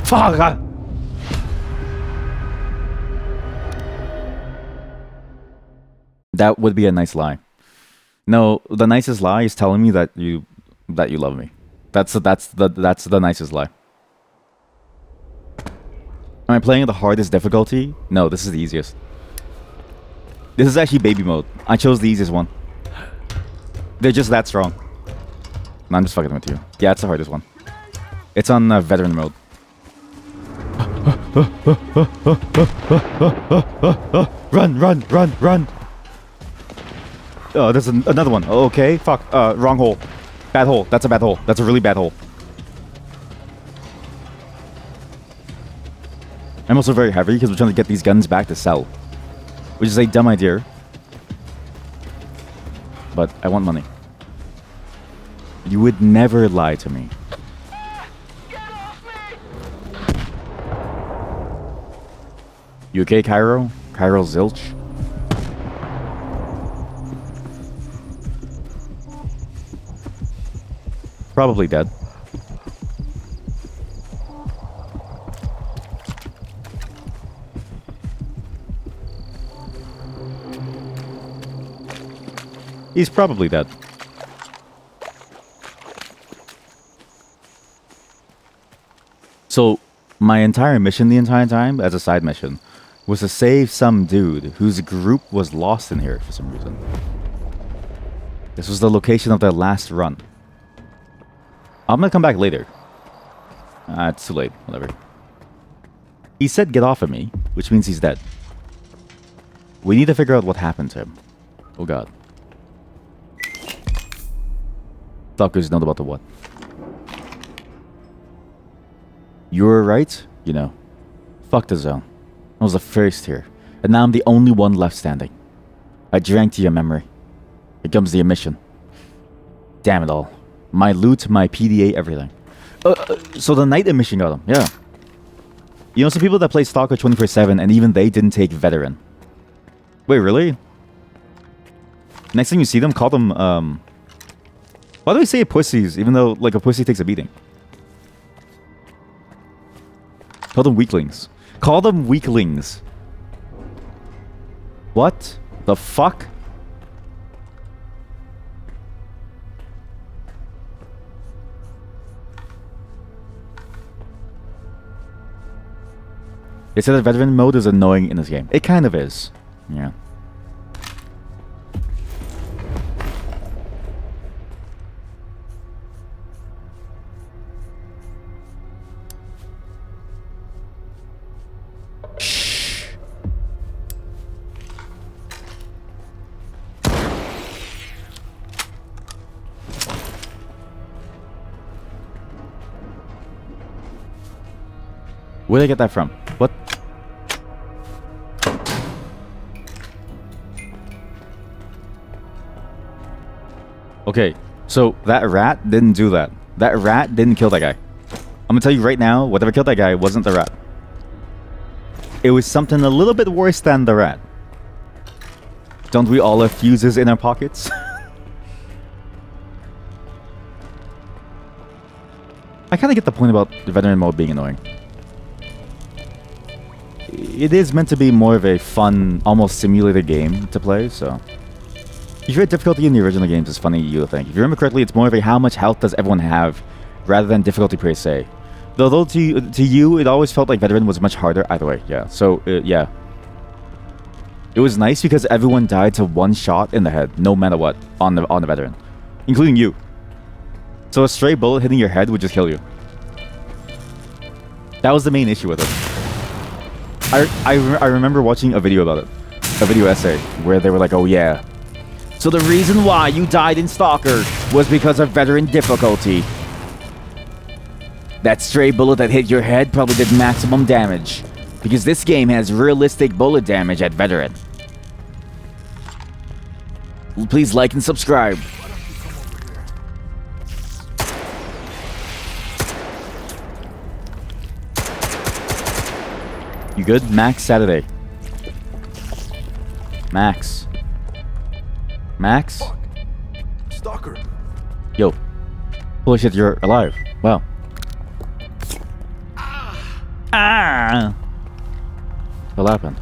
Fuck! That would be a nice lie. No, the nicest lie is telling me that you love me. That's the nicest lie. Am I playing at the hardest difficulty? No, this is the easiest. This is actually baby mode. I chose the easiest one. They're just that strong. No, I'm just fucking with you. Yeah, it's the hardest one. It's on veteran mode. Run, run, run, run! Oh, there's another one. Okay, fuck. Wrong hole. Bad hole. That's a bad hole. That's a really bad hole. I'm also very heavy because we're trying to get these guns back to sell. Which is a dumb idea. But I want money. You would never lie to me. You okay, Cairo? Cairo Zilch? Probably dead. He's probably dead. So, my entire mission the entire time, as a side mission, was to save some dude whose group was lost in here for some reason. This was the location of their last run. I'm gonna come back later. It's too late. Whatever. He said get off of me, which means he's dead. We need to figure out what happened to him. Oh god. Stalker's not about the what. You were right, you know. Fuck the zone. I was the first here, and now I'm the only one left standing. I drank to your memory. Here comes the emission. Damn it all. My loot, my PDA, everything. So the night emission got him, yeah. You know some people that play Stalker 24/7 and even they didn't take veteran. Wait, really? Next time you see them, call them, why do we say pussies even though, like, a pussy takes a beating? Call them weaklings. Call them weaklings. What the fuck? They said that veteran mode is annoying in this game. It kind of is. Yeah. Where'd I get that from? What? Okay, so that rat didn't do that. That rat didn't kill that guy. I'm gonna tell you right now, whatever killed that guy wasn't the rat. It was something a little bit worse than the rat. Don't we all have fuses in our pockets? I kind of get the point about the veteran mode being annoying. It is meant to be more of a fun, almost simulated game to play, so... If your difficulty in the original games is funny, you'll think. If you remember correctly, it's more of a how much health does everyone have, rather than difficulty per se. Though to you, it always felt like veteran was much harder. Either way, yeah. So, yeah. It was nice because everyone died to one shot in the head, no matter what, on the veteran. Including you. So a stray bullet hitting your head would just kill you. That was the main issue with it. I remember watching a video about it. A video essay, where they were like, oh yeah. So the reason why you died in S.T.A.L.K.E.R was because of veteran difficulty. That stray bullet that hit your head probably did maximum damage, because this game has realistic bullet damage at veteran. Please like and subscribe. You good? Max Saturday. Max. Max? Fuck. Stalker. Yo. Holy shit, you're alive. Wow. Ah! What happened?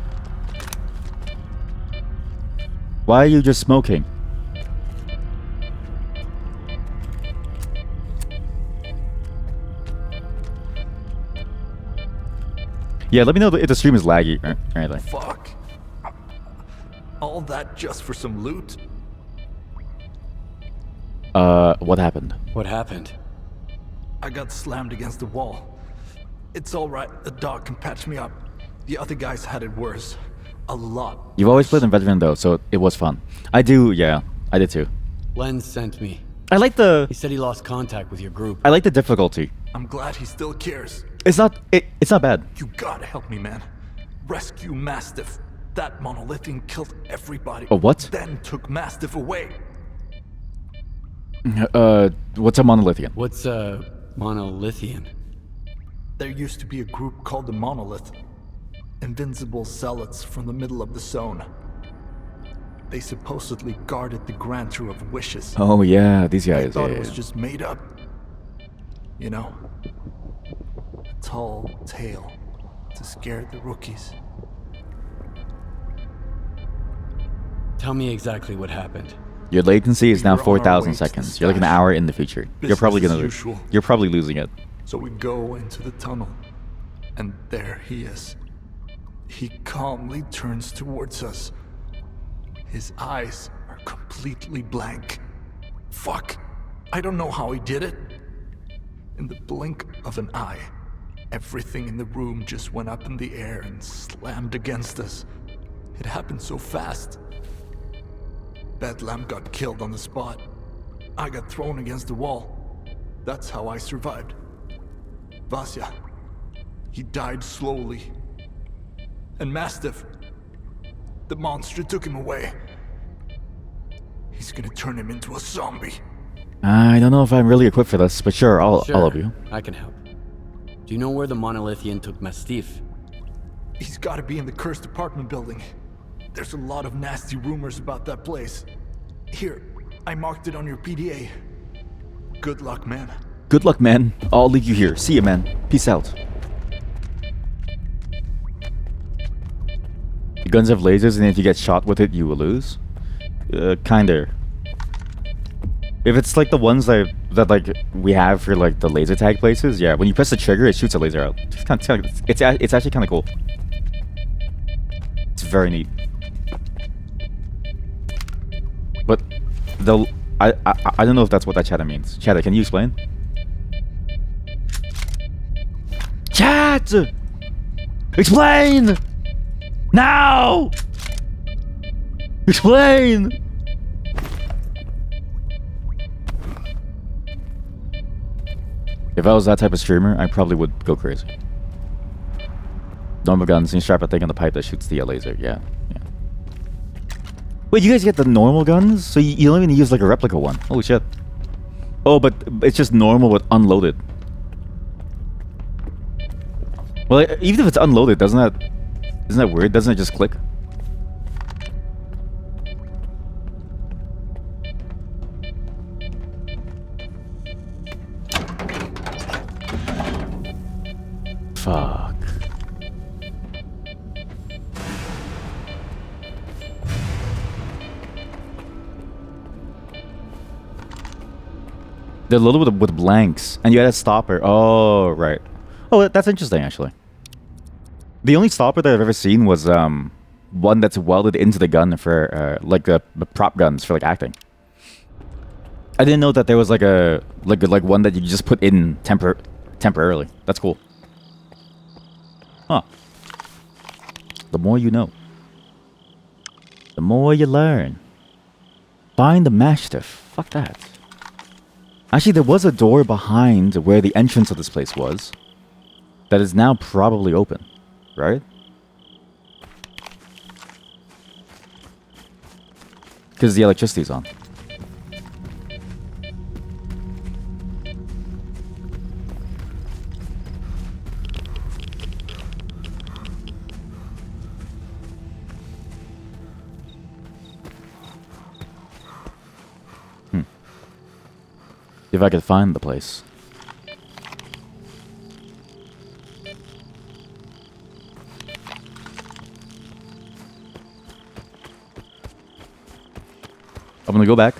Why are you just smoking? Yeah, let me know if the stream is laggy or anything. Fuck. All that just for some loot? What happened? What happened? I got slammed against the wall. It's alright, the dog can patch me up. The other guys had it worse. A lot. You've always played in veteran though, so it was fun. I do, yeah. I did too. Len sent me. I like the... He said he lost contact with your group. I like the difficulty. I'm glad he still cares. It's not bad. You gotta help me, man. Rescue Mastiff. That monolithian killed everybody. A what? Then took Mastiff away. What's a monolithian? What's a monolithian? There used to be a group called the Monolith. Invincible zealots from the middle of the zone. They supposedly guarded the grantor of wishes. Oh yeah, these guys. I thought yeah, it was just made up. You know? A tall tale to scare the rookies. Tell me exactly what happened. Your latency is now We were on our 4,000 way to the seconds. You're like an stash. hour in the future. You're Business probably as gonna usual. You're probably losing it. So we go into the tunnel, and there he is. He calmly turns towards us. His eyes are completely blank. Fuck! I don't know how he did it. In the blink of an eye, everything in the room just went up in the air and slammed against us. It happened so fast. Bedlam got killed on the spot. I got thrown against the wall. That's how I survived. Vasya, he died slowly. And Mastiff, the monster took him away. He's gonna turn him into a zombie. I don't know if I'm really equipped for this, but sure, I'll help you. I can help. Do you know where the monolithian took Mastiff? He's gotta be in the cursed apartment building. There's a lot of nasty rumors about that place. Here, I marked it on your PDA. Good luck, man. Good luck, man. I'll leave you here. See you, man. Peace out. The guns have lasers, and if you get shot with it, you will lose. Kinda. If it's like the ones that like we have for like the laser tag places, yeah. When you press the trigger, it shoots a laser out. It's actually kind of cool. It's very neat. But I don't know if that's what that chatter means. Chatter, can you explain? Chat! Explain! Now! Explain! If I was that type of streamer, I probably would go crazy. Normal guns, and you strap a thing on the pipe that shoots the laser. Yeah. Wait, you guys get the normal guns? So you don't even use like a replica one? Holy shit. Oh, but it's just normal but unloaded. Well, even if it's unloaded, isn't that weird? Doesn't it just click? Fuck. They're loaded with blanks, and you had a stopper. Oh, right. Oh, that's interesting, actually. The only stopper that I've ever seen was one that's welded into the gun for like the prop guns for like acting. I didn't know that there was like a like one that you just put in temporarily. That's cool. Huh. The more you know. The more you learn. Find the mastiff. Fuck that. Actually, there was a door behind where the entrance of this place was that is now probably open, right? Because the electricity's on. If I could find the place. I'm gonna go back,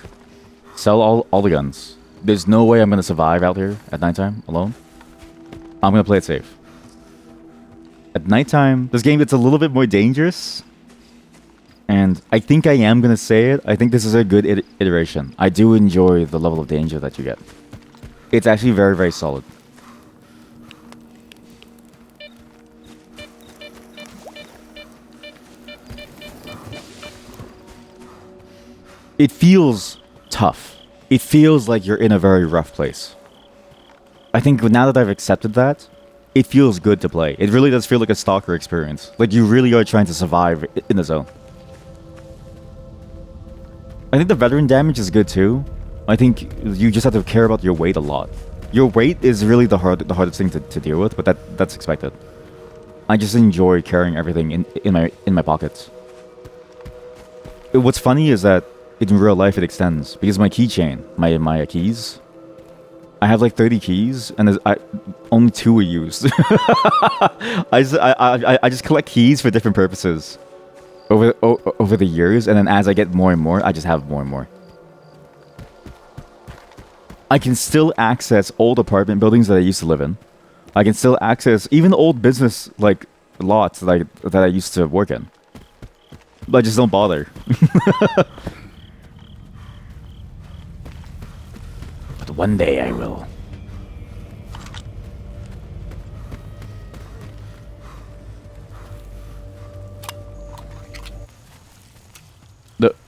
sell all the guns. There's no way I'm gonna survive out here at nighttime alone. I'm gonna play it safe. At nighttime, this game gets a little bit more dangerous. And I think I am going to say it. I think this is a good iteration. I do enjoy the level of danger that you get. It's actually very, very solid. It feels tough. It feels like you're in a very rough place. I think now that I've accepted that, it feels good to play. It really does feel like a stalker experience. Like you really are trying to survive in the zone. I think the veteran damage is good too. I think you just have to care about your weight a lot. Your weight is really the hardest thing to deal with, but that's expected. I just enjoy carrying everything in my pockets. What's funny is that in real life it extends because my keychain, my keys, I have like 30 keys and only 2 are used. I just collect keys for different purposes over the years, and then as I get more and more, I just have more and more. I can still access old apartment buildings that I used to live in. I can still access even old business like lots that I used to work in. But I just don't bother. But one day I will.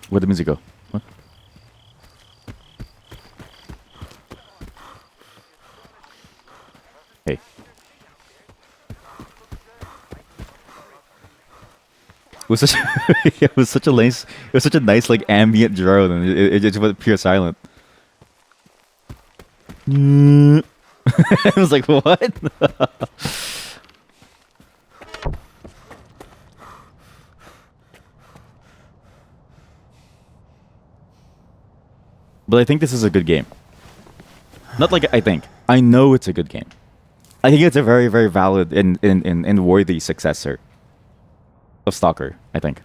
Where'd the music go? What? Hey. It was such it was such a nice like ambient drone, and it just went pure silent. I was like, what? But I think this is a good game. Not like I think. I know it's a good game. I think it's a very, very valid and worthy successor of S.T.A.L.K.E.R, I think.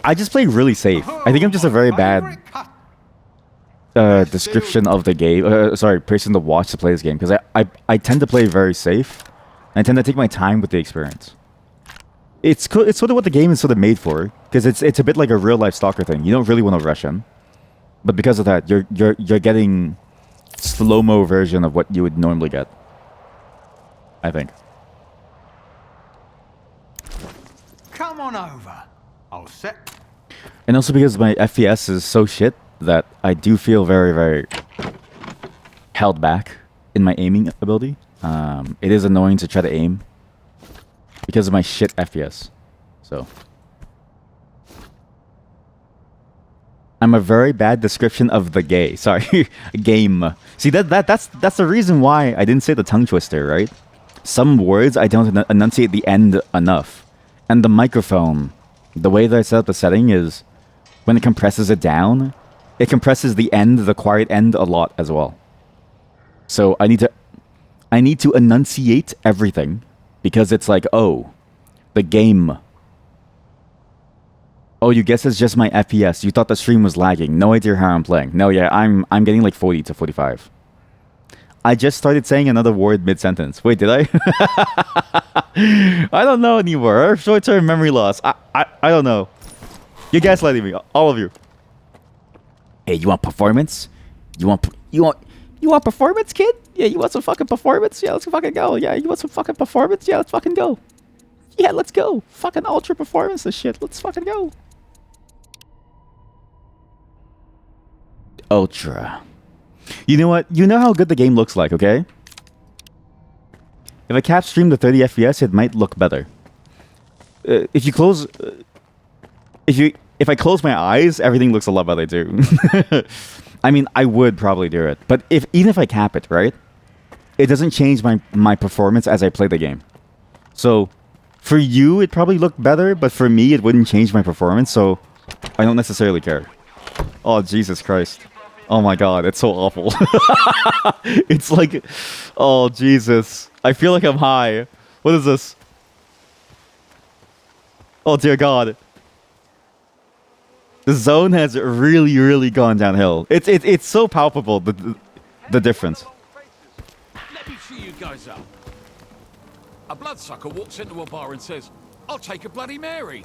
I just play really safe. I think I'm just a very bad description of the game. Sorry, person to watch to play this game. Because I tend to play very safe. I tend to take my time with the experience. It's cool. It's sort of what the game is sort of made for, because it's a bit like a real life stalker thing. You don't really want to rush in, but because of that, you're getting slow-mo version of what you would normally get. I think. Come on over. I'll set. And also because my FPS is so shit that I do feel very, very held back in my aiming ability. It is annoying to try to aim because of my shit FPS. So I'm a very bad description of the gay. Sorry, game. See that's the reason why I didn't say the tongue twister, right? Some words I don't enunciate the end enough, and the microphone, the way that I set up the setting is when it compresses it down, it compresses the end, the quiet end, a lot as well. So I need to enunciate everything because it's like, oh, the game. Oh, you guess it's just my FPS. You thought the stream was lagging. No idea how I'm playing. No, yeah, I'm getting like 40 to 45. I just started saying another word mid-sentence. Wait, did I? I don't know anymore. Short-term memory loss. I don't know. You're gaslighting me, all of you. Hey, you want performance? You want performance, kid? Yeah, you want some fucking performance? Yeah, let's fucking go. Yeah, you want some fucking performance? Yeah, let's fucking go. Yeah, let's go. Fucking ultra performance and shit. Let's fucking go. Ultra. You know what? You know how good the game looks like, okay? If I cap stream to 30 FPS, it might look better. If you close... If I close my eyes, everything looks a lot better too. I mean, I would probably do it. But even if I cap it, right? It doesn't change my performance as I play the game. So, for you, it probably looked better, but for me, it wouldn't change my performance, so I don't necessarily care. Oh, Jesus Christ. Oh my god, it's so awful. It's like... Oh, Jesus. I feel like I'm high. What is this? Oh, dear God. The zone has really, really gone downhill. It's so palpable, the difference. Let me cheer you guys up. A bloodsucker walks into a bar and says, "I'll take a Bloody Mary."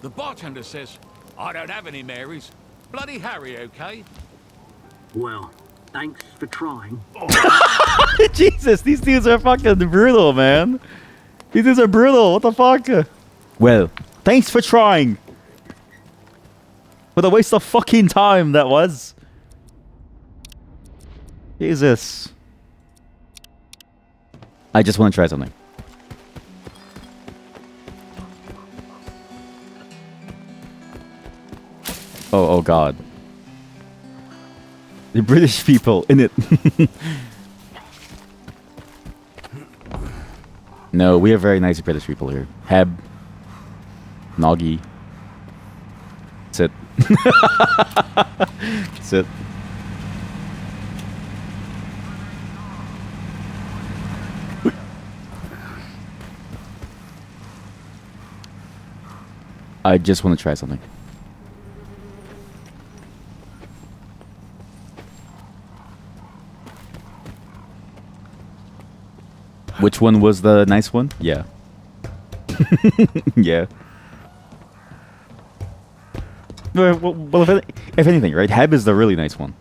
The bartender says, "I don't have any Marys. Bloody Harry, okay?" Well, thanks for trying. Jesus, these dudes are fucking brutal, man. These dudes are brutal. What the fuck? Well, thanks for trying. What a waste of fucking time that was. Jesus. I just want to try something. Oh God. The British people in it. No, we have very nice British people here. Heb. Noggy. That's it. That's it. I just want to try something. Which one was the nice one? Yeah. Yeah. Well, if anything, right? Heb is the really nice one.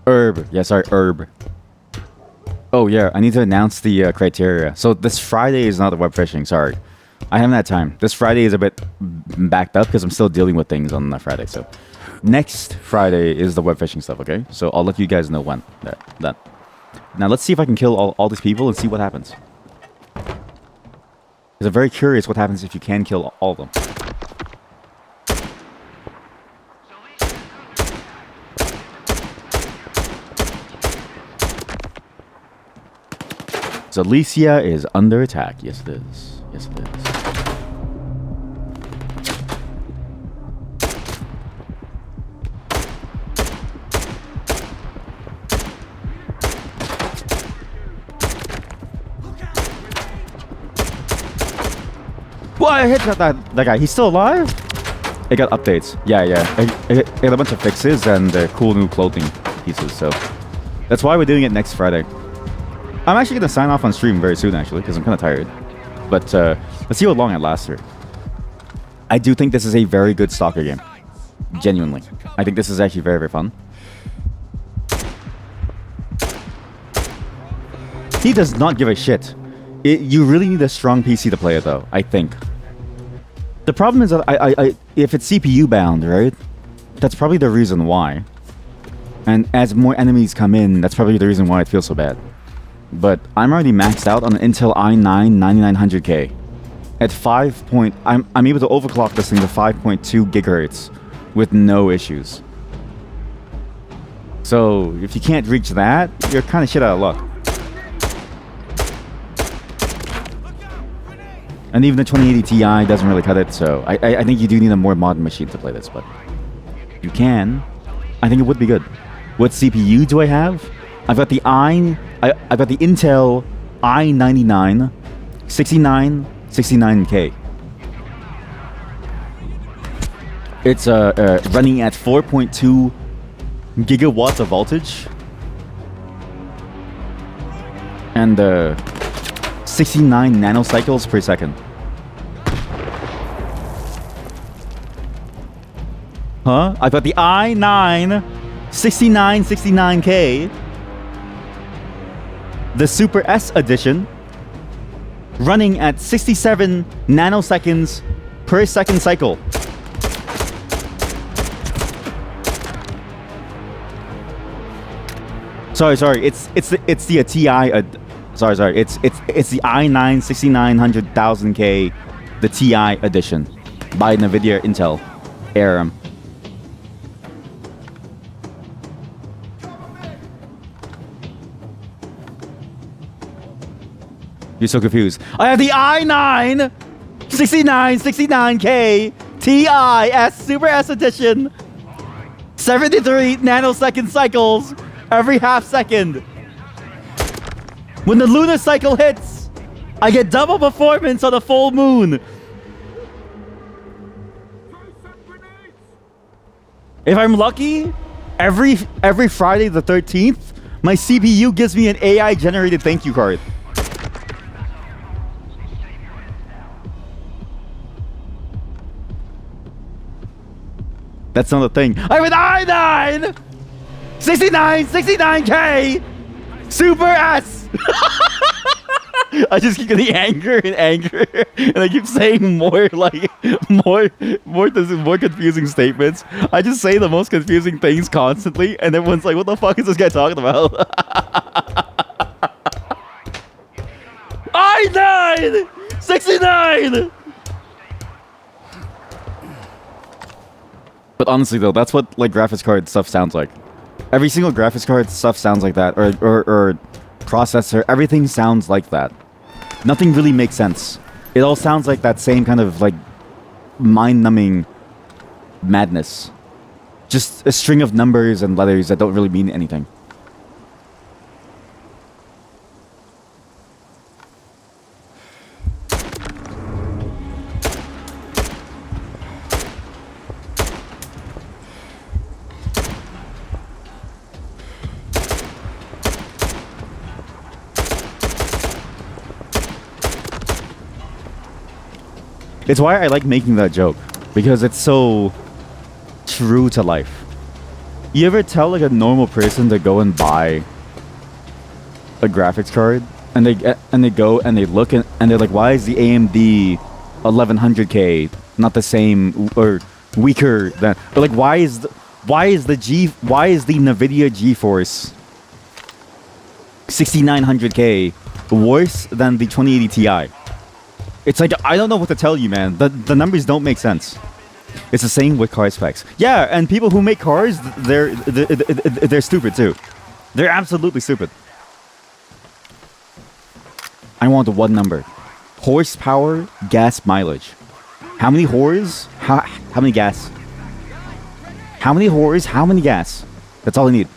Herb. Yeah, sorry, herb. Oh, yeah, I need to announce the criteria. So this Friday is not the web fishing, sorry. I haven't had time. This Friday is a bit backed up because I'm still dealing with things on that Friday, so... Next Friday is the web fishing stuff, okay? So I'll let you guys know when. That. Now let's see if I can kill all these people and see what happens. Because I'm very curious what happens if you can kill all of them. So Alicia is under attack. Yes, it is. Yes, it is. What? I hit that guy. He's still alive? It got updates. Yeah. It got a bunch of fixes and cool new clothing pieces. So that's why we're doing it next Friday. I'm actually going to sign off on stream very soon, actually, because I'm kind of tired. But let's see how long it lasts here. I do think this is a very good stalker game. Genuinely. I think this is actually very, very fun. He does not give a shit. You really need a strong PC to play it, though, I think. The problem is that if it's CPU bound, right? That's probably the reason why. And as more enemies come in, that's probably the reason why it feels so bad. But I'm already maxed out on an Intel i9 9900K. At 5 point, I'm able to overclock this thing to 5.2 gigahertz with no issues. So if you can't reach that, you're kind of shit out of luck. And even the 2080 Ti doesn't really cut it, so I think you do need a more modern machine to play this, but you can. I think it would be good. What CPU do I have? I've got the I've got the Intel i99 69K. It's running at 4.2 gigawatts of voltage and 69 nanocycles per second. Huh? I've got the i9 69K, the Super S edition, running at 67 nanoseconds per second cycle. Sorry. It's the TI. Sorry. It's the i9 6900,000K, the TI edition, by NVIDIA Intel ARM. You're so confused. I have the i9 69K TI Super S edition, 73 nanosecond cycles every half second. When the lunar cycle hits, I get double performance on a full moon. If I'm lucky, every Friday the 13th, my CPU gives me an AI generated thank you card. That's not a thing. I have an i9 69K Super S. I just keep getting anger, and I keep saying more confusing statements. I just say the most confusing things constantly, and everyone's like, "What the fuck is this guy talking about?" i9 69. But honestly though, that's what like graphics card stuff sounds like. Every single graphics card stuff sounds like that, or processor, everything sounds like that. Nothing really makes sense. It all sounds like that same kind of like mind-numbing madness. Just a string of numbers and letters that don't really mean anything. It's why I like making that joke, because it's so true to life. You ever tell like a normal person to go and buy a graphics card, and they go and they look and they're like, why is the AMD 1100K not the same or weaker than? Or like, why is the NVIDIA GeForce 6900K worse than the 2080 Ti? It's like, I don't know what to tell you, man. The numbers don't make sense. It's the same with car specs. Yeah, and people who make cars, they're stupid too. They're absolutely stupid. I want one number. Horsepower, gas mileage. How many horse? How many gas? How many horse? How many gas? That's all I need.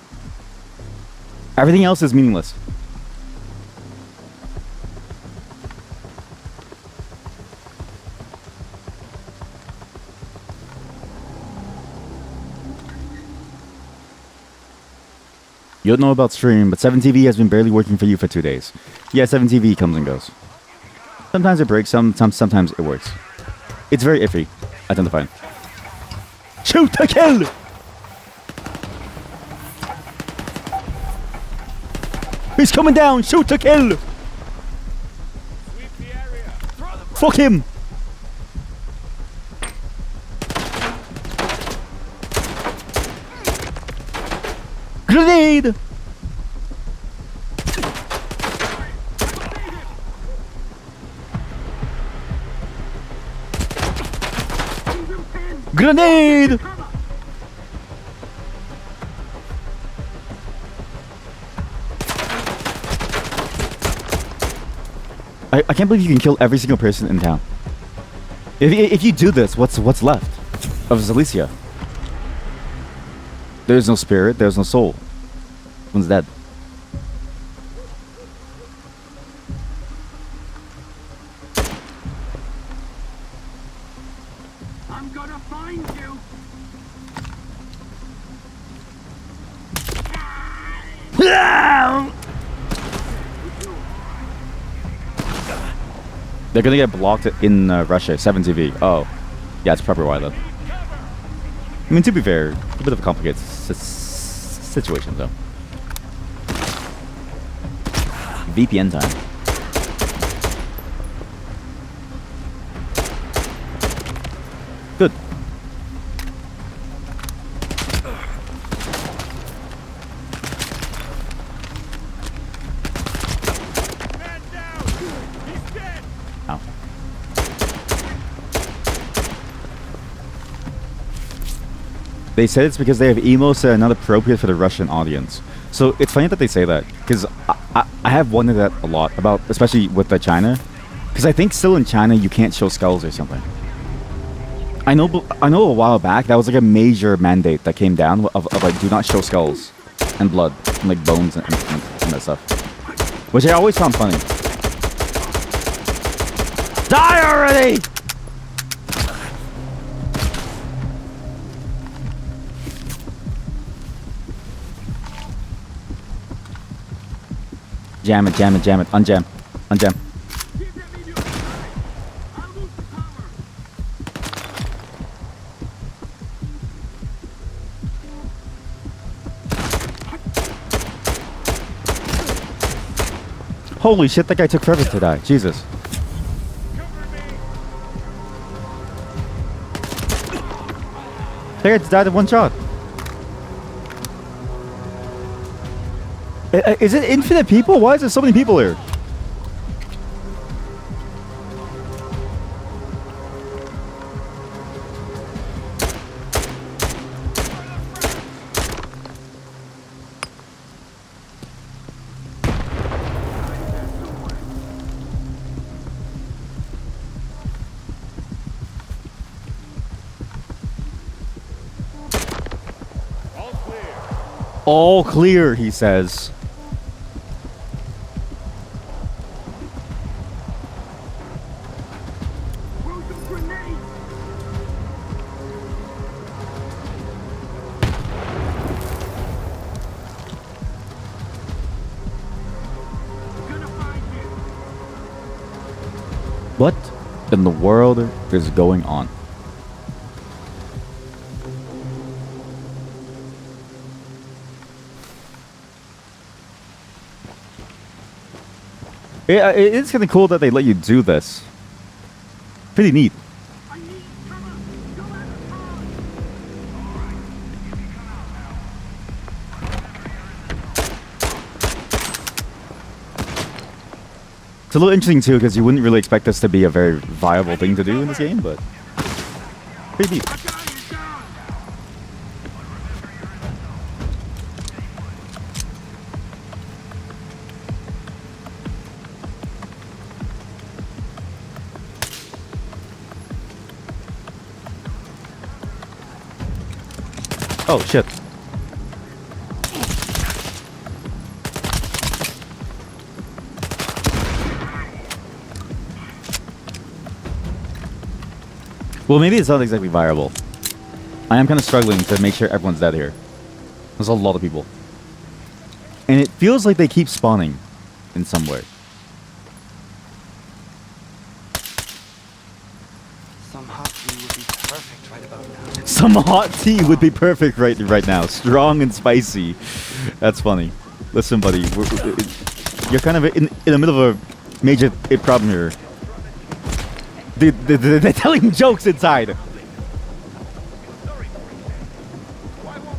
Everything else is meaningless. You don't know about stream, but 7TV has been barely working for you for 2 days. Yeah, 7TV comes and goes. Sometimes it breaks, sometimes it works. It's very iffy. Identifying. Shoot to kill! He's coming down! Shoot to kill! Fuck him! Grenade! Grenade! I can't believe you can kill every single person in town. If you do this, what's left of Zalicia? There's no spirit, there's no soul. One's dead. I'm gonna find you. They're gonna get blocked in Russia, 7TV. Oh, yeah, that's probably why though. I mean, to be fair, a bit of a complicated situation though. VPN time. Good. Ow. They said it's because they have emos that are not appropriate for the Russian audience. So it's funny that they say that, because I have wondered that a lot about, especially with the China, because I think still in China you can't show skulls or something. I know a while back that was like a major mandate that came down of like do not show skulls and blood and like bones and that stuff, which I always found funny. Die already! Jam it, jam it, jam it. Unjam. Unjam. Holy shit, that guy took forever to die. Jesus. That guy just died in one shot. Is it infinite people? Why is there so many people here? All clear, he says. What in the world is going on? It's kind of cool that they let you do this. Pretty neat. It's a little interesting too, because you wouldn't really expect this to be a very viable thing to do in this game, but pretty neat. Oh shit. Well, maybe it's not exactly viable. I am kind of struggling to make sure everyone's dead here. There's a lot of people. And it feels like they keep spawning in some way. Some hot tea would be perfect right about now. Some hot tea would be perfect right now. Strong and spicy. That's funny. Listen, buddy. You're kind of in the middle of a major problem here. They're telling jokes inside.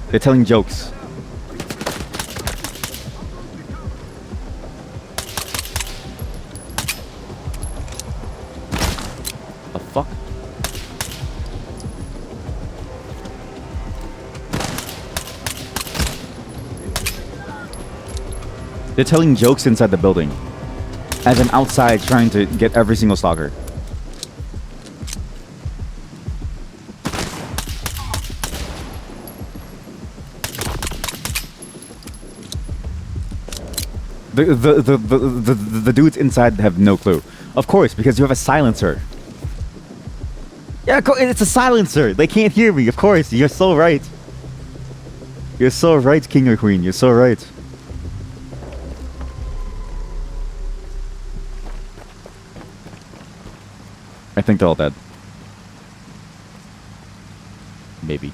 They're telling jokes. They're telling jokes inside the building. As an outside trying to get every single stalker. The dudes inside have no clue. Of course, because you have a silencer. Yeah, it's a silencer. They can't hear me. Of course, you're so right. You're so right, King or Queen. You're so right. I think they're all dead. Maybe.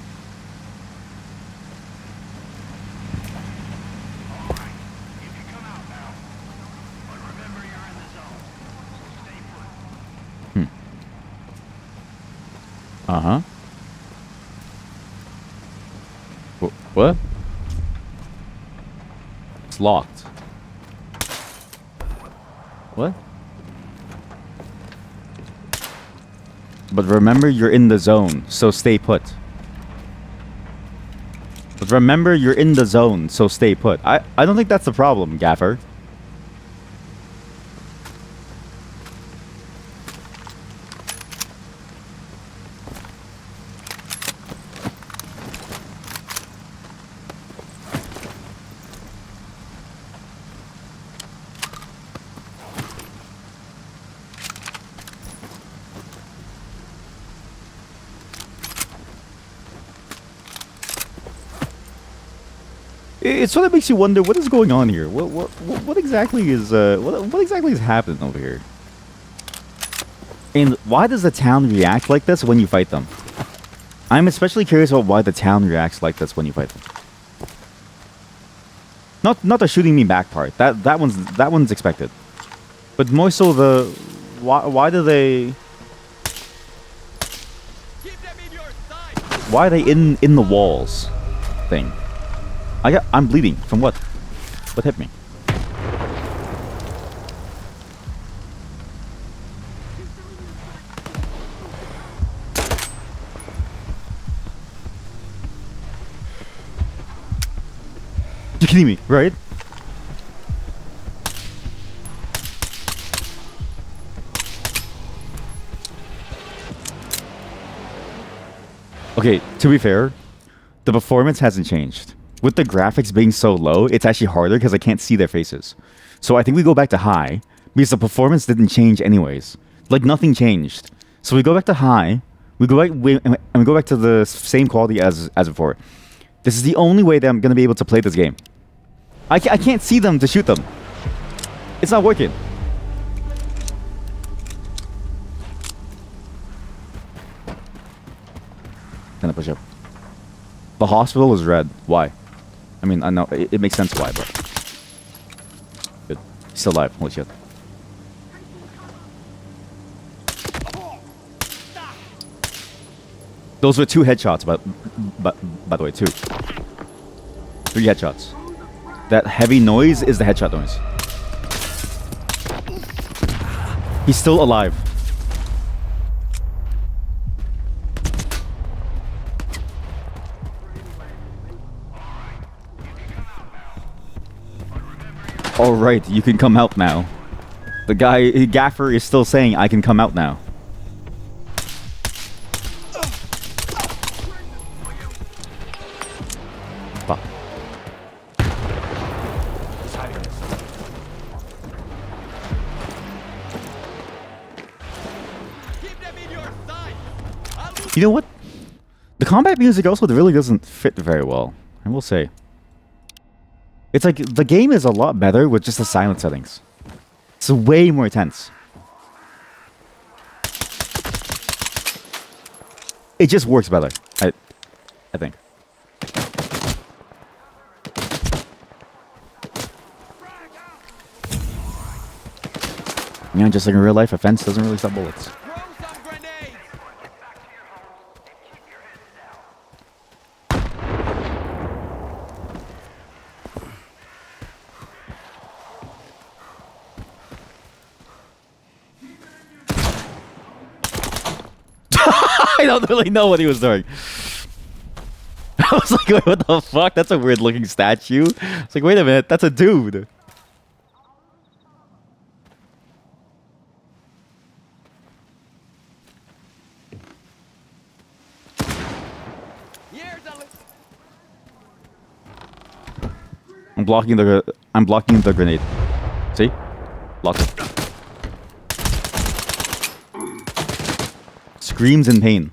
Uh-huh. What? It's locked. What? But remember, you're in the zone, so stay put. But remember, you're in the zone, so stay put. I don't think that's the problem, Gaffer. It sort of makes you wonder what is going on here. What exactly is what exactly is happening over here? And why does the town react like this when you fight them? I'm especially curious about why the town reacts like this when you fight them. Not the shooting me back part. That one's expected. But more so the why do they? Why are they in the walls thing? I'm bleeding. From what? What hit me? You're kidding me, right? Okay, to be fair, the performance hasn't changed. With the graphics being so low, it's actually harder because I can't see their faces. So I think we go back to high because the performance didn't change anyways. Like nothing changed. So we go back to high. We go back and we go back to the same quality as before. This is the only way that I'm gonna be able to play this game. I can't see them to shoot them. It's not working. Can I push up? The hospital is red. Why? I mean, I know it makes sense why, but good. He's still alive. Holy shit. Those were 2 headshots, but by the way, 2. 3 headshots. That heavy noise is the headshot noise. He's still alive. All right, you can come out now. The guy, Gaffer, is still saying, I can come out now. Fuck. You know what? The combat music also really doesn't fit very well, I will say. It's like, the game is a lot better with just the silent settings. It's way more tense. It just works better, I think. Yeah, just like in real life, a fence doesn't really stop bullets. I don't really know what he was doing. I was like, wait, what the fuck? That's a weird looking statue. It's like, wait a minute, that's a dude. I'm blocking the grenade. See? Locked it. Screams in pain.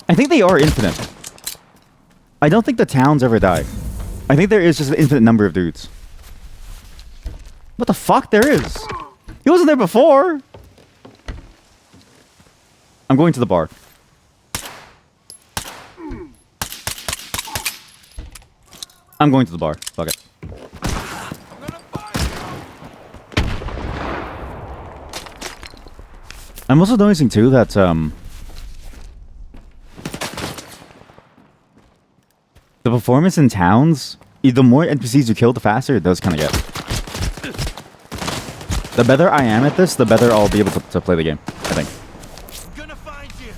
I think they are infinite. I don't think the towns ever die. I think there is just an infinite number of dudes. What the fuck? There is. He wasn't there before. I'm going to the bar. I'm going to the bar. Fuck it. I'm also noticing too that the performance in towns, the more NPCs you kill, the faster it does kind of get. The better I am at this, the better I'll be able to play the game, I think. Gonna find you.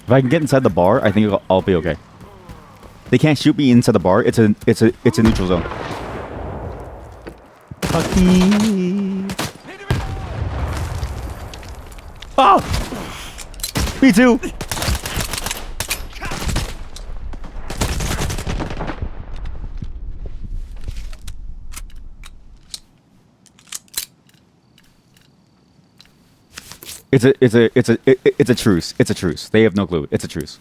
If I can get inside the bar, I think I'll be okay. They can't shoot me inside the bar. It's a neutral zone. Fuck me. Oh! Me too. It's a truce. It's a truce. They have no clue. It's a truce.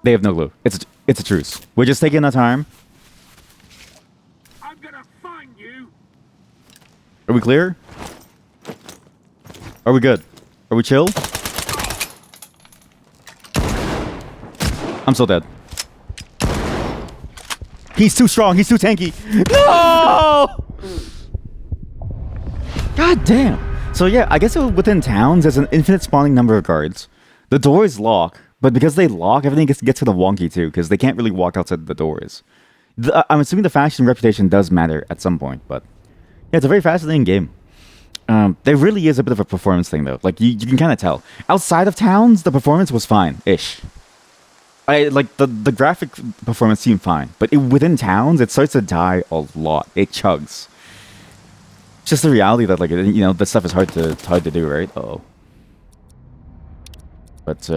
They have no clue. It's a truce. We're just taking our time. I'm gonna find you. Are we clear? Are we good? Are we chill? I'm so dead. He's too strong. He's too tanky. No! God damn. So yeah, I guess within towns, there's an infinite spawning number of guards. The doors lock, but because they lock, everything gets kind of wonky too, because they can't really walk outside the doors. I'm assuming the faction reputation does matter at some point, but yeah, it's a very fascinating game. There really is a bit of a performance thing though. Like you can kind of tell. Outside of towns, the performance was fine-ish. The graphic performance seemed fine, but within towns, it starts to die a lot. It chugs. It's just the reality that this stuff is hard to do, right? Uh-oh. But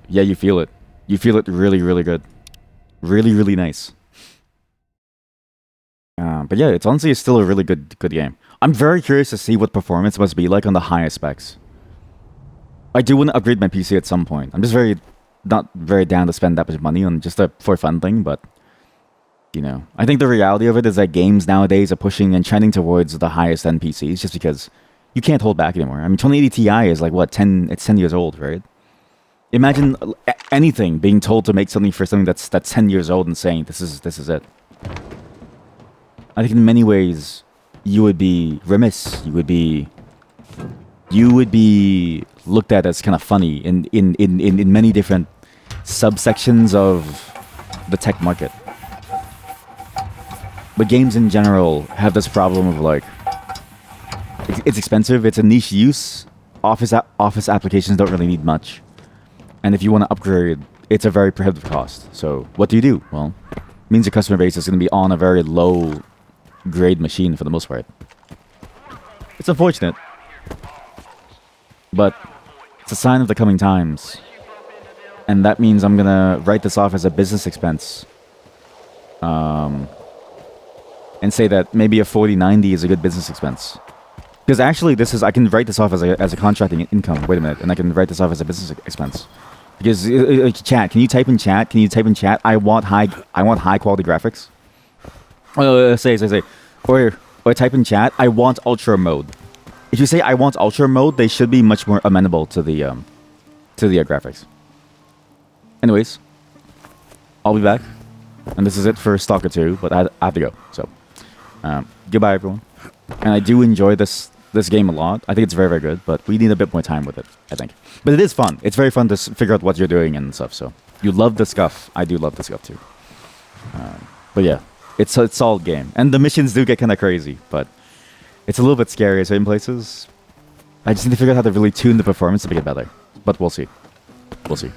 yeah, you feel it. You feel it really, really good. Really, really nice. But yeah, it's honestly still a really good game. I'm very curious to see what performance must be like on the highest specs. I do want to upgrade my PC at some point. I'm just not very down to spend that much money on just a for fun thing, but I think the reality of it is that games nowadays are pushing and trending towards the highest end PCs just because you can't hold back anymore. I mean, 2080 Ti is like what, 10 years old, right? Imagine anything being told to make something for something that's 10 years old and saying this is it. I think in many ways you would be remiss. You would be looked at as kind of funny in many different subsections of the tech market. But games in general have this problem of like, it's expensive, it's a niche use, office applications don't really need much. And if you want to upgrade, it's a very prohibitive cost. So what do? Well, it means your customer base is going to be on a very low grade machine for the most part. It's unfortunate, but it's a sign of the coming times. And that means I'm going to write this off as a business expense. And say that maybe a 4090 is a good business expense. Because actually, I can write this off as a contracting income. Wait a minute, and I can write this off as a business expense. Because chat, can you type in chat? I want high quality graphics. Say, or type in chat. I want ultra mode. If you say I want ultra mode, they should be much more amenable to the graphics. Anyways, I'll be back, and this is it for S.T.A.L.K.E.R 2. But I have to go. So. Goodbye, everyone. And I do enjoy this game a lot. I think it's very, very good, but we need a bit more time with it, I think. But it is fun. It's very fun to figure out what you're doing and stuff, so. You love the scuff. I do love the scuff, too. But yeah, it's a solid game. And the missions do get kind of crazy, but it's a little bit scary in certain places. I just need to figure out how to really tune the performance to make it better. But we'll see. We'll see.